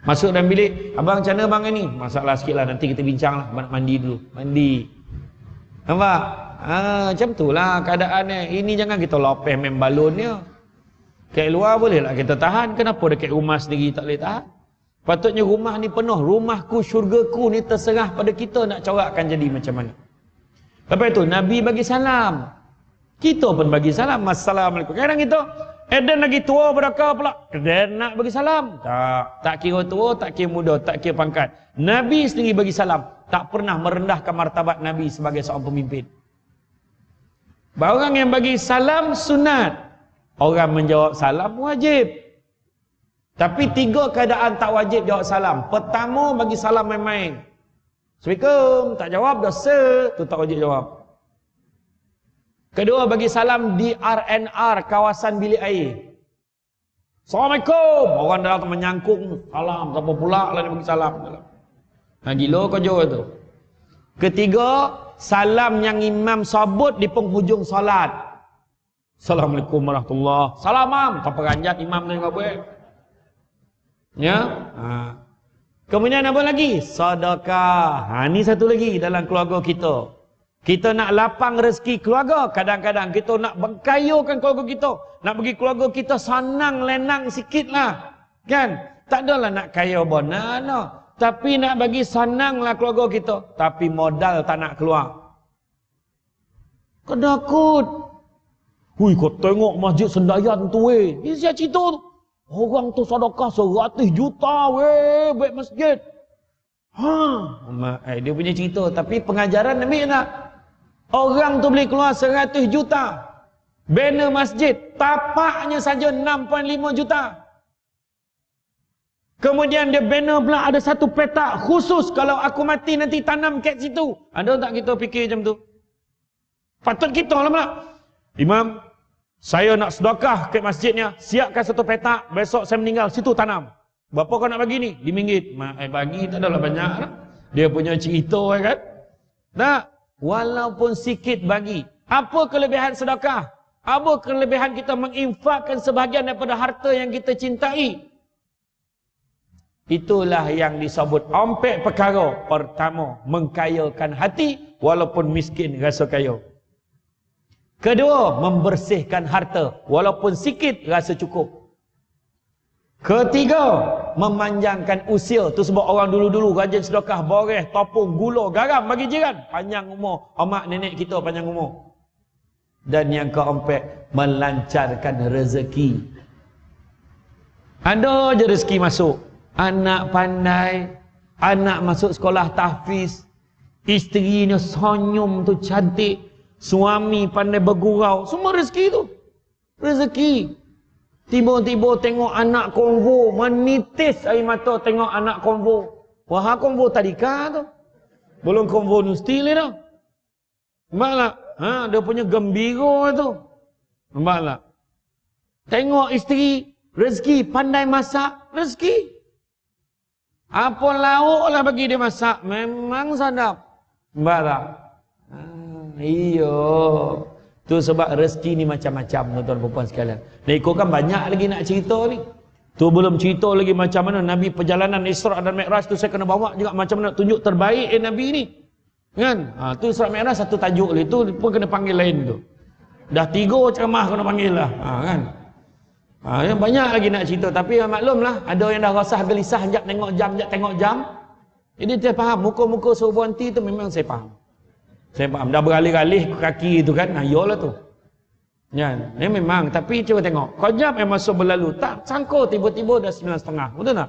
Masuk dalam bilik, "Abang macam mana bang ni?" "Masalah sikit lah, nanti kita bincang lah. Abang mandi dulu." Mandi. Nampak? Macam tu lah keadaannya. Ini jangan kita lopeh main balonnya. Kat luar boleh lah kita tahan. Kenapa dekat rumah sendiri tak boleh tahan? Patutnya rumah ni penuh. Rumahku, syurgaku ni terserah pada kita nak corakkan jadi macam mana. Lepas itu Nabi bagi salam. Kita pun bagi salam. Assalamualaikum. Kadang kita Eden lagi tua pada kau pula, Eden nak bagi salam. Tak kira tua, tak kira muda, tak kira pangkat. Nabi sendiri bagi salam. Tak pernah merendahkan martabat Nabi sebagai seorang pemimpin. Orang yang bagi salam sunat. Orang menjawab salam wajib. Tapi 3 keadaan tak wajib jawab salam. Pertama, bagi salam main-main. Assalamualaikum, tak jawab dosa, tu tak wajib jawab. Kedua, bagi salam di RNR, kawasan bilik air. Assalamualaikum. Orang dalam tu menyangkung, salam, siapa pula lah dia bagi salam. Gila kau jawab tu. Ketiga, salam yang imam sabut di penghujung solat. Assalamualaikum warahmatullahi wabarakatuh. Salam, tak peranjat imam ni kau buat. Ya. Kemudian apa lagi? Sedekah. Ni satu lagi dalam keluarga kita. Kita nak lapang rezeki keluarga. Kadang-kadang kita nak berkayukan keluarga kita. Nak bagi keluarga kita senang lenang sikit lah. Kan? Tak adalah nak kaya bona. Tapi nak bagi senanglah keluarga kita. Tapi modal tak nak keluar. Kedakut. Hui, kau tengok masjid Sendayan tu Ini siapa cerita tu? Orang tu sedekah 100 juta baik masjid. Dia punya cerita. Tapi pengajaran Nabi tak. Orang tu boleh keluar 100 juta. Banner masjid. Tapaknya saja 6.5 juta. Kemudian dia banner pula ada satu petak khusus. Kalau aku mati nanti tanam kat situ. Ada tak kita fikir macam tu? Patut kita lah pula. Imam, saya nak sedekah kat masjidnya. Siapkan satu petak. Besok saya meninggal. Situ tanam. Berapa kau nak bagi ni? RM5. Bagi tak adalah banyak lah. Dia punya cerita kan. Tak. Walaupun sikit bagi. Apa kelebihan sedekah? Apa kelebihan kita menginfakkan sebahagian daripada harta yang kita cintai? Itulah yang disebut ompek perkara. Pertama, mengkayakan hati walaupun miskin rasa kaya. Kedua, membersihkan harta walaupun sikit rasa cukup. Ketiga, memanjangkan usia. Tu sebab orang dulu-dulu rajin sedekah boreh, topung, gula, garam bagi jiran. Panjang umur. Mak nenek kita panjang umur. Dan yang keempat, melancarkan rezeki. Ada je rezeki masuk. Anak pandai, anak masuk sekolah tahfiz, isterinya senyum tu cantik, suami pandai bergurau, semua rezeki tu. Rezeki. Tiba-tiba tengok anak konvo, menitis air mata tengok anak konvo. Wah, konvo tadika tu. Belum konvo universiti ni dah. Nampak tak? Dia punya gembira tu. Nampak tak? Tengok isteri, rezeki, pandai masak, rezeki. Apa lauk lah bagi dia masak. Memang sedap. Nampak tak? Iya. Tu sebab rezeki ni macam-macam tuan-tuan dan puan sekalian. Dan ikutkan banyak lagi nak cerita ni. Tu belum cerita lagi macam mana Nabi perjalanan Isra' dan Mi'raj tu saya kena bawa juga macam mana tunjuk terbaik Nabi ni. Kan? Tu Isra' Mi'raj satu tajuk lah. Itu pun kena panggil lain tu. Dah 3 ceramah kena panggil lah. Kan? Yang banyak lagi nak cerita. Tapi maklumlah, ada yang dah rasa gelisah, sekejap tengok jam. Jadi dia faham, muka-muka suruh berhenti tu memang saya faham. Saya faham, dah beralih-alih kaki tu kan, yolah tu. Ya, ini memang, tapi cuba tengok. Kejap yang masuk berlalu, tak sangka tiba-tiba dah 9.30. Betul tak?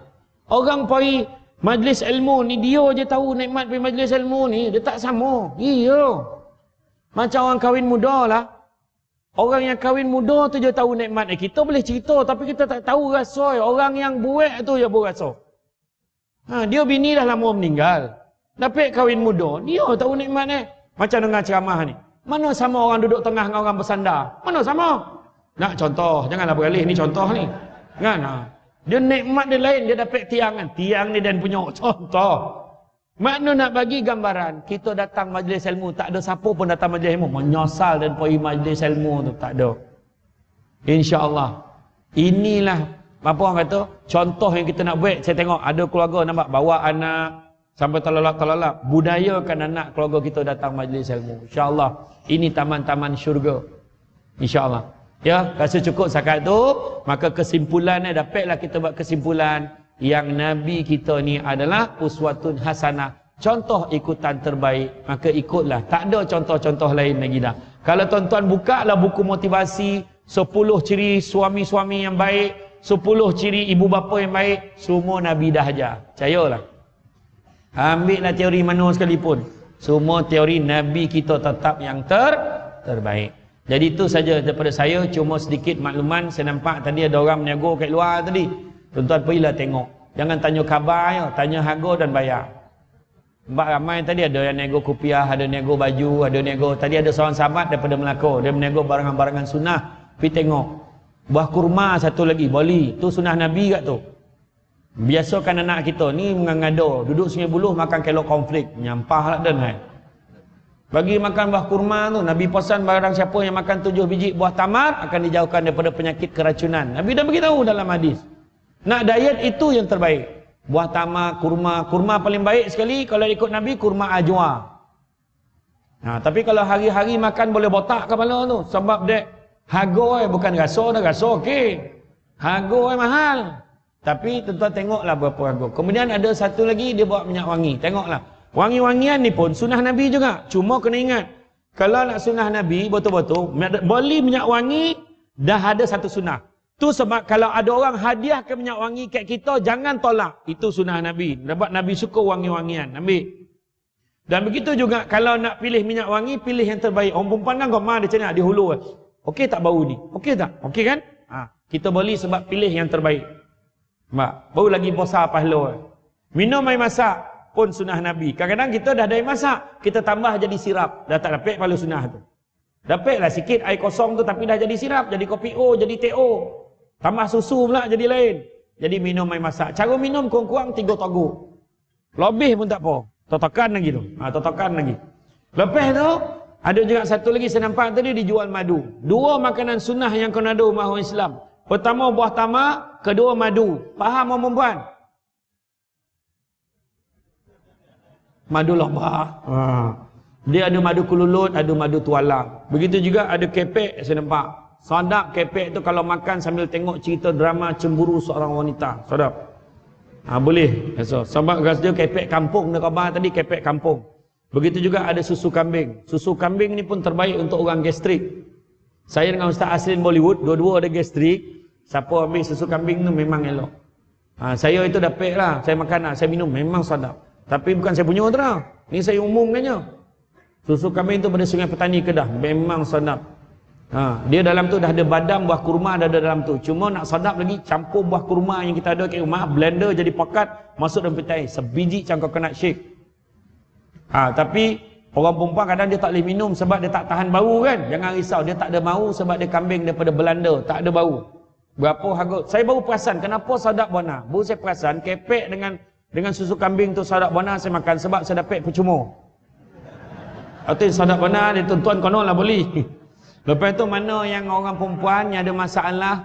Orang pergi majlis ilmu ni, dia je tahu nikmat pergi majlis ilmu ni, dia tak sama. Iya. Macam orang kahwin muda lah. Orang yang kahwin muda tu je tahu nikmat. Kita boleh cerita tapi kita tak tahu rasa. Orang yang buat tu je berasa. Dia bini dah lama meninggal. Tapi kahwin muda, dia tahu nikmat ni. Macam dengan ceramah ni. Mana sama orang duduk tengah dengan orang bersandar? Mana sama? Nak contoh, janganlah beralih ni contoh ni. Kan? Dia nikmat dia lain, dia dapat tiang kan. Tiang ni dan punya contoh. Makna nak bagi gambaran, kita datang majlis ilmu, tak ada siapa pun datang majlis ilmu menyosal dan pergi majlis ilmu tu, tak ada. InsyaAllah. Inilah apa orang kata, contoh yang kita nak buat. Saya tengok ada keluarga nampak bawa anak sampai terlalak-terlalak, budayakan anak keluarga kita datang majlis ilmu. InsyaAllah. Ini taman-taman syurga. InsyaAllah. Ya, rasa cukup setakat tu, maka kesimpulannya dapatlah kita buat kesimpulan yang Nabi kita ni adalah uswatun hasanah, contoh ikutan terbaik, maka ikutlah. Tak ada contoh-contoh lain lagi dah. Kalau tuan-tuan buka lah buku motivasi, 10 ciri suami-suami yang baik, 10 ciri ibu bapa yang baik, semua Nabi dah ajar. Percayalah. Ambil lah teori mana sekalipun, semua teori Nabi kita tetap yang terbaik. Jadi itu saja daripada saya, cuma sedikit makluman. Saya nampak tadi ada orang menego kat luar tadi. Tuan-tuan pergilah tengok. Jangan tanya khabar ya, tanya harga dan bayar. Sebab ramai tadi ada yang nego kopiah, ada nego baju, ada nego. Tadi ada seorang sahabat daripada Melaka, dia menego barangan-barangan sunnah. Pergi tengok. Buah kurma satu lagi, boli. Tu sunnah Nabi kat tu. Biasakan anak kita ni mengangada, duduk Sungai Buloh makan kelok konflik. Nyampah lah dan hai. Bagi makan buah kurma tu, Nabi pesan barang siapa yang makan 7 biji buah tamar akan dijauhkan daripada penyakit keracunan. Nabi dah beritahu dalam hadis. Nak diet itu yang terbaik. Buah tamar, kurma. Kurma paling baik sekali kalau ikut Nabi, kurma ajwa. Tapi kalau hari-hari makan boleh botak kepala tu. Sebab dek, harga bukan rasa dah, rasa okey. Harga mahal. Tapi tuan-tuan tengoklah berapa harga. Kemudian ada satu lagi, dia buat minyak wangi. Tengoklah. Wangi-wangian ni pun sunnah Nabi juga. Cuma kena ingat, Kalau nak sunnah Nabi betul-betul, beli minyak wangi dah ada satu sunnah. Tu sebab kalau ada orang hadiahkan minyak wangi kat kita, jangan tolak. Itu sunnah Nabi. Sebab Nabi suka wangi-wangian. Ambil. Dan begitu juga kalau nak pilih minyak wangi, pilih yang terbaik. Orang perempuan kan kau dia cakap di hulu. Okey tak bau ni? Okey tak? Okey kan? Kita beli sebab pilih yang terbaik. Baru lagi besar pahala. Minum air masak pun sunnah Nabi. Kadang-kadang kita dah ada air masak, kita tambah jadi sirap. Dah tak dapat pahala sunnah tu. Dapatlah sikit air kosong tu tapi dah jadi sirap, jadi kopi O, jadi teh O. Tambah susu pula jadi lain. Jadi minum air masak. Cara minum kurang-kurang 3 togok. Lebih pun tak apa. Totokan lagi tu. Totokan lagi. Lepas tu, ada juga satu lagi saya nampak tadi dijual madu. 2 makanan sunnah yang kena ada umat Islam. Pertama buah tamak, kedua madu. Faham orang perempuan? Madu lebah. Dia ada madu kululut, ada madu tualang. Begitu juga ada kepek saya nampak. Sadap kepek tu kalau makan sambil tengok cerita drama cemburu seorang wanita. Sadap. Boleh. Sebab dia kepek kampung dia khabar tadi, kepek kampung. Begitu juga ada susu kambing. Susu kambing ni pun terbaik untuk orang gastrik. Saya dengan Ustaz Aslin Bollywood, dua-dua ada gastrik. Siapa ambil susu kambing tu memang elok. Saya itu dapat lah. Saya makan lah, saya minum memang sadap. Tapi bukan saya punya tu lah. Ni saya umumkannya. Susu kambing tu pada Sungai Petani Kedah memang sadap. Dia dalam tu dah ada badam, buah kurma dah ada dalam tu. Cuma nak sadap lagi, campur buah kurma yang kita ada kat rumah, blender jadi pekat, masuk dalam peti air. Sebiji macam coconut shake. Tapi orang perempuan kadang dia tak boleh minum sebab dia tak tahan bau kan. Jangan risau, dia tak ada bau sebab dia kambing daripada Belanda, tak ada bau. Berapa harga? Saya baru perasan kenapa sadap bona. Baru saya perasan kepek dengan susu kambing tu sadap bona saya makan sebab saya dapat percuma. Atau sadap bona dia tuan-tuan konon lah boleh. Lepas tu mana yang orang perempuan yang ada masalah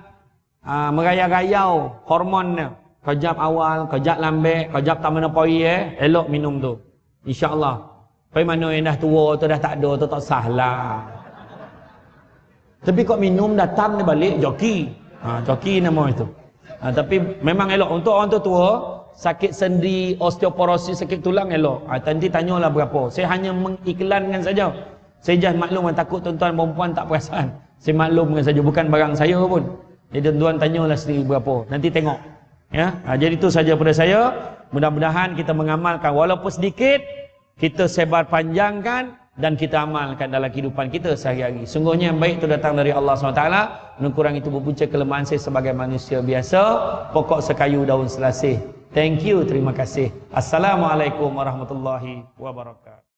merayau-rayau hormonnya. Kejap awal, kejap lambat, kejap tak menopoi elok minum tu. InsyaAllah. Tapi mana yang dah tua tu dah tak ada tu tak sahlah. Tapi kok minum datang dia balik joki. Joki nama itu. Tapi memang elok untuk orang tua, sakit sendi, osteoporosis, sakit tulang elok. Nanti tanyalah berapa. Saya hanya mengiklankan saja. Saya just maklum, takut tuan-tuan perempuan tak perasan. Saya maklumkan saja, bukan barang saya pun. Jadi tuan-tuan tanyalah sendiri berapa. Nanti tengok. Ya, jadi itu saja pada saya. Mudah-mudahan kita mengamalkan walaupun sedikit, kita sebar panjangkan dan kita amalkan dalam kehidupan kita sehari-hari. Sungguhnya yang baik itu datang dari Allah SWT. Kurang itu berpunca kelemahan saya sebagai manusia biasa. Pokok sekayu daun selasih. Thank you, terima kasih. Assalamualaikum warahmatullahi wabarakatuh.